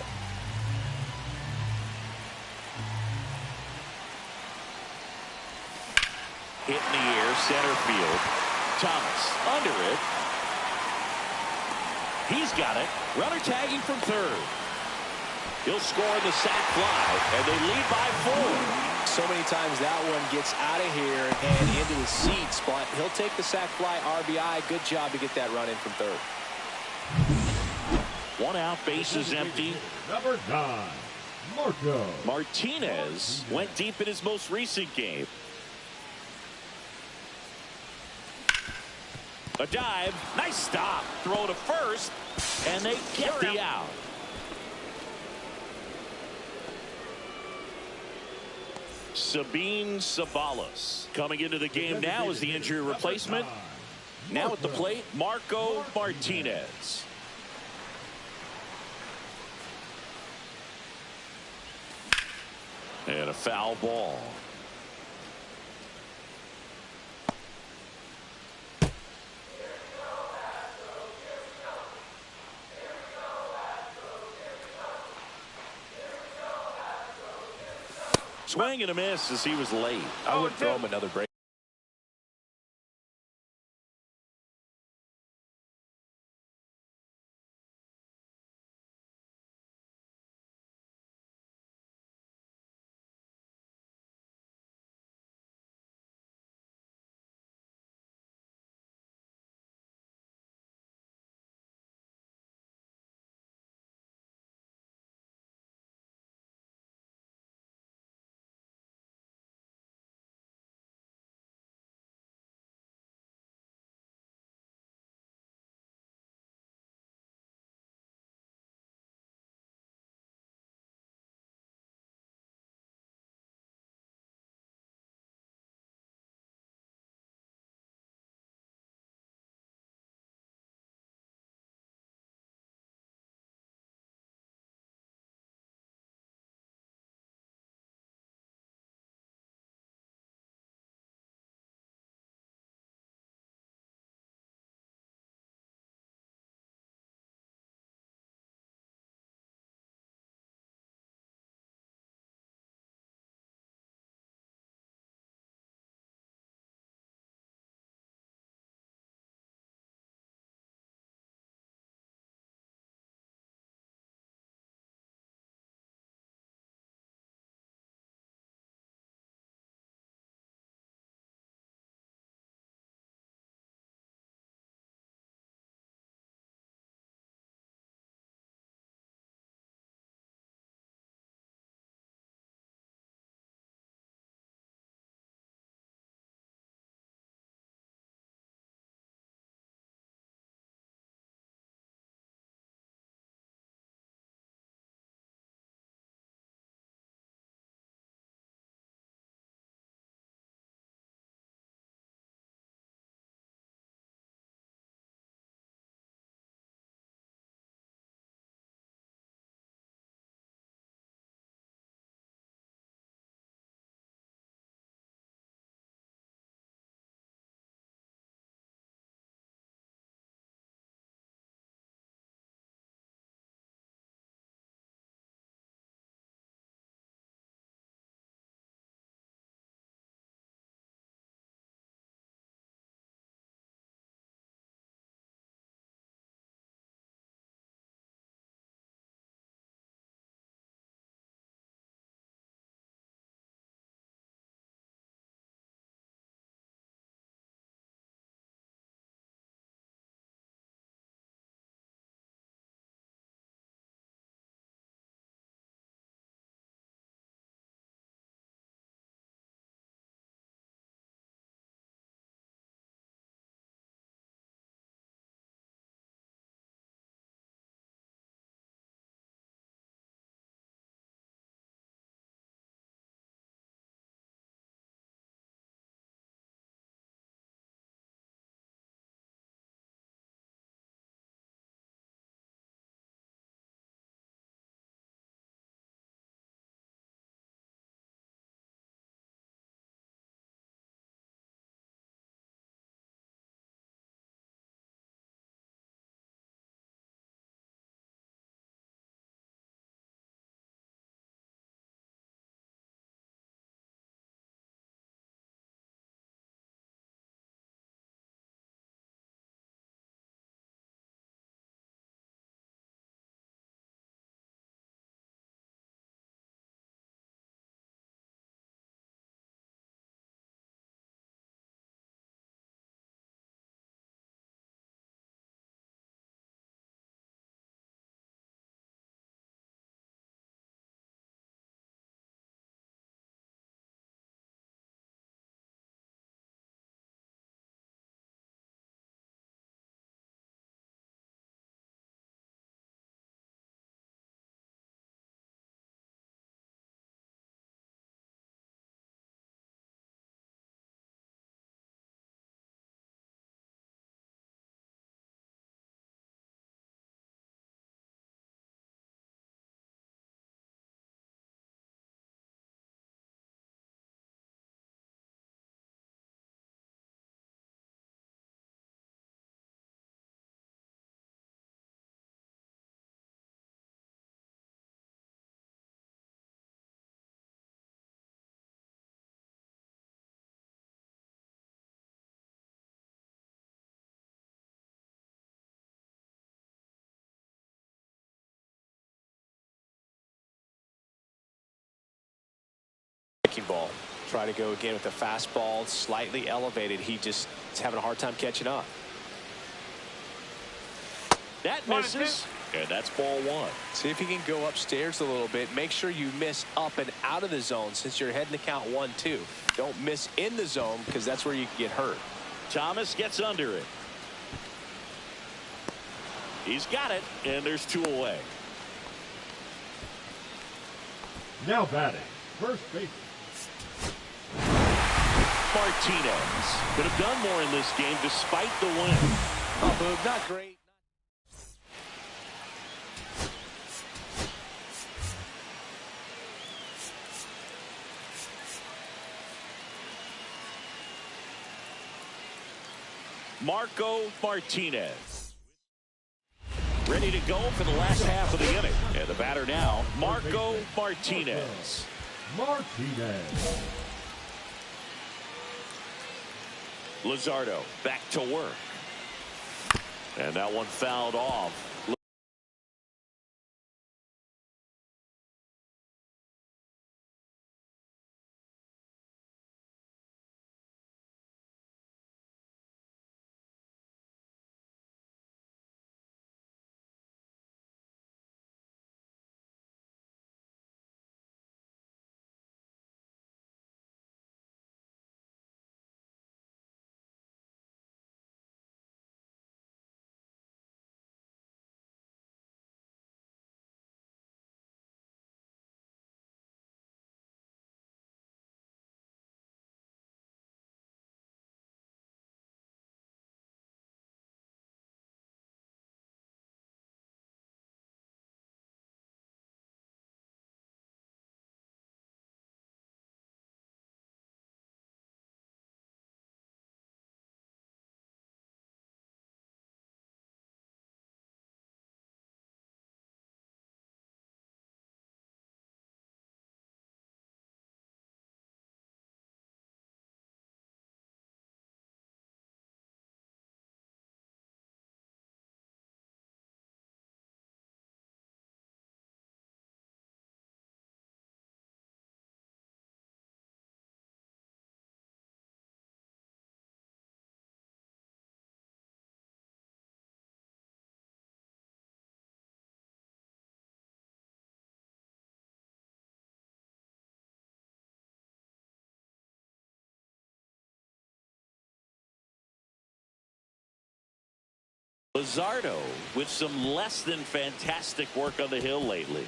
Hit in the air, center field. Thomas under it. He's got it. Runner tagging from third. He'll score the sac fly, and they lead by 4. So many times that one gets out of here and into the seats, but he'll take the sac fly RBI. Good job to get that run in from third. 1 out, base is empty. Number 9, Marco Martinez went deep in his most recent game. A dive, nice stop, throw to first, and they get the out. Sabine Sabalos coming into the game now as the injury replacement. Now at the plate, Marco Martinez. And a foul ball. Swing and a miss as he was late. I would throw him another break. breaking ball. Try to go again with the fastball slightly elevated. He just is having a hard time catching up. That misses, and that's ball one. See if you can go upstairs a little bit. Make sure you miss up and out of the zone since you're heading to count 1-2. Don't miss in the zone because that's where you can get hurt. Thomas gets under it. He's got it, and there's 2 away. Now batting, first base. Martinez could have done more in this game despite the win. Oh, Boog, not great. Marco Martinez ready to go for the last half of the inning. And the batter now, Marco Martinez. Martinez. Luzardo back to work. And that one fouled off. Luzardo with some less than fantastic work on the hill lately.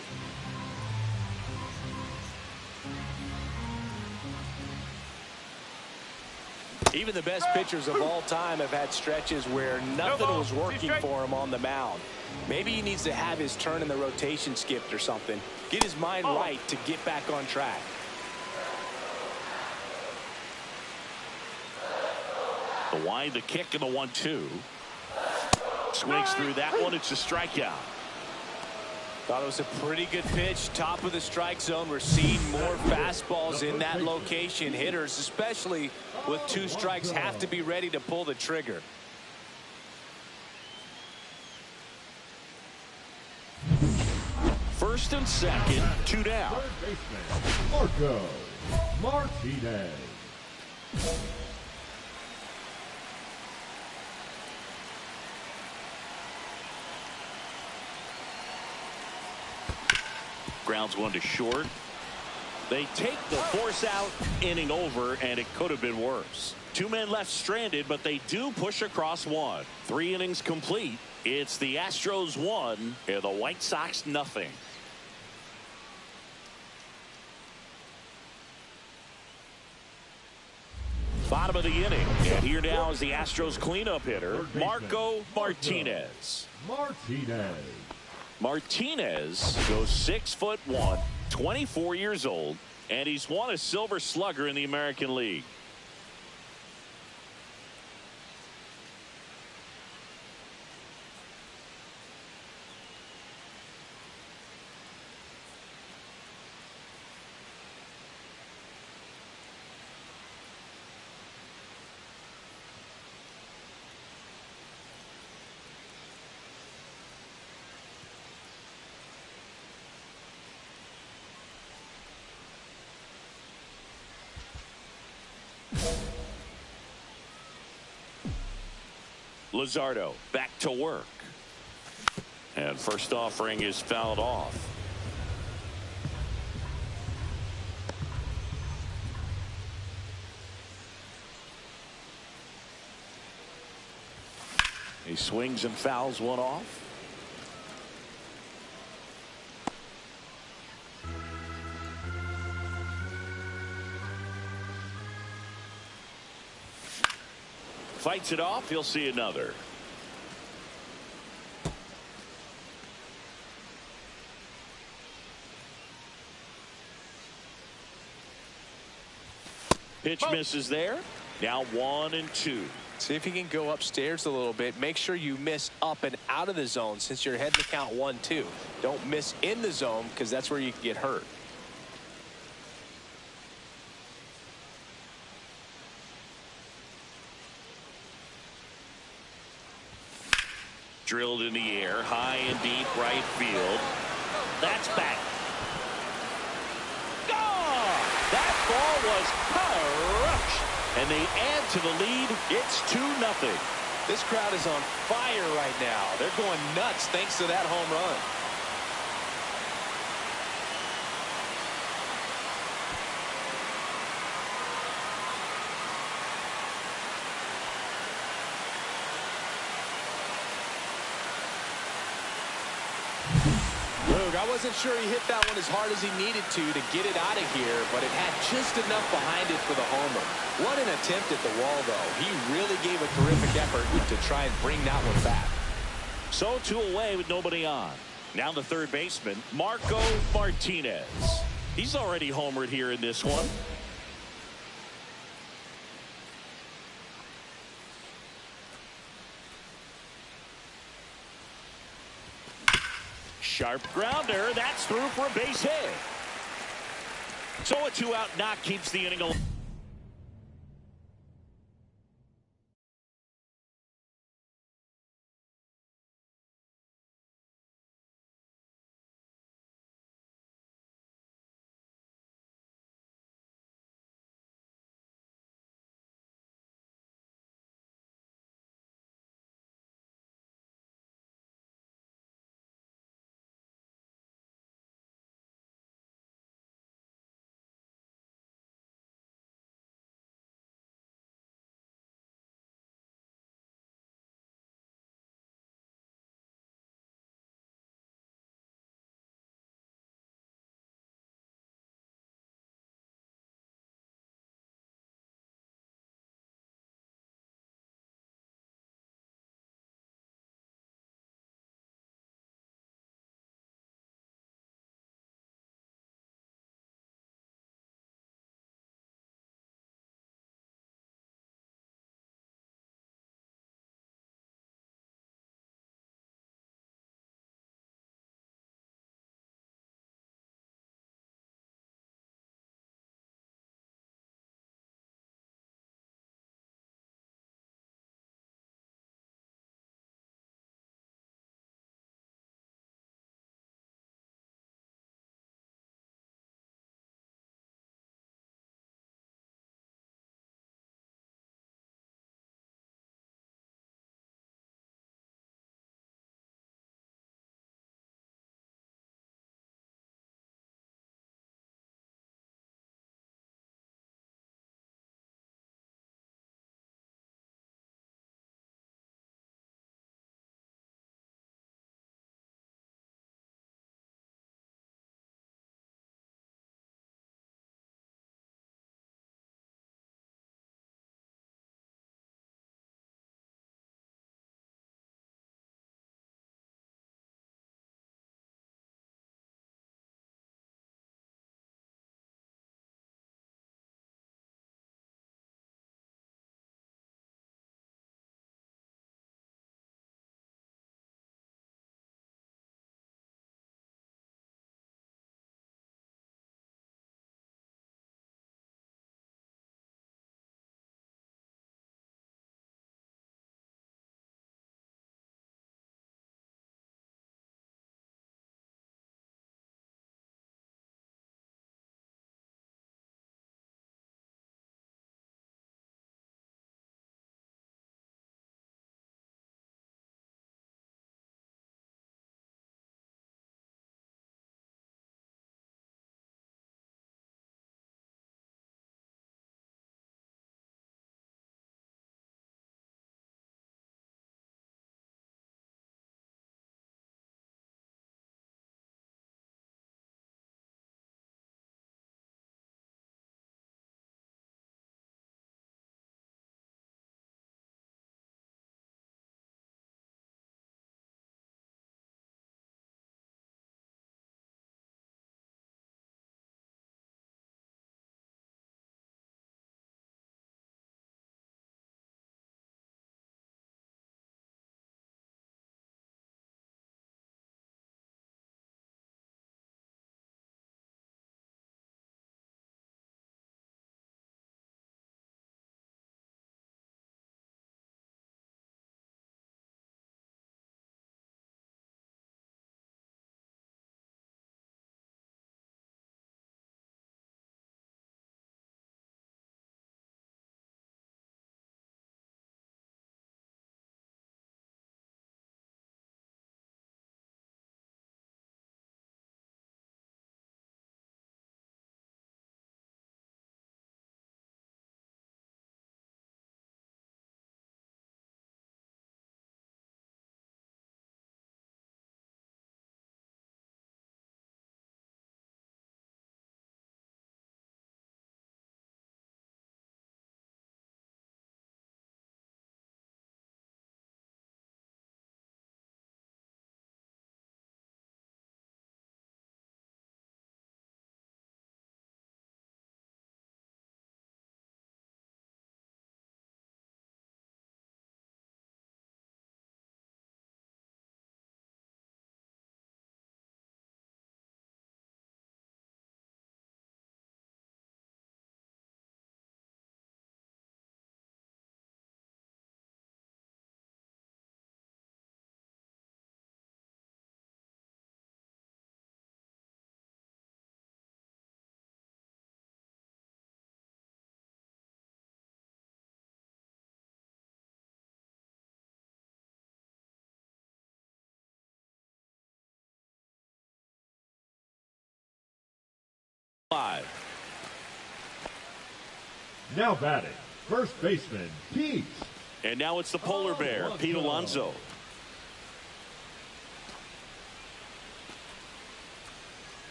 Even the best pitchers of all time have had stretches where nothing was working for him on the mound. Maybe he needs to have his turn in the rotation skipped or something. Get his mind right to get back on track. The wind, the kick, and the 1-2. Swings through that one. It's a strikeout. Thought it was a pretty good pitch. Top of the strike zone. We're seeing more fastballs in that location. Hitters, especially with 2 strikes, have to be ready to pull the trigger. First and second, 2 down. Third baseman, Marco Martinez. Grounds one to short. They take the force out, inning over, and it could have been worse. 2 men left stranded, but they do push across 1. 3 innings complete. It's the Astros 1 and the White Sox nothing. Bottom of the inning, and here now is the Astros cleanup hitter, Marco Martinez. Martinez goes 6'1", 24 years old, and he's won a Silver Slugger in the American League. Luzardo back to work. And first offering is fouled off. He swings and fouls one off. Fights it off. He'll see another. Pitch misses there. Now 1-2. See if you can go upstairs a little bit. Make sure you miss up and out of the zone since you're heading to count 1-2. Don't miss in the zone because that's where you can get hurt. Drilled in the air, high and deep right field. That's back. Gone! That ball was crushed. And they add to the lead. It's 2-0. This crowd is on fire right now. They're going nuts thanks to that home run. I wasn't sure he hit that one as hard as he needed to get it out of here, but it had just enough behind it for the homer. What an attempt at the wall, though. He really gave a terrific effort to try and bring that one back. So 2 away with nobody on. Now the third baseman, Marco Martinez. He's already homered here in this one. Sharp grounder. That's through for a base hit. So a 2-out knock keeps the inning alive. 5. Now batting, first baseman, Pete. And now it's the polar bear, Pete Alonso.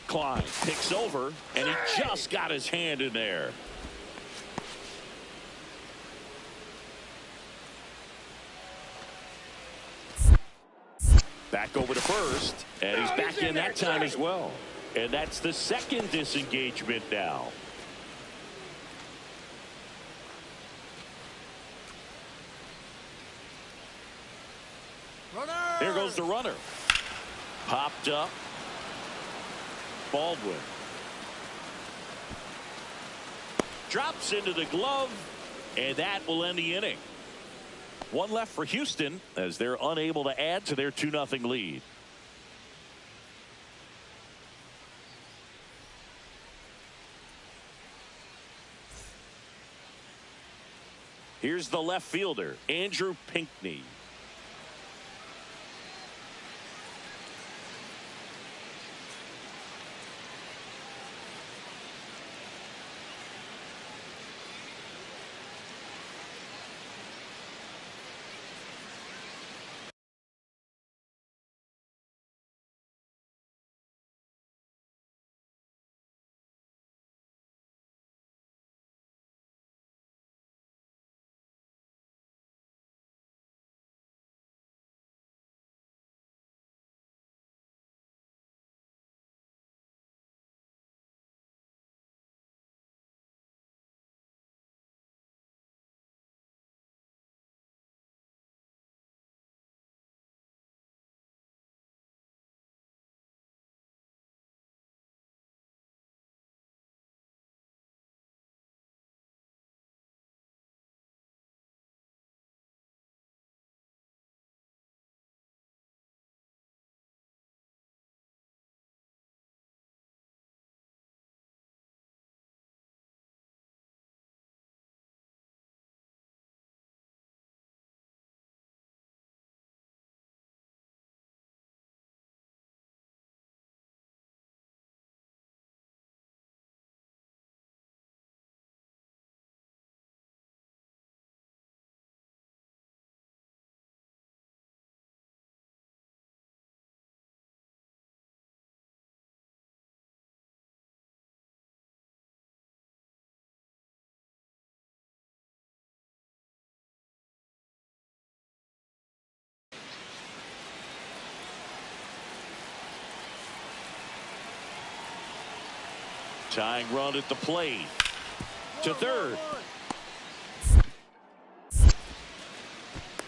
Klein picks over, and he just got his hand in there. Back over to first, and he's back in that time as well. And that's the second disengagement now. Here goes the runner. Popped up. Baldwin. Drops into the glove, and that will end the inning. One left for Houston as they're unable to add to their 2-0 lead. Here's the left fielder, Andrew Pinckney. Tying run at the plate. To third.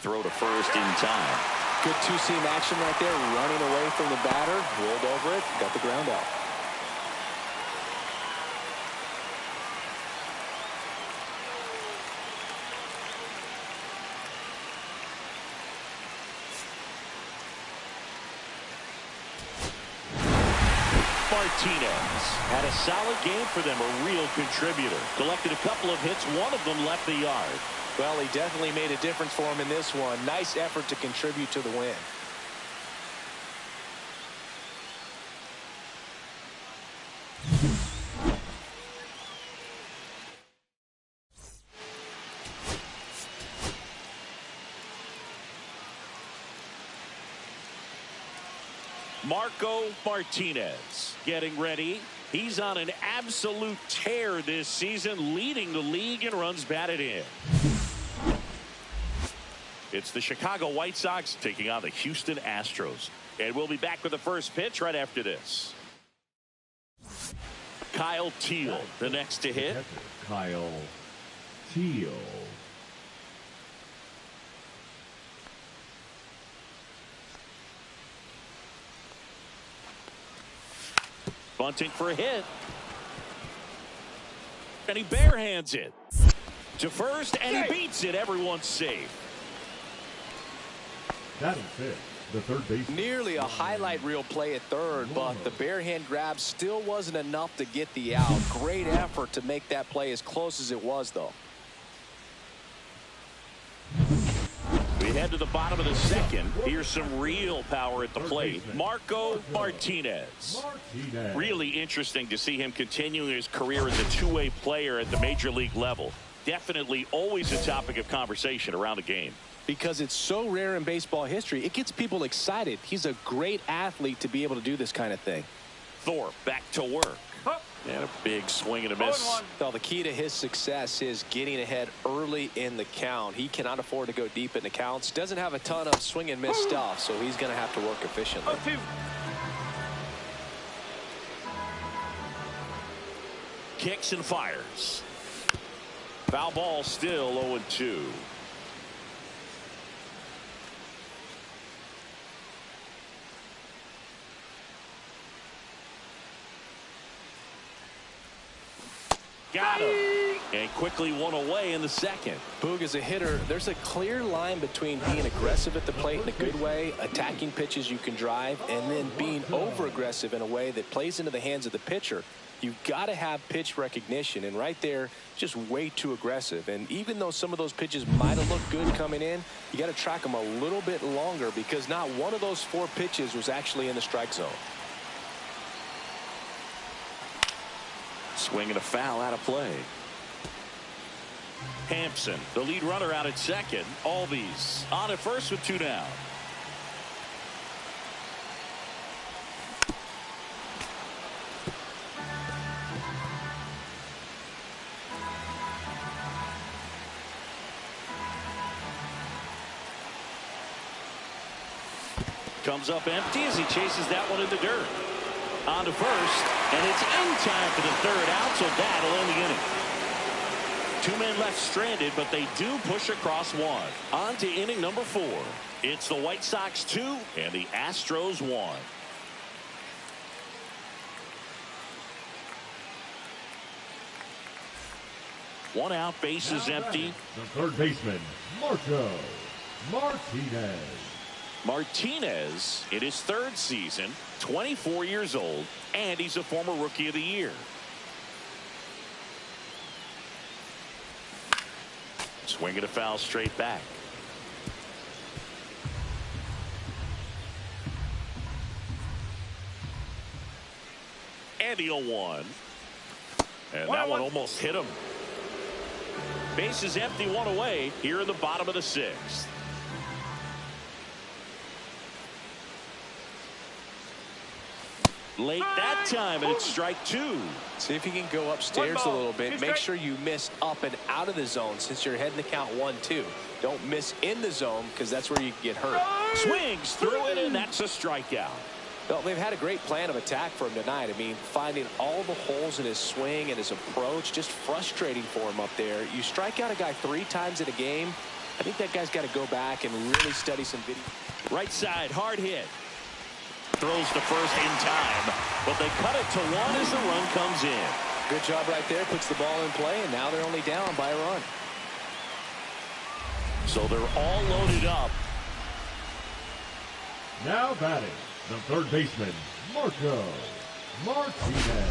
Throw to first in time. Good two-seam action right there, running away from the batter, rolled over it, got the ground out. Martinez had a solid game for them, a real contributor. Collected a couple of hits, one of them left the yard. Well, he definitely made a difference for him in this one. Nice effort to contribute to the win. Marco Martinez getting ready. He's on an absolute tear this season, leading the league in runs batted in. It's the Chicago White Sox taking on the Houston Astros. And we'll be back with the first pitch right after this. Kyle Teal, the next to hit. Kyle Teal. Bunting for a hit. And he barehands it to first, and he beats it. Everyone's safe. That is it. The third base. Nearly a highlight reel play at third, but the bare hand grab still wasn't enough to get the out. Great effort to make that play as close as it was, though. We head to the bottom of the second. Here's some real power at the plate. Marco Martinez. Really interesting to see him continuing his career as a two-way player at the major league level. Definitely always a topic of conversation around the game. Because it's so rare in baseball history, it gets people excited. He's a great athlete to be able to do this kind of thing. Thorpe back to work. And a big swing and a miss. Well, the key to his success is getting ahead early in the count. He cannot afford to go deep in the counts. Doesn't have a ton of swing and miss stuff, so he's going to have to work efficiently. Kicks and fires. Foul ball, still 0-2. Got him. And quickly one away in the second. Boog, as a hitter, there's a clear line between being aggressive at the plate in a good way, attacking pitches you can drive, and then being over-aggressive in a way that plays into the hands of the pitcher. You've got to have pitch recognition, and right there, just way too aggressive. And even though some of those pitches might have looked good coming in, you got to track them a little bit longer because not one of those 4 pitches was actually in the strike zone. Swing and a foul out of play. Hampson, the lead runner, out at second. Albies on at first with 2 down. Comes up empty as he chases that one in the dirt. On to first, and it's in time for the 3rd out, so that'll end the inning. 2 men left stranded, but they do push across 1. On to inning number 4. It's the White Sox 2 and the Astros 1. One out, bases empty. The third baseman, Marco Martinez. Martinez in his 3rd season, 24 years old, and he's a former Rookie of the Year. Swing and a foul straight back. And the 0-1. And that one almost hit him. Bases empty, 1 away here in the bottom of the 6th. Late that time, and it's strike 2. See if you can go upstairs a little bit. Make sure you miss up and out of the zone since you're heading to count 1-2. Don't miss in the zone because that's where you get hurt. Swings through it, and that's a strikeout. Well, they've had a great plan of attack for him tonight. I mean, finding all the holes in his swing and his approach, just frustrating for him up there. You strike out a guy 3 times in a game. I think that guy's got to go back and really study some video. Right side, hard hit. Throws to first in time, but they cut it to 1 as the run comes in. Good job right there. Puts the ball in play, and now they're only down by a run. So they're all loaded up. Now batting, the third baseman, Marco Martinez.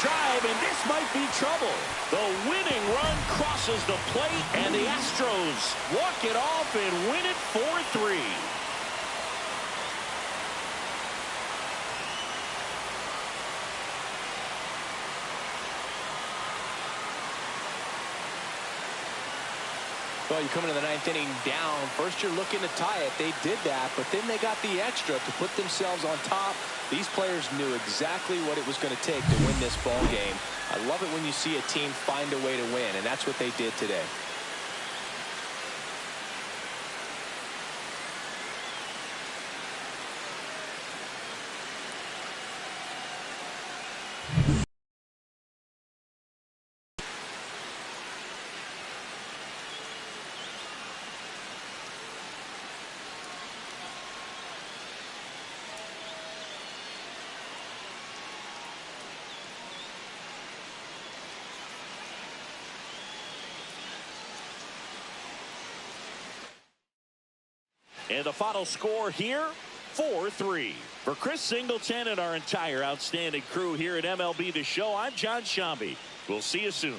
drive, and this might be trouble. The winning run crosses the plate, and the Astros walk it off and win it 4-3. Well, you come into the ninth inning down. First, you're looking to tie it. They did that, but then they got the extra to put themselves on top. These players knew exactly what it was going to take to win this ball game. I love it when you see a team find a way to win, and that's what they did today. And the final score here, 4-3. For Chris Singleton and our entire outstanding crew here at MLB The Show, I'm John Shambi. We'll see you soon.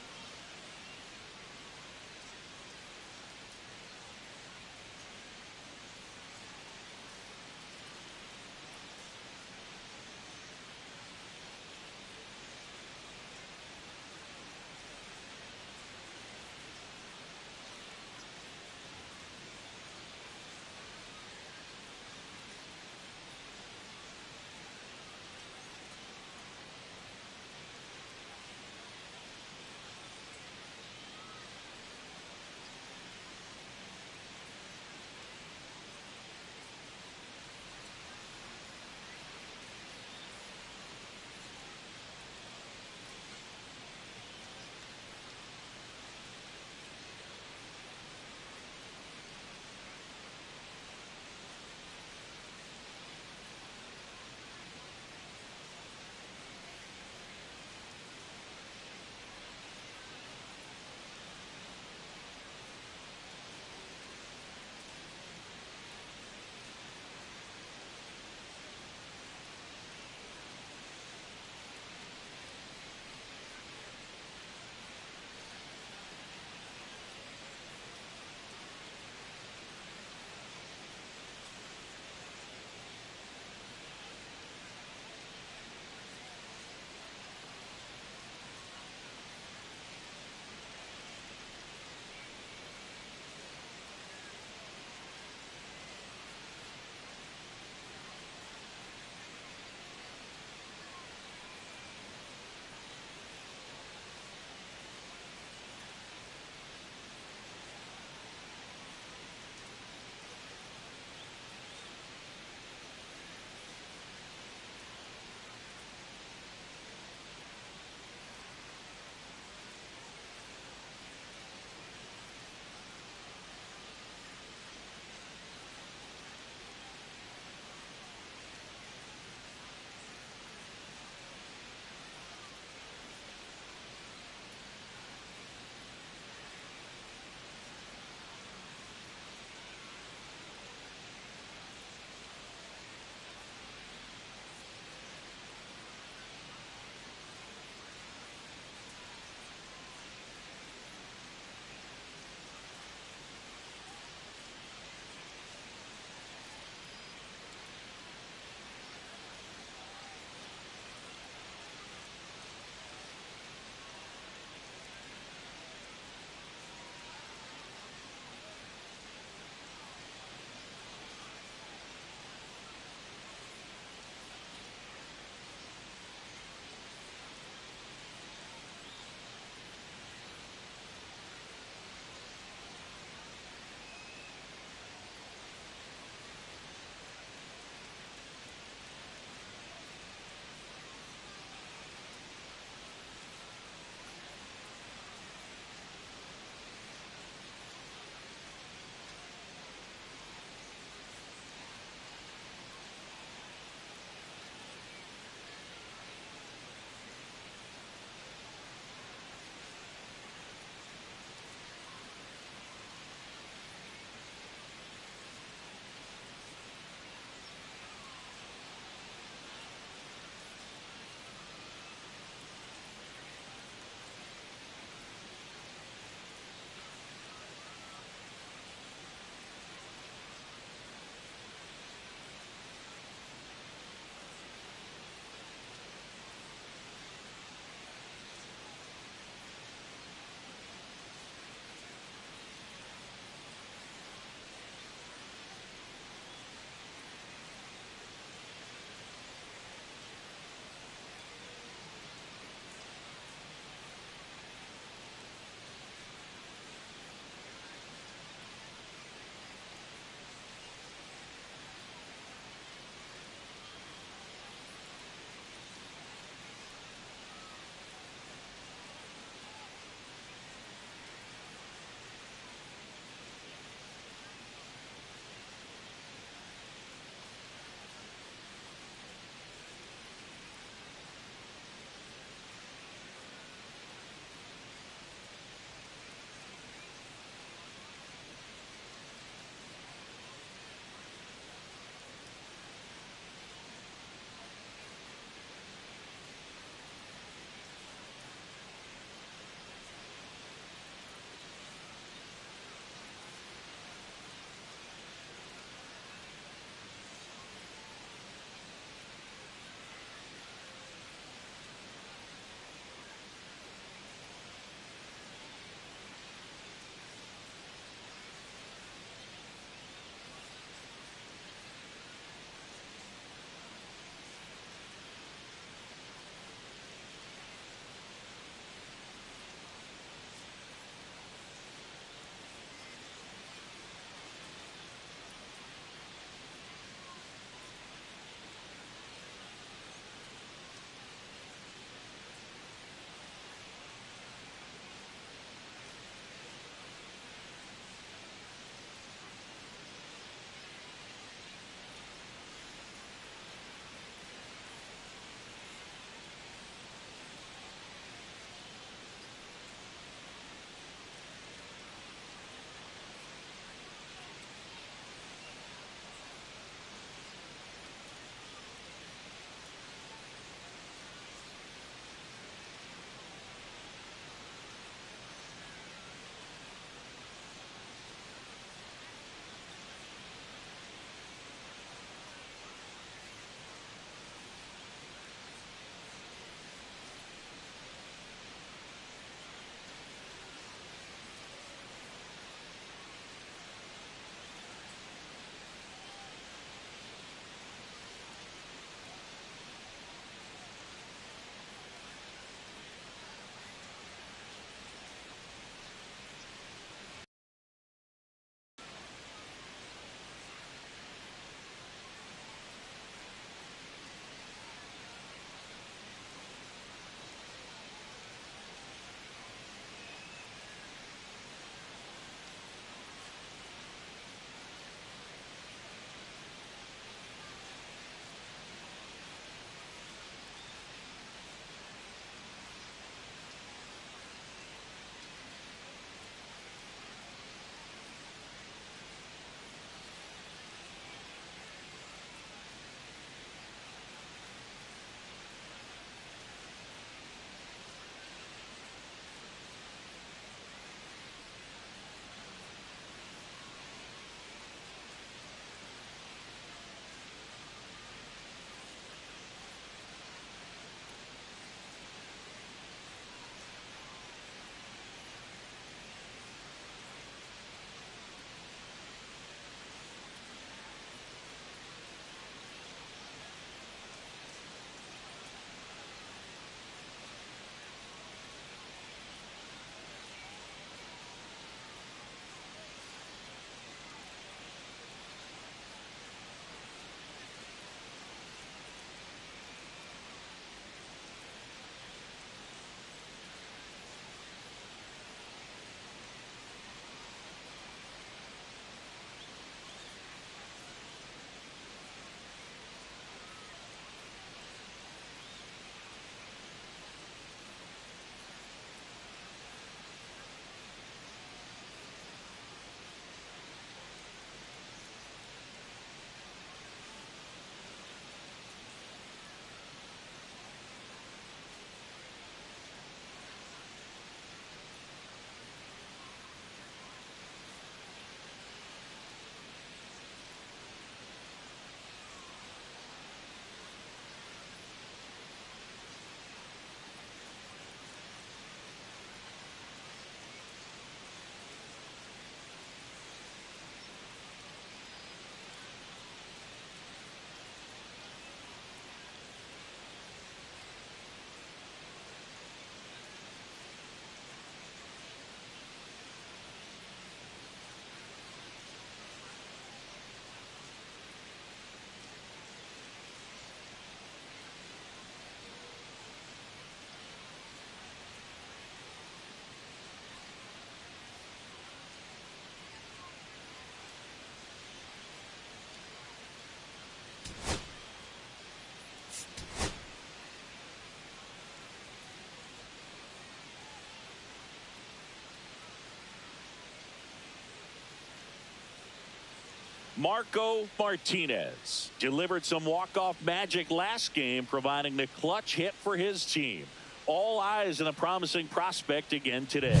Marco Martinez delivered some walk-off magic last game, providing the clutch hit for his team. All eyes on a promising prospect again today.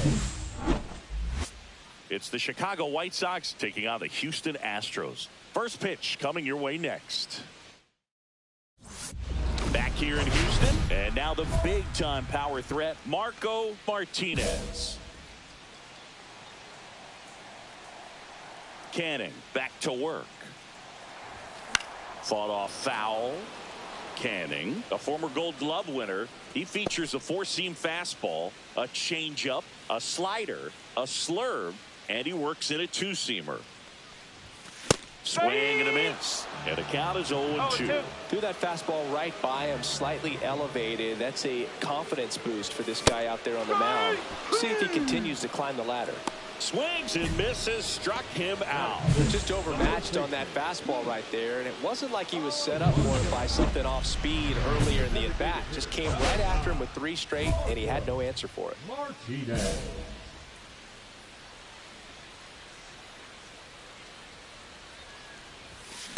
It's the Chicago White Sox taking on the Houston Astros. First pitch coming your way next. Back here in Houston, and now the big-time power threat, Marco Martinez. Canning back to work. Fought off foul. Canning, a former Gold Glove winner, he features a four-seam fastball, a changeup, a slider, a slurve, and he works in a two-seamer. Swing and a miss. And the count is 0-2. Threw that fastball right by him, slightly elevated. That's a confidence boost for this guy out there on the mound. See if he continues to climb the ladder. Swings and misses, struck him out. Just overmatched on that fastball right there, and it wasn't like he was set up for it by something off speed earlier in the at-bat. Just came right after him with 3 straight, and he had no answer for it. Martinez.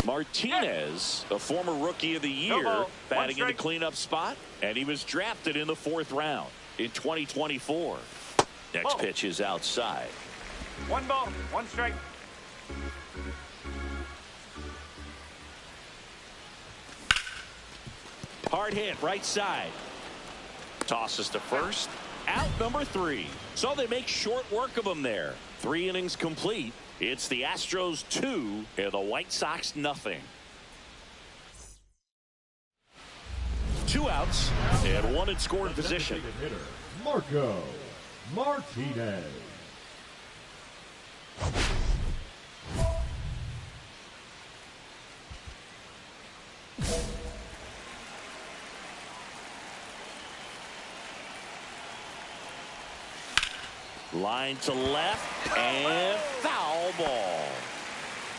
Martinez, a former Rookie of the Year, batting in the cleanup spot, and he was drafted in the 4th round in 2024. Next pitch is outside. 1 ball, 1 strike. Hard hit, right side. Tosses to first. Out number 3. So they make short work of him there. 3 innings complete. It's the Astros 2 and the White Sox nothing. 2 outs and 1 in scoring position. Hitter, Marco Martinez. Line to left and foul ball.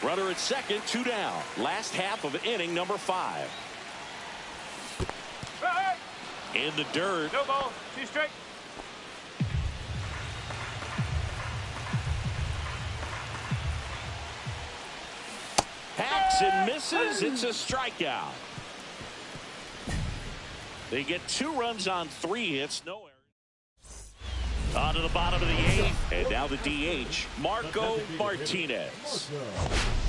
Runner at second, 2 down. Last half of inning number 5. In the dirt. No ball, 2 strike. Hacks and misses. It's a strikeout. They get 2 runs on 3 hits. No errors. On to the bottom of the 8th. And now the DH, Marco Martinez.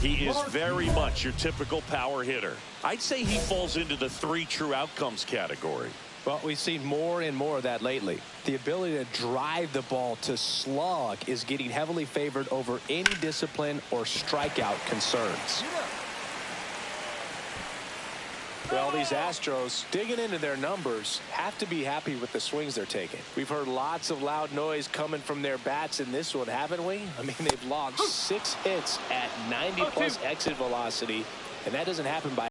He is very much your typical power hitter. I'd say he falls into the 3 true outcomes category. Well, we've seen more and more of that lately. The ability to drive the ball to slug is getting heavily favored over any discipline or strikeout concerns. Well, these Astros, digging into their numbers, have to be happy with the swings they're taking. We've heard lots of loud noise coming from their bats in this one, haven't we? I mean, they've logged 6 hits at 90-plus exit velocity, and that doesn't happen by